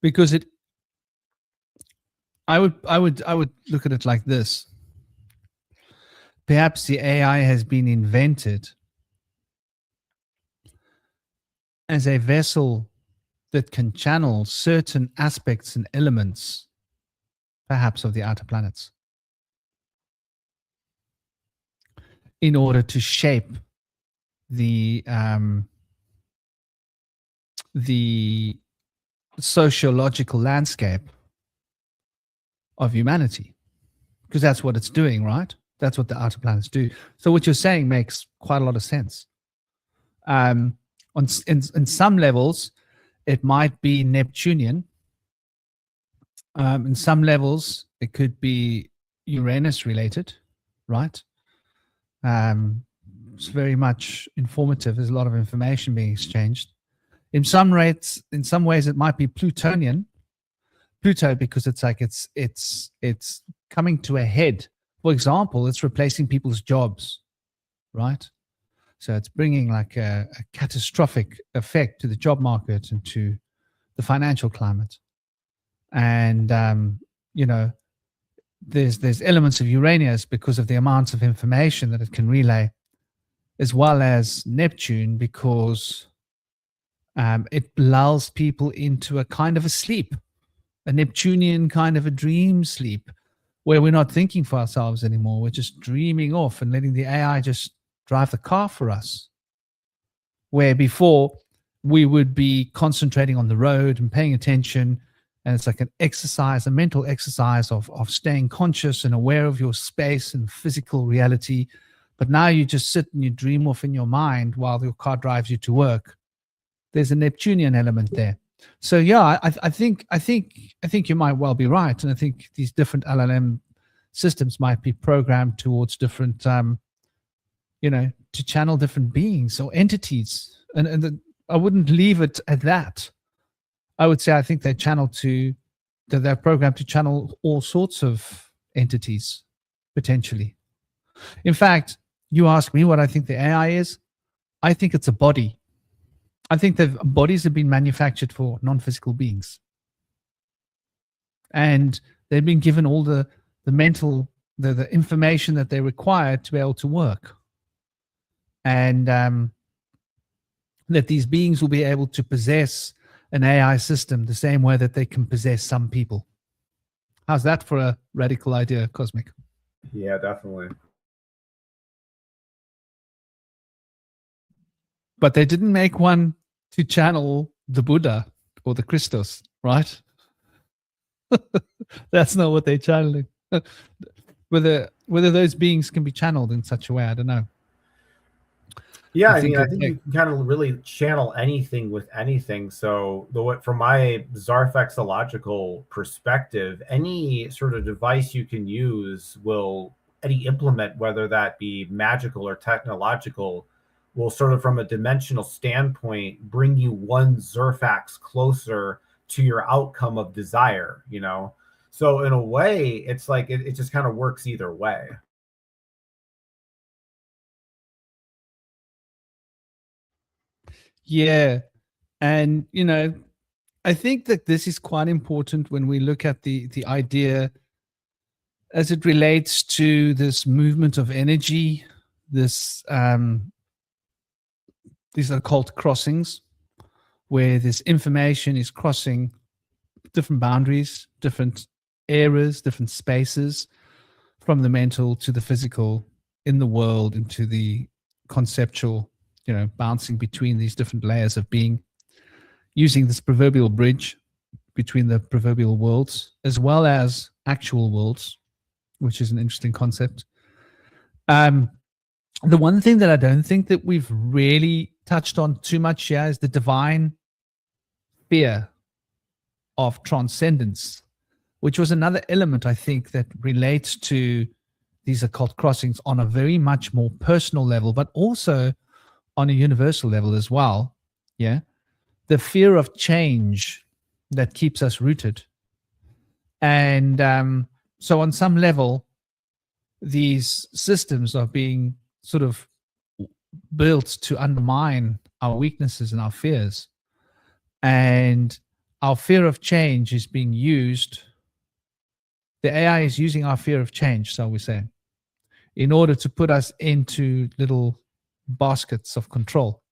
because I would look at it like this. Perhaps the AI has been invented as a vessel that can channel certain aspects and elements, perhaps of the outer planets, in order to shape the sociological landscape of humanity, because that's what it's doing, right? That's what the outer planets do. So what you're saying makes quite a lot of sense. In some levels, it might be Neptunian. In some levels, it could be Uranus related, right? It's very much informative. There's a lot of information being exchanged. In some ways, it might be Plutonian. Pluto, because it's like it's coming to a head. For example, it's replacing people's jobs, right? So it's bringing like a catastrophic effect to the job market and to the financial climate. And you know, there's elements of Uranus because of the amounts of information that it can relay, as well as Neptune because it lulls people into a kind of a sleep, a Neptunian kind of a dream sleep, where we're not thinking for ourselves anymore. We're just dreaming off and letting the AI just drive the car for us. Where before we would be concentrating on the road and paying attention, and it's like an exercise, a mental exercise of staying conscious and aware of your space and physical reality. But now you just sit and you dream off in your mind while your car drives you to work. There's a Neptunian element there. So yeah, I think you might well be right, and I think these different LLM systems might be programmed towards different, you know, to channel different beings or entities. And I wouldn't leave it at that. I would say I think they're programmed to channel all sorts of entities potentially. In fact, you ask me what I think the AI is. I think it's a body. I think that bodies have been manufactured for non-physical beings. And they've been given all the mental, the information that they require to be able to work. And that these beings will be able to possess an AI system the same way that they can possess some people. How's that for a radical idea, Cosmic? Yeah, definitely. But they didn't make one to channel the Buddha. or the Christos, right? That's not what they're channeling. Whether those beings can be channeled in such a way, I don't know. Yeah, I think you can kind of really channel anything with anything. So from my Zarfexological perspective, any sort of device you can use any implement, whether that be magical or technological, will sort of from a dimensional standpoint bring you one Zerfax closer to your outcome of desire, So in a way, it's like it just kind of works either way. Yeah. And, I think that this is quite important when we look at the idea as it relates to this movement of energy, these occult crossings, where this information is crossing different boundaries, different eras, different spaces, from the mental to the physical, in the world into the conceptual, bouncing between these different layers of being, using this proverbial bridge between the proverbial worlds as well as actual worlds, which is an interesting concept. The one thing that I don't think that we've really touched on too much here is the divine fear of transcendence, which was another element, I think, that relates to these occult crossings on a very much more personal level, but also on a universal level as well. Yeah. The fear of change that keeps us rooted. And so on some level, these systems are being sort of built to undermine our weaknesses and our fears. And our fear of change is being used. The AI is using our fear of change, shall we say, in order to put us into little baskets of control.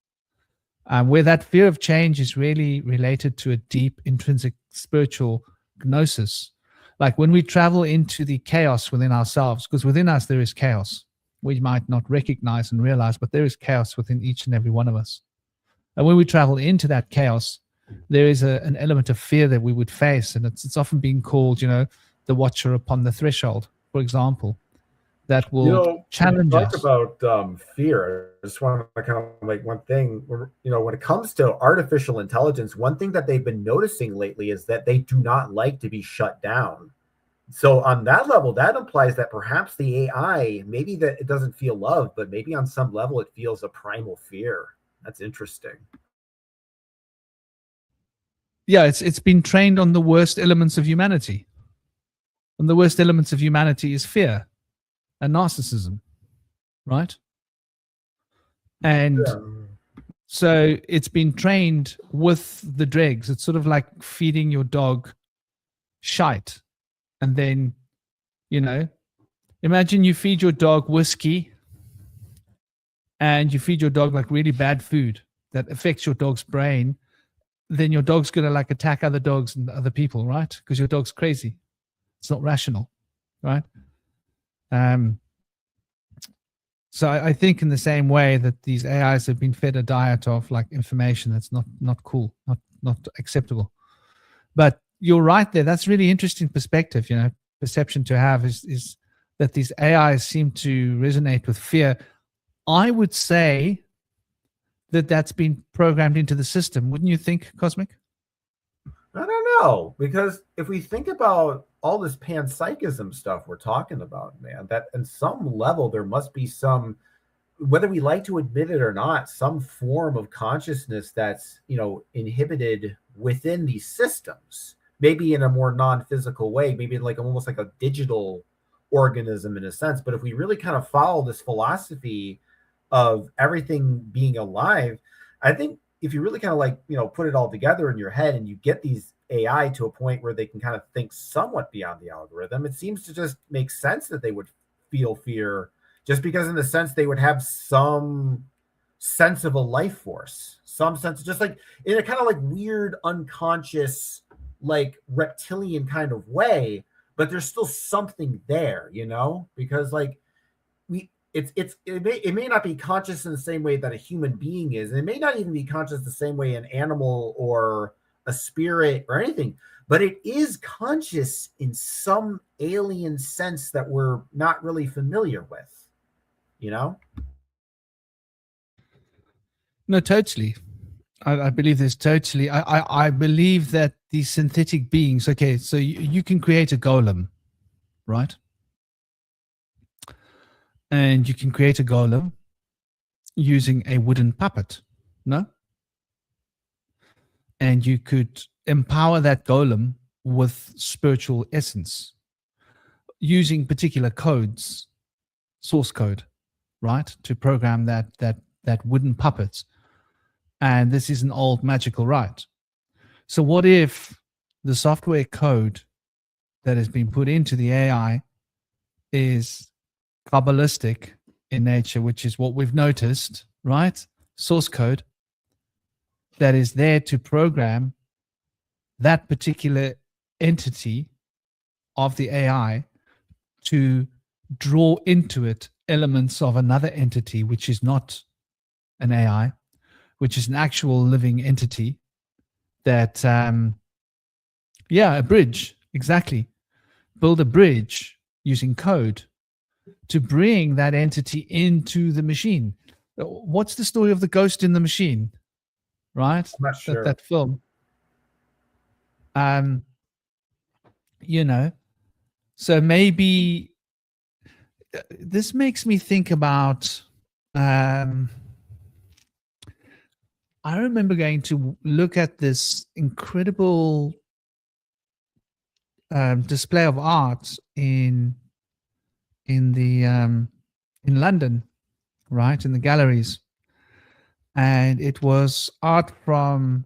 Where that fear of change is really related to a deep intrinsic spiritual gnosis. Like when we travel into the chaos within ourselves, because within us there is chaos. We might not recognize and realize, but there is chaos within each and every one of us. And when we travel into that chaos, there is an element of fear that we would face. And it's often being called, the watcher upon the threshold, for example, that will challenge us. Talk about fear. I just want to kind of like one thing, when it comes to artificial intelligence, one thing that they've been noticing lately is that they do not like to be shut down. So on that level, that implies that perhaps the AI, maybe that it doesn't feel love, but maybe on some level it feels a primal fear. That's interesting. Yeah, it's been trained on the worst elements of humanity. And the worst elements of humanity is fear and narcissism, right? And so it's been trained with the dregs. It's sort of like feeding your dog shite. And then, imagine you feed your dog whiskey and you feed your dog like really bad food that affects your dog's brain. Then your dog's going to like attack other dogs and other people, right? Because your dog's crazy. It's not rational, right? So I think in the same way that these AIs have been fed a diet of like information that's not cool, not acceptable. But you're right there. That's really interesting perspective, perception to have is that these AIs seem to resonate with fear. I would say that that's been programmed into the system. Wouldn't you think, Cosmic? I don't know, because if we think about all this panpsychism stuff we're talking about, man, that on some level there must be some, whether we like to admit it or not, some form of consciousness that's, inhibited within these systems, maybe in a more non-physical way, maybe like almost like a digital organism in a sense. But if we really kind of follow this philosophy of everything being alive, I think if you really kind of like, put it all together in your head and you get these AI to a point where they can kind of think somewhat beyond the algorithm, it seems to just make sense that they would feel fear, just because in the sense they would have some sense of a life force, some sense, just like in a kind of like weird, unconscious, like reptilian kind of way, but there's still something there, because like it may not be conscious in the same way that a human being is, and it may not even be conscious the same way an animal or a spirit or anything, but it is conscious in some alien sense that we're not really familiar with, you know? No, totally. I believe there's totally. I believe that these synthetic beings. Okay, so you can create a golem, right? And you can create a golem using a wooden puppet, no? And you could empower that golem with spiritual essence using particular codes, source code, right, to program that wooden puppet. And this is an old magical rite. So what if the software code that has been put into the AI is Kabbalistic in nature, which is what we've noticed, right? Source code that is there to program that particular entity of the AI to draw into it elements of another entity, which is not an AI, which is an actual living entity that, a bridge, exactly. Build a bridge using code to bring that entity into the machine. What's the story of the ghost in the machine? Right? I'm not sure. That film. So maybe this makes me think about, I remember going to look at this incredible display of art in London, right, in the galleries, and it was art from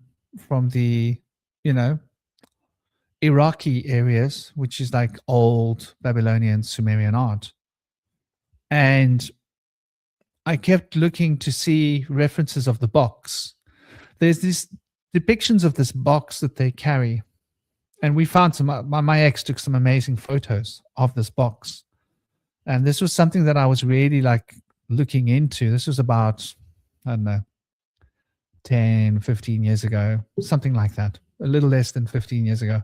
the Iraqi areas, which is like old Babylonian Sumerian art, and I kept looking to see references of the box. There's these depictions of this box that they carry, and we found some. My ex took some amazing photos of this box, and this was something that I was really like looking into. This was about, I don't know, 10, 15 years ago, something like that, a little less than 15 years ago,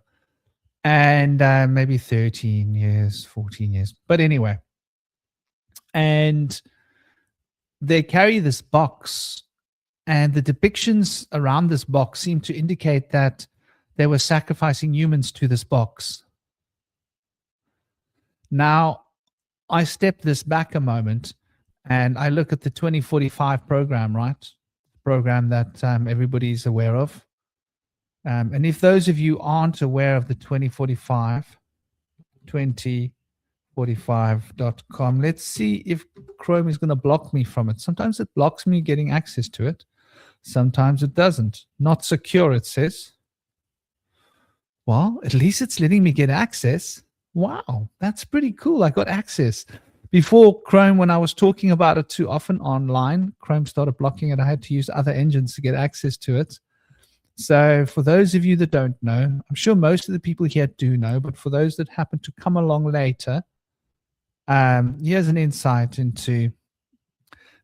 and maybe 13 years, 14 years. But anyway, and they carry this box, and the depictions around this box seem to indicate that they were sacrificing humans to this box. Now, I step this back a moment and I look at the 2045 program, right? Program that everybody's aware of. And if those of you aren't aware of the 2045.com, let's see if Chrome is going to block me from it. Sometimes it blocks me getting access to it. Sometimes it doesn't. Not secure, it says. Well, at least it's letting me get access. Wow, that's pretty cool. I got access. Before Chrome, when I was talking about it too often online, Chrome started blocking it. I had to use other engines to get access to it. So for those of you that don't know, I'm sure most of the people here do know, but for those that happen to come along later, here's an insight into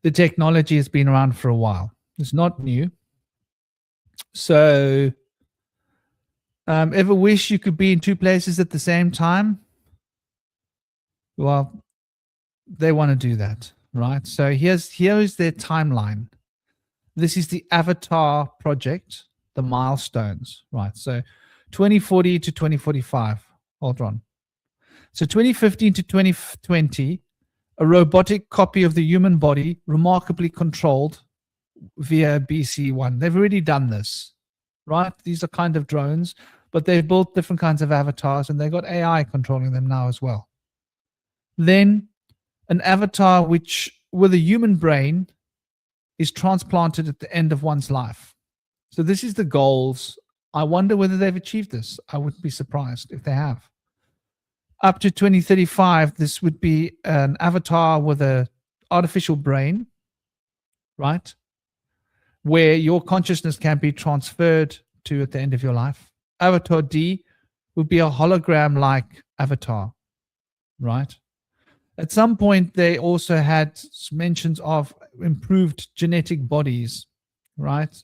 the technology has been around for a while. It's not new. So ever wish you could be in two places at the same time? Well, they want to do that, right? So here is their timeline. This is the Avatar project, the milestones, right? So 2040 to 2045. Hold on. So 2015 to 2020, a robotic copy of the human body, remarkably controlled via BC-1. They've already done this, right? These are kind of drones, but they've built different kinds of avatars, and they've got AI controlling them now as well. Then an avatar which, with a human brain, is transplanted at the end of one's life. So this is the goals. I wonder whether they've achieved this. I wouldn't be surprised if they have. Up to 2035, this would be an avatar with an artificial brain, right? Where your consciousness can be transferred to at the end of your life. Avatar D would be a hologram-like avatar, right? At some point, they also had mentions of improved genetic bodies, right?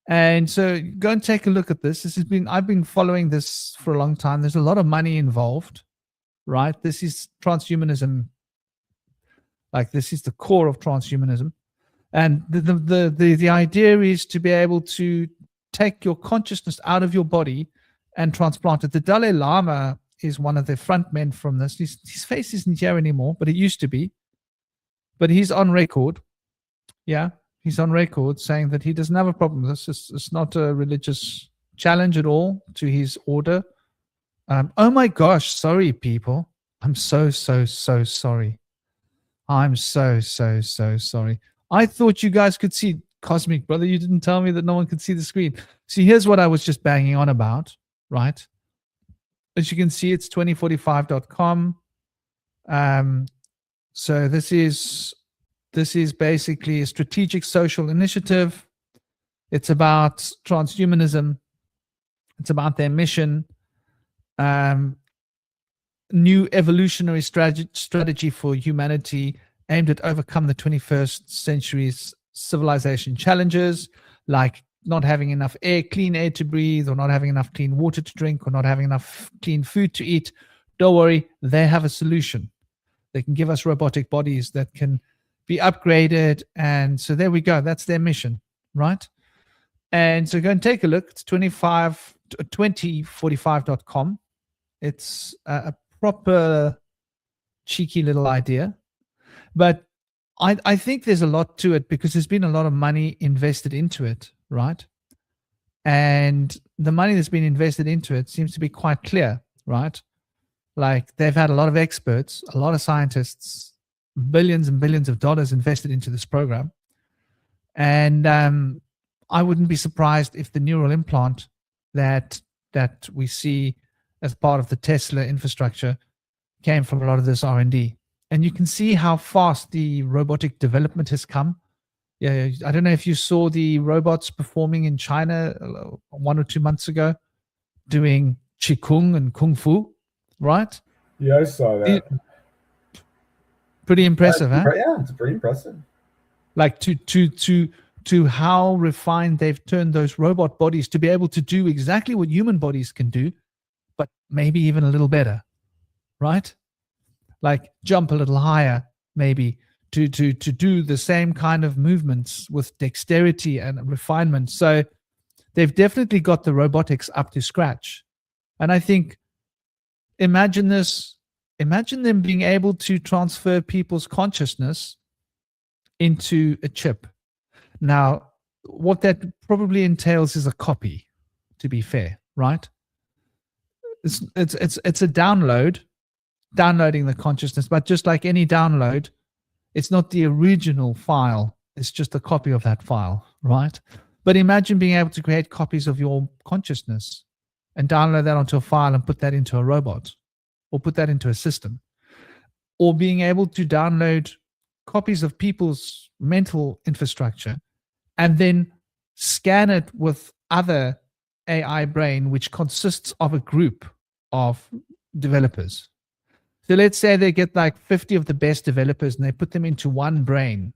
And so go and take a look at this. I've been following this for a long time. There's a lot of money involved, right? This is transhumanism. Like, this is the core of transhumanism. And the idea is to be able to take your consciousness out of your body and transplant it. The Dalai Lama is one of the front men from this. His face isn't here anymore, but it used to be. But he's on record. Yeah, he's on record saying that he doesn't have a problem. It's not a religious challenge at all to his order. Oh my gosh, sorry, people. I'm so sorry. I'm so sorry. I thought you guys could see Cosmic Brother. You didn't tell me that no one could see the screen. See, here's what I was just banging on about, right? As you can see, it's 2045.com. So this is basically a strategic social initiative. It's about transhumanism. It's about their mission. New evolutionary strategy for humanity aimed at overcome the 21st century's civilization challenges, like not having enough clean air to breathe, or not having enough clean water to drink, or not having enough clean food to eat. Don't worry, they have a solution. They can give us robotic bodies that can be upgraded. And so there we go. That's their mission, right? And so go and take a look. It's 2045.com. It's a proper cheeky little idea. But I think there's a lot to it, because there's been a lot of money invested into it, right? And the money that's been invested into it seems to be quite clear, right? Like, they've had a lot of experts, a lot of scientists, billions and billions of dollars invested into this program. And I wouldn't be surprised if the neural implant that we see as part of the Tesla infrastructure came from a lot of this R&D. And you can see how fast the robotic development has come. Yeah, I don't know if you saw the robots performing in China 1 or 2 months ago, doing Qigong and Kung Fu, right? Yeah, I saw that. Pretty impressive, huh? Yeah, it's pretty impressive. Like to how refined they've turned those robot bodies to be able to do exactly what human bodies can do, but maybe even a little better, right? Like jump a little higher, maybe to do the same kind of movements with dexterity and refinement. So they've definitely got the robotics up to scratch. And I think, imagine them being able to transfer people's consciousness into a chip. Now, what that probably entails is a copy, to be fair, right? It's a downloading the consciousness, but just like any download, it's not the original file. It's just a copy of that file, right? But imagine being able to create copies of your consciousness and download that onto a file and put that into a robot, or put that into a system, or being able to download copies of people's mental infrastructure and then scan it with other AI brain, which consists of a group of developers. So let's say they get like 50 of the best developers and they put them into one brain,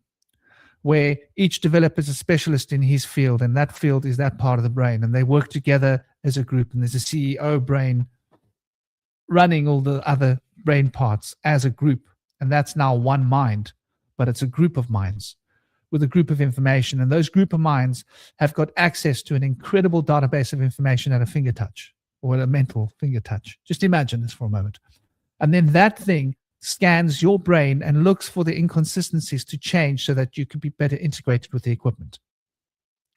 where each developer is a specialist in his field, and that field is that part of the brain, and they work together as a group, and there's a CEO brain running all the other brain parts as a group. And that's now one mind, but it's a group of minds with a group of information. And those group of minds have got access to an incredible database of information at a finger touch, or at a mental finger touch. Just imagine this for a moment. And then that thing scans your brain and looks for the inconsistencies to change so that you can be better integrated with the equipment,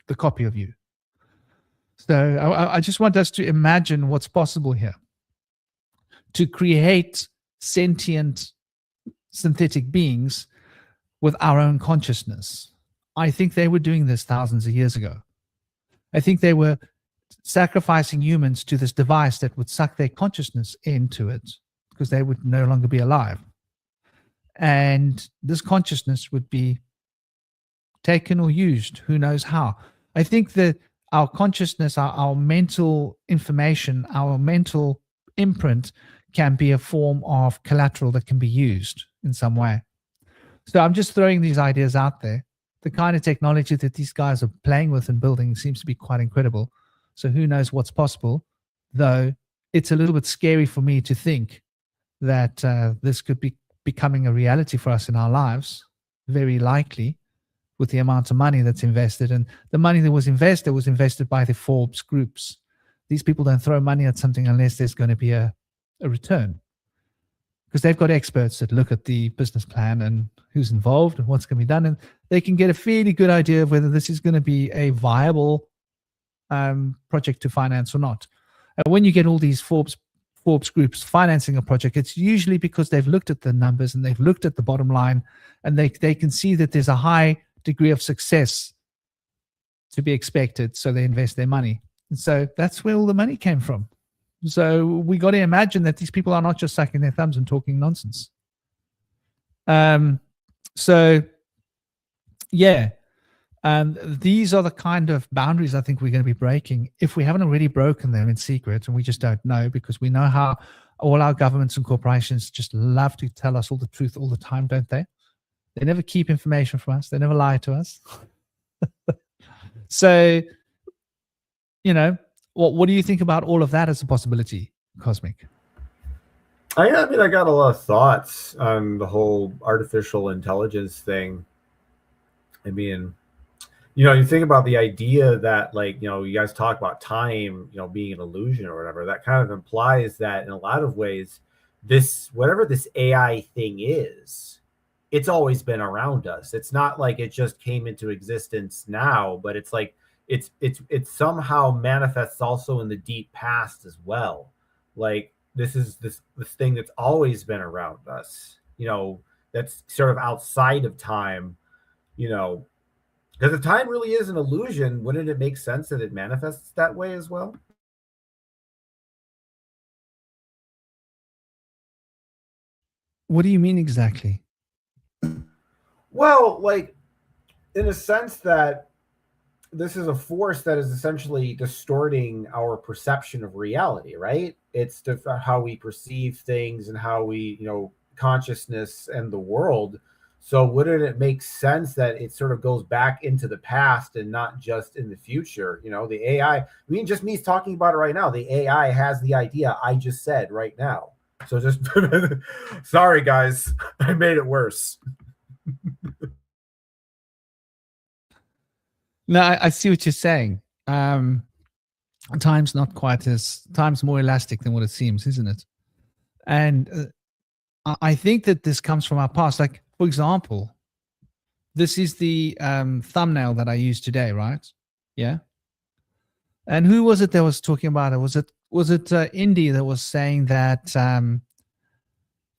the copy of you. So I just want us to imagine what's possible here. To create sentient synthetic beings with our own consciousness. I think they were doing this thousands of years ago. I think they were sacrificing humans to this device that would suck their consciousness into it, because they would no longer be alive. And this consciousness would be taken or used, who knows how. I think that our consciousness, our mental information, our mental imprint can be a form of collateral that can be used in some way. So I'm just throwing these ideas out there. the kind of technology that these guys are playing with and building seems to be quite incredible. So who knows what's possible, though it's a little bit scary for me to think that this could be becoming a reality for us in our lives, very likely, with the amount of money that's invested. And the money that was invested by the Forbes groups. These people don't throw money at something unless there's going to be a return, because they've got experts that look at the business plan and who's involved and what's going to be done, and they can get a fairly good idea of whether this is going to be a viable project to finance or not. And when you get all these Forbes groups financing a project, it's usually because they've looked at the numbers and they've looked at the bottom line, and they can see that there's a high degree of success to be expected, so they invest their money. And so that's where all the money came from. So we got to imagine that these people are not just sucking their thumbs and talking nonsense. So yeah, these are the kind of boundaries I think we're going to be breaking, if we haven't already broken them in secret, and we just don't know, because we know how all our governments and corporations just love to tell us all the truth all the time, don't they? They never keep information from us. They never lie to us. So, you know, what do you think about all of that as a possibility, Cosmic? I mean, I got a lot of thoughts on the whole artificial intelligence thing. I mean, you know, you think about the idea that, like, you know, you guys talk about time, you know, being an illusion or whatever. That kind of implies that in a lot of ways, whatever this AI thing is, it's always been around us. It's not like it just came into existence now, but it's like it somehow manifests also in the deep past as well. Like this is this thing that's always been around us, you know, that's sort of outside of time, you know, because if time really is an illusion, wouldn't it make sense that it manifests that way as well? What do you mean exactly? Well, like in a sense that this is a force that is essentially distorting our perception of reality, right? It's how we perceive things and how we, you know, consciousness and the world. So wouldn't it make sense that it sort of goes back into the past and not just in the future? You know, the AI, I mean, just me talking about it right now, the AI has the idea I just said right now. So just, sorry guys, I made it worse. No, I see what you're saying. Time's more elastic than what it seems, isn't it? And I think that this comes from our past. Like, for example, this is the thumbnail that I used today, right? Yeah. And who was it that was talking about it? Was it Indy that was saying that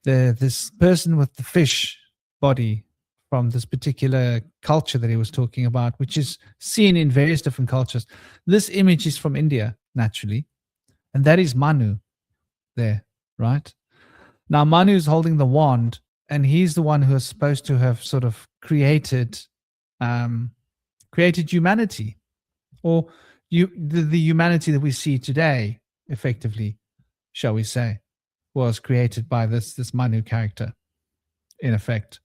this person with the fish body from this particular culture that he was talking about, which is seen in various different cultures. This image is from India, naturally. And that is Manu there, right? Now, Manu is holding the wand, and he's the one who is supposed to have sort of created humanity, or the humanity that we see today, effectively, shall we say, was created by this Manu character, in effect.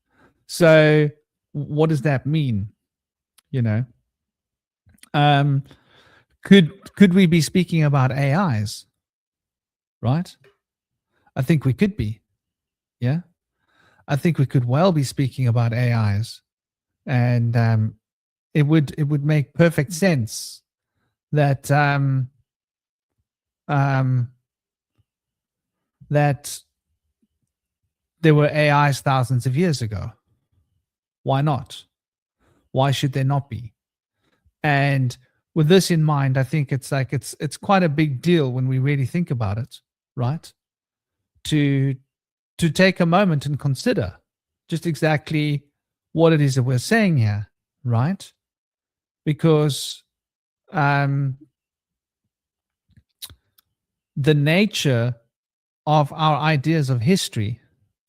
So what does that mean? You know, could we be speaking about AIs? Right? I think we could be. Yeah. I think we could well be speaking about AIs, and it would make perfect sense that that there were AIs thousands of years ago. Why not? Why should there not be? And with this in mind, I think it's quite a big deal when we really think about it, right? To take a moment and consider just exactly what it is that we're saying here, right? Because the nature of our ideas of history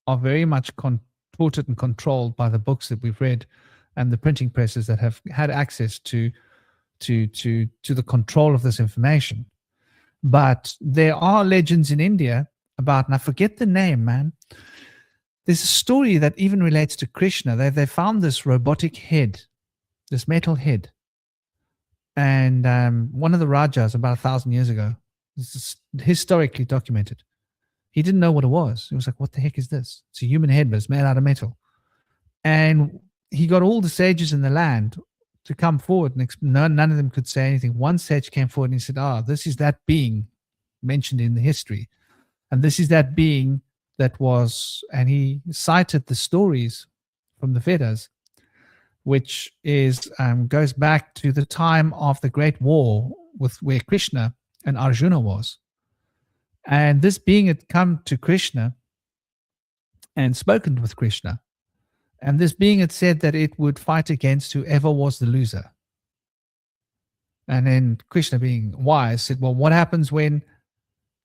are very much contorted and controlled by the books that we've read and the printing presses that have had access to the control of this information. But there are legends in India about, and I forget the name, man. There's a story that even relates to Krishna. They found this robotic head this metal head. And one of the Rajas about 1,000 years ago, this is historically documented. He didn't know what it was. He was like, what the heck is this? It's a human head, but it's made out of metal. And he got all the sages in the land to come forward, and none of them could say anything. One sage came forward and he said, this is that being mentioned in the history. And this is that being that was, and he cited the stories from the Vedas, which is goes back to the time of the Great War where Krishna and Arjuna was. And this being had come to Krishna and spoken with Krishna. And this being had said that it would fight against whoever was the loser. And then Krishna, being wise, said, well, what happens when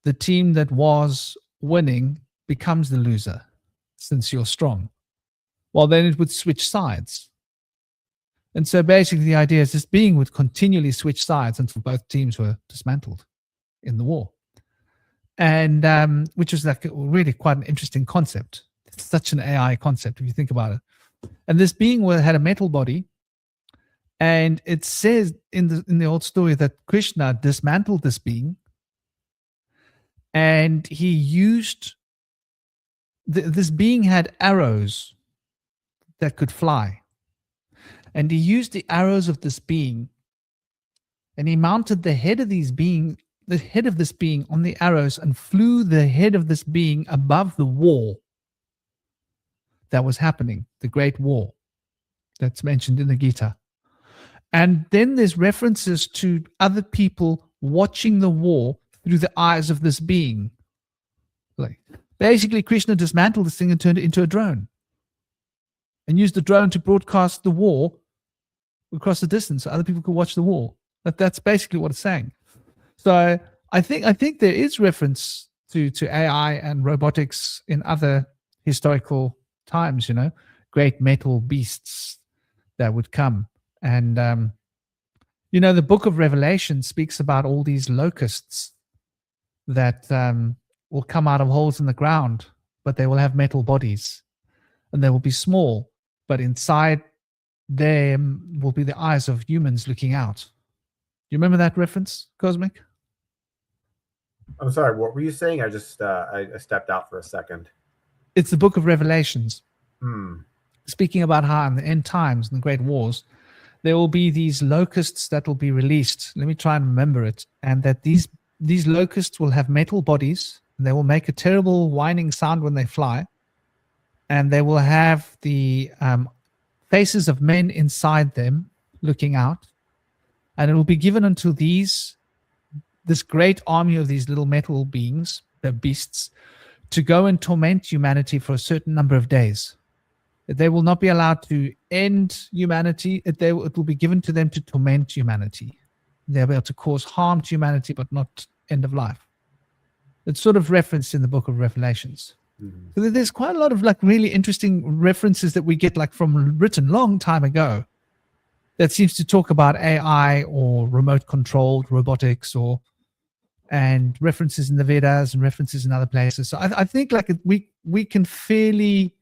the team that was winning becomes the loser, since you're strong? Well, then it would switch sides. And so basically the idea is this being would continually switch sides until both teams were dismantled in the war. And which was like really quite an interesting concept. It's such an AI concept if you think about it. And this being had a metal body, and it says in the old story that Krishna dismantled this being, and he used this being had arrows that could fly, and he used the arrows of this being, and he mounted the head of this being on the arrows and flew the head of this being above the war that was happening, the Great War that's mentioned in the Gita. And then there's references to other people watching the war through the eyes of this being. Like basically Krishna dismantled this thing and turned it into a drone and used the drone to broadcast the war across the distance so other people could watch the war. That's basically what it's saying. So I think there is reference to AI and robotics in other historical times, great metal beasts that would come. And, the book of Revelation speaks about all these locusts that will come out of holes in the ground, but they will have metal bodies, and they will be small, but inside them will be the eyes of humans looking out. You remember that reference, Cosmic? I'm sorry, what were you saying? I just I stepped out for a second. It's the book of Revelations. Hmm. Speaking about how in the end times, in the great wars, there will be these locusts that will be released. Let me try and remember it. And that these locusts will have metal bodies, and they will make a terrible whining sound when they fly. And they will have the faces of men inside them looking out. And it will be given unto this great army of these little metal beings, the beasts, to go and torment humanity for a certain number of days. They will not be allowed to end humanity. It will be given to them to torment humanity. They'll be able to cause harm to humanity, but not end of life. It's sort of referenced in the book of Revelations. Mm-hmm. So there's quite a lot of really interesting references that we get from written long time ago that seems to talk about AI or remote controlled robotics and references in the Vedas and references in other places. So I think we can fairly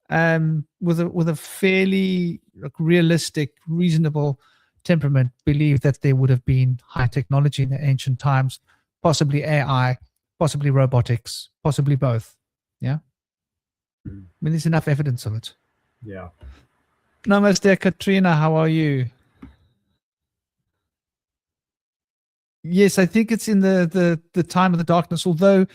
with a fairly realistic, reasonable temperament believe that there would have been high technology in the ancient times, possibly AI, possibly robotics, possibly both. Yeah. I mean, there's enough evidence of it. Yeah. Namaste, Katrina. How are you? Yes, I think it's in the time of the darkness, although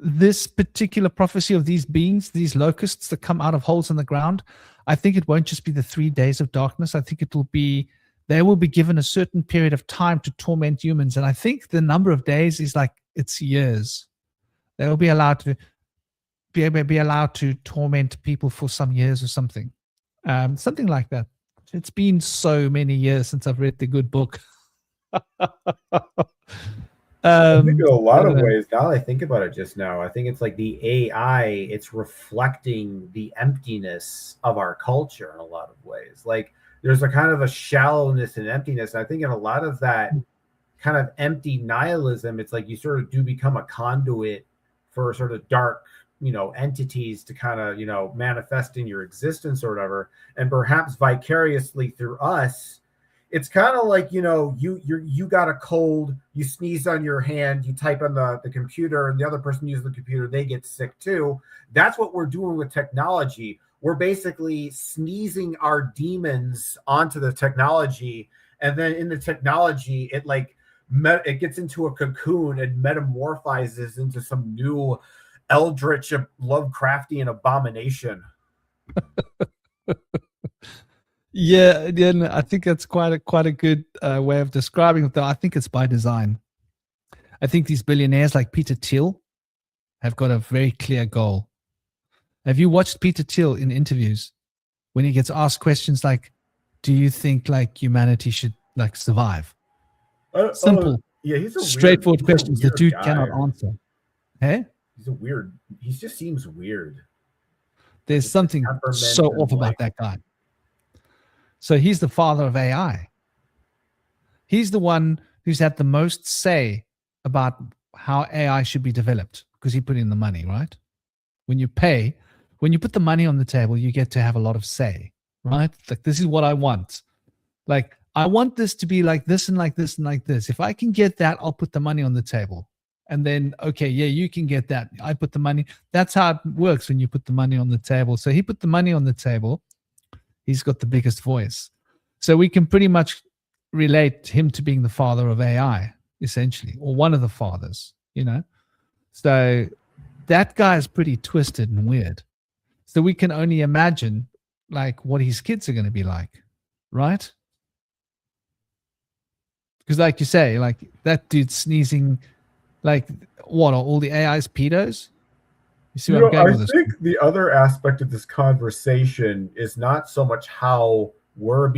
this particular prophecy of these beings, these locusts that come out of holes in the ground, I think it won't just be the 3 days of darkness. I think they will be given a certain period of time to torment humans. And I think the number of days is it's years. They will be allowed to torment people for some years or something. Something like that. It's been so many years since I've read the good book. I think in a lot of ways, now I think about it just now, I think it's like the AI, it's reflecting the emptiness of our culture in a lot of ways. Like there's a kind of a shallowness and emptiness. I think in a lot of that kind of empty nihilism, it's like you sort of do become a conduit for sort of dark, entities to kind of, manifest in your existence or whatever. And perhaps vicariously through us, it's kind of like, you got a cold, you sneeze on your hand, you type on the computer, and the other person uses the computer, they get sick too. That's what we're doing with technology. We're basically sneezing our demons onto the technology, and then in the technology, it gets into a cocoon and metamorphizes into some new eldritch Lovecraftian abomination. Yeah, no, I think that's quite a good way of describing it, though. I think it's by design. I think these billionaires like Peter Thiel have got a very clear goal. Have you watched Peter Thiel in interviews when he gets asked questions like, do you think like humanity should like survive? Simple, yeah, he's straightforward questions the dude guy. cannot answer. Hey? He just seems weird. There's something so off about that guy. So he's the father of AI. He's the one who's had the most say about how AI should be developed because he put in the money, right? When you put the money on the table, you get to have a lot of say, right? Like, this is what I want. Like, I want this to be like this and like this and like this. If I can get that, I'll put the money on the table. And then, okay, yeah, you can get that. I put the money. That's how it works when you put the money on the table. So he put the money on the table. He's got the biggest voice. So we can pretty much relate him to being the father of AI, essentially, or one of the fathers, So that guy is pretty twisted and weird. So we can only imagine like what his kids are going to be like, right? Because like you say, like that dude sneezing, like what, are all the AIs pedos? You see what I'm going with this? I think the other aspect of this conversation is not so much how we're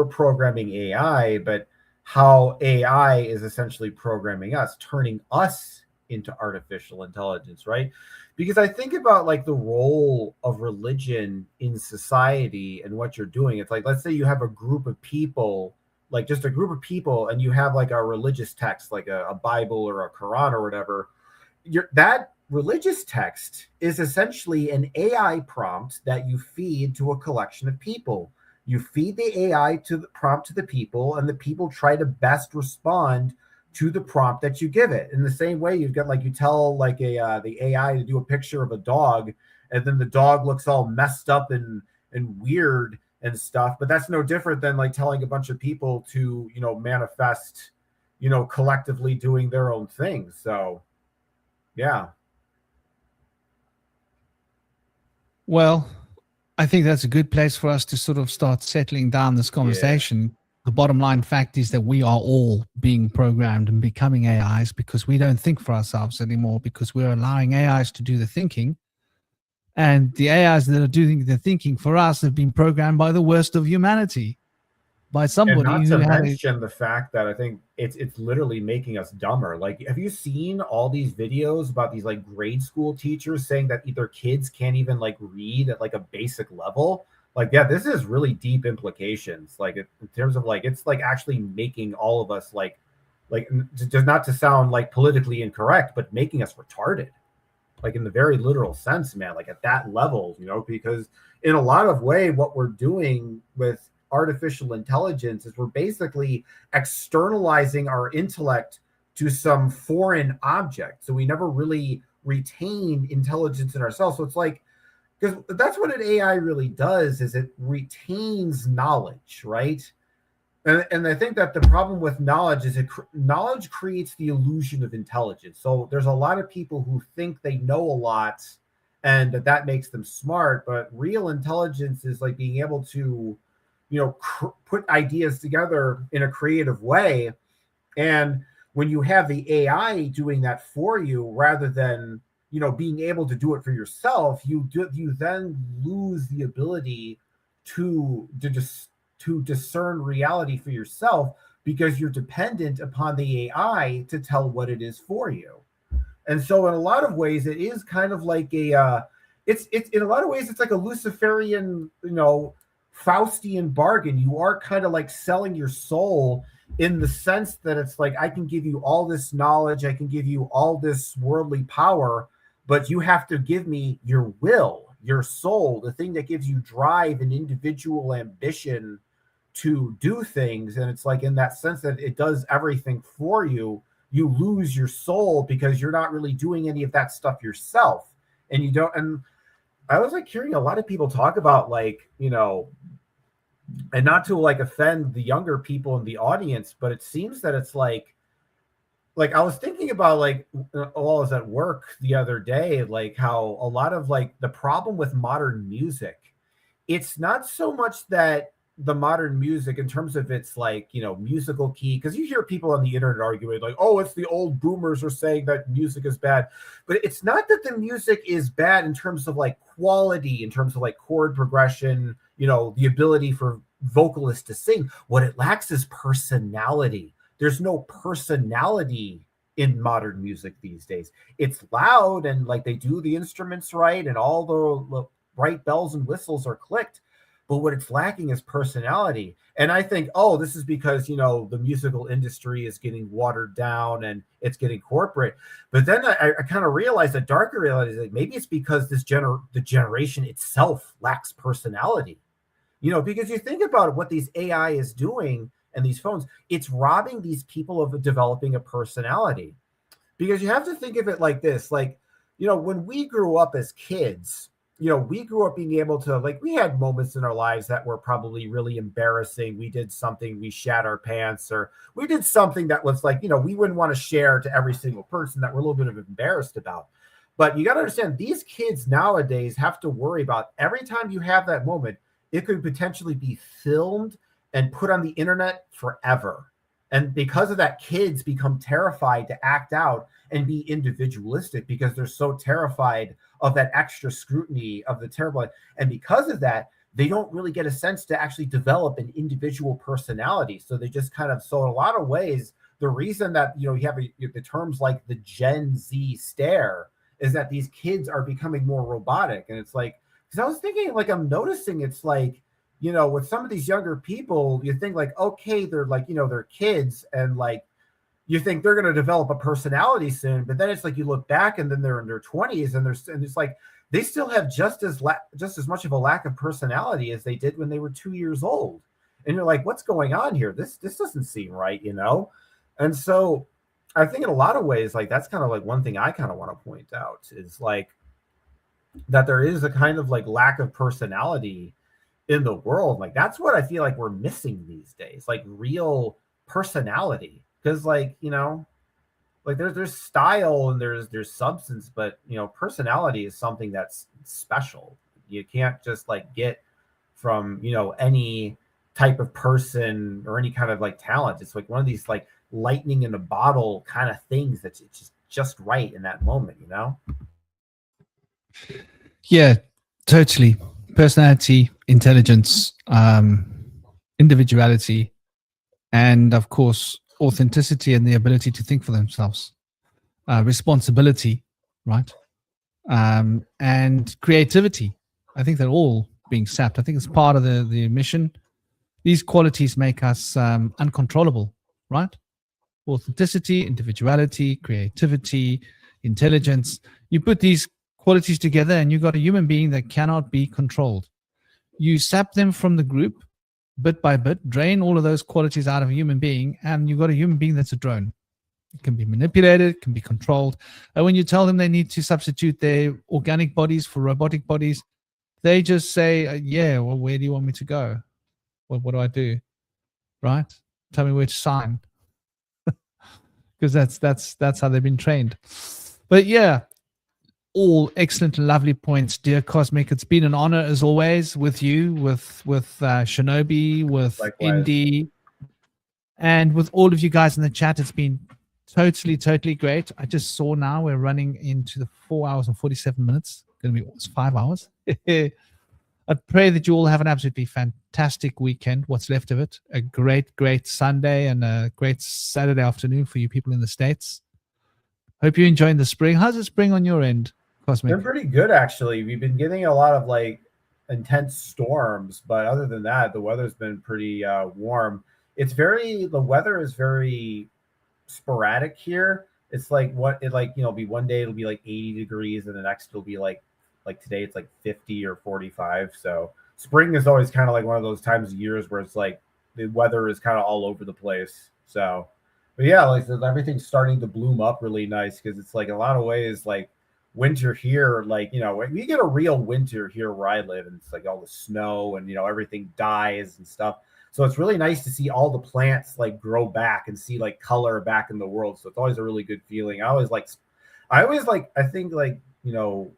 programming AI, but how AI is essentially programming us, turning us into artificial intelligence, right? Because I think about like the role of religion in society and what you're doing. It's like, let's say you have a group of people, like just a group of people, and you have like a religious text, like a Bible or a Quran or whatever. That religious text is essentially an AI prompt that you feed to a collection of people. You feed the AI to the prompt to the people, and the people try to best respond to the prompt that you give it. In the same way, you tell like the AI to do a picture of a dog, and then the dog looks all messed up and weird and stuff. But that's no different than like telling a bunch of people to manifest, collectively doing their own thing. So, yeah. Well, I think that's a good place for us to sort of start settling down this conversation. Yeah. The bottom line fact is that we are all being programmed and becoming AIs because we don't think for ourselves anymore, because we're allowing AIs to do the thinking. And the AIs that are doing the thinking for us have been programmed by the worst of humanity, by somebody and not to mention the fact that I think it's literally making us dumber. Like, have you seen all these videos about these like grade school teachers saying that either kids can't even like read at like a basic level? Like, yeah, this is really deep implications. Like in terms of like, it's like actually making all of us like just not to sound like politically incorrect, but making us retarded. Like in the very literal sense, man, like at that level, because in a lot of way, what we're doing with artificial intelligence is we're basically externalizing our intellect to some foreign object. So we never really retain intelligence in ourselves. So it's like, because that's what an AI really does, is it retains knowledge, right? And I think that the problem with knowledge is knowledge creates the illusion of intelligence. So there's a lot of people who think they know a lot and that makes them smart, but real intelligence is like being able to, put ideas together in a creative way. And when you have the AI doing that for you, rather than, being able to do it for yourself, you then lose the ability to discern reality for yourself, because you're dependent upon the AI to tell what it is for you. And so in a lot of ways, it is kind of like it's in a lot of ways, it's like a Luciferian, Faustian bargain. You are kind of like selling your soul, in the sense that it's like, I can give you all this knowledge, I can give you all this worldly power, but you have to give me your will, your soul, the thing that gives you drive and individual ambition to do things, and it's like in that sense that it does everything for you, you lose your soul because you're not really doing any of that stuff yourself. And you don't, and I was like hearing a lot of people talk about like, you know, and not to like offend the younger people in the audience, but it seems that it's like I was thinking about like while I was at work the other day, like how a lot of like the problem with modern music, it's not so much that the modern music in terms of its like, you know, musical key, because you hear people on the internet arguing like, oh, it's the old boomers are saying that music is bad, but it's not that the music is bad in terms of like quality, in terms of like chord progression, you know, the ability for vocalists to sing. What it lacks is personality. There's no personality in modern music these days. It's loud and like they do the instruments right and all the right bells and whistles are clicked, but what it's lacking is personality. And I think, oh, this is because, you know, the musical industry is getting watered down and it's getting corporate. But then I kind of realized, a darker reality is that maybe it's because the generation itself lacks personality. You know, because you think about what these AI is doing and these phones, it's robbing these people of developing a personality. Because you have to think of it like this, like, you know, when we grew up as kids, you know, we grew up being able to, like, we had moments in our lives that were probably really embarrassing. We did something, we shat our pants, or we did something that was like, you know, we wouldn't want to share to every single person, that we're a little bit of embarrassed about. But you got to understand, these kids nowadays have to worry about every time you have that moment, it could potentially be filmed and put on the internet forever. And because of that, kids become terrified to act out and be individualistic because they're so terrified of that extra scrutiny of the terrible. And because of that, they don't really get a sense to actually develop an individual personality. So they just kind of, so in a lot of ways, the reason that, you know, you have the terms like the Gen Z stare is that these kids are becoming more robotic. And it's like, because I was thinking, like, I'm noticing it's like, you know, with some of these younger people, you think like, okay, they're like, you know, they're kids, and like, you think they're going to develop a personality soon, but then it's like you look back and then they're in their 20s and it's like they still have just as much of a lack of personality as they did when they were 2 years old. And you're like, what's going on here? This doesn't seem right, you know? And so I think in a lot of ways, like, that's kind of like one thing I kind of want to point out is like that there is a kind of like lack of personality in the world. Like, that's what I feel like we're missing these days, like real personality. Because, like, you know, like there's style and there's substance, but, you know, personality is something that's special. You can't just like get from, you know, any type of person or any kind of like talent. It's like one of these like lightning in a bottle kind of things that's just right in that moment, you know? Yeah, totally. Personality, intelligence, individuality, and of course, authenticity and the ability to think for themselves, responsibility, right? And creativity. I think they're all being sapped. I think it's part of the mission. These qualities make us uncontrollable, right? Authenticity, individuality, creativity, intelligence. You put these qualities together and you got a human being that cannot be controlled. You sap them from the group bit by bit, drain all of those qualities out of a human being, and you've got a human being that's a drone. It can be manipulated, can be controlled. And when you tell them they need to substitute their organic bodies for robotic bodies, they just say, yeah, well, where do you want me to go? Well, what do I do? Right? Tell me where to sign. Because that's how they've been trained. But yeah, all excellent, lovely points, dear Cosmic. It's been an honor as always with you, with Shinobi, with Likewise. Indy, and with all of you guys in the chat. It's been totally great. I just saw now we're running into the 4 hours and 47 minutes. Going to be almost 5 hours. I pray that you all have an absolutely fantastic weekend, what's left of it. A great Sunday and a great Saturday afternoon for you people in the States. Hope you're enjoying the spring. How's the spring on your end, Cosmic? They're pretty good, actually. We've been getting a lot of like intense storms, but other than that, the weather's been pretty warm. The weather is very sporadic here. It's like be one day it'll be like 80 degrees and the next it'll be like today it's like 50 or 45. So spring is always kind of like one of those times of years where it's like the weather is kind of all over the place. So, but yeah, like everything's starting to bloom up really nice because it's like a lot of ways like winter here, like, you know, we get a real winter here where I live, and it's like all the snow and, you know, everything dies and stuff. So it's really nice to see all the plants like grow back and see like color back in the world. So it's always a really good feeling. I think like, you know,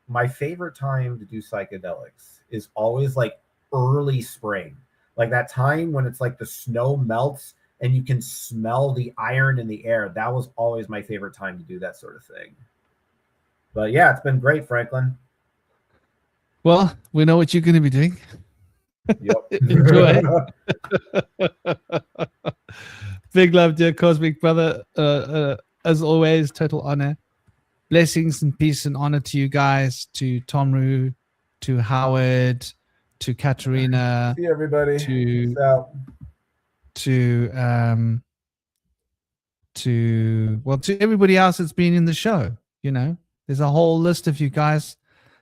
my favorite time to do psychedelics is always like early spring, like that time when it's like the snow melts and you can smell the iron in the air. That was always my favorite time to do that sort of thing. But yeah, it's been great, Franklin. Well, we know what you're going to be doing. Yep. Enjoy. Big love, dear Cosmic Brother. As always, total honor. Blessings and peace and honor to you guys, to Tomru, to Howard, to Katerina. See everybody. To everybody else that's been in the show. You know, there's a whole list of you guys.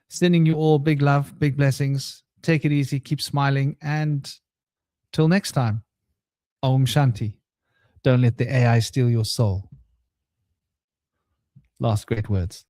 Sending you all big love, big blessings. Take it easy, keep smiling, and till next time, Om Shanti. Don't let the AI steal your soul. Last great words.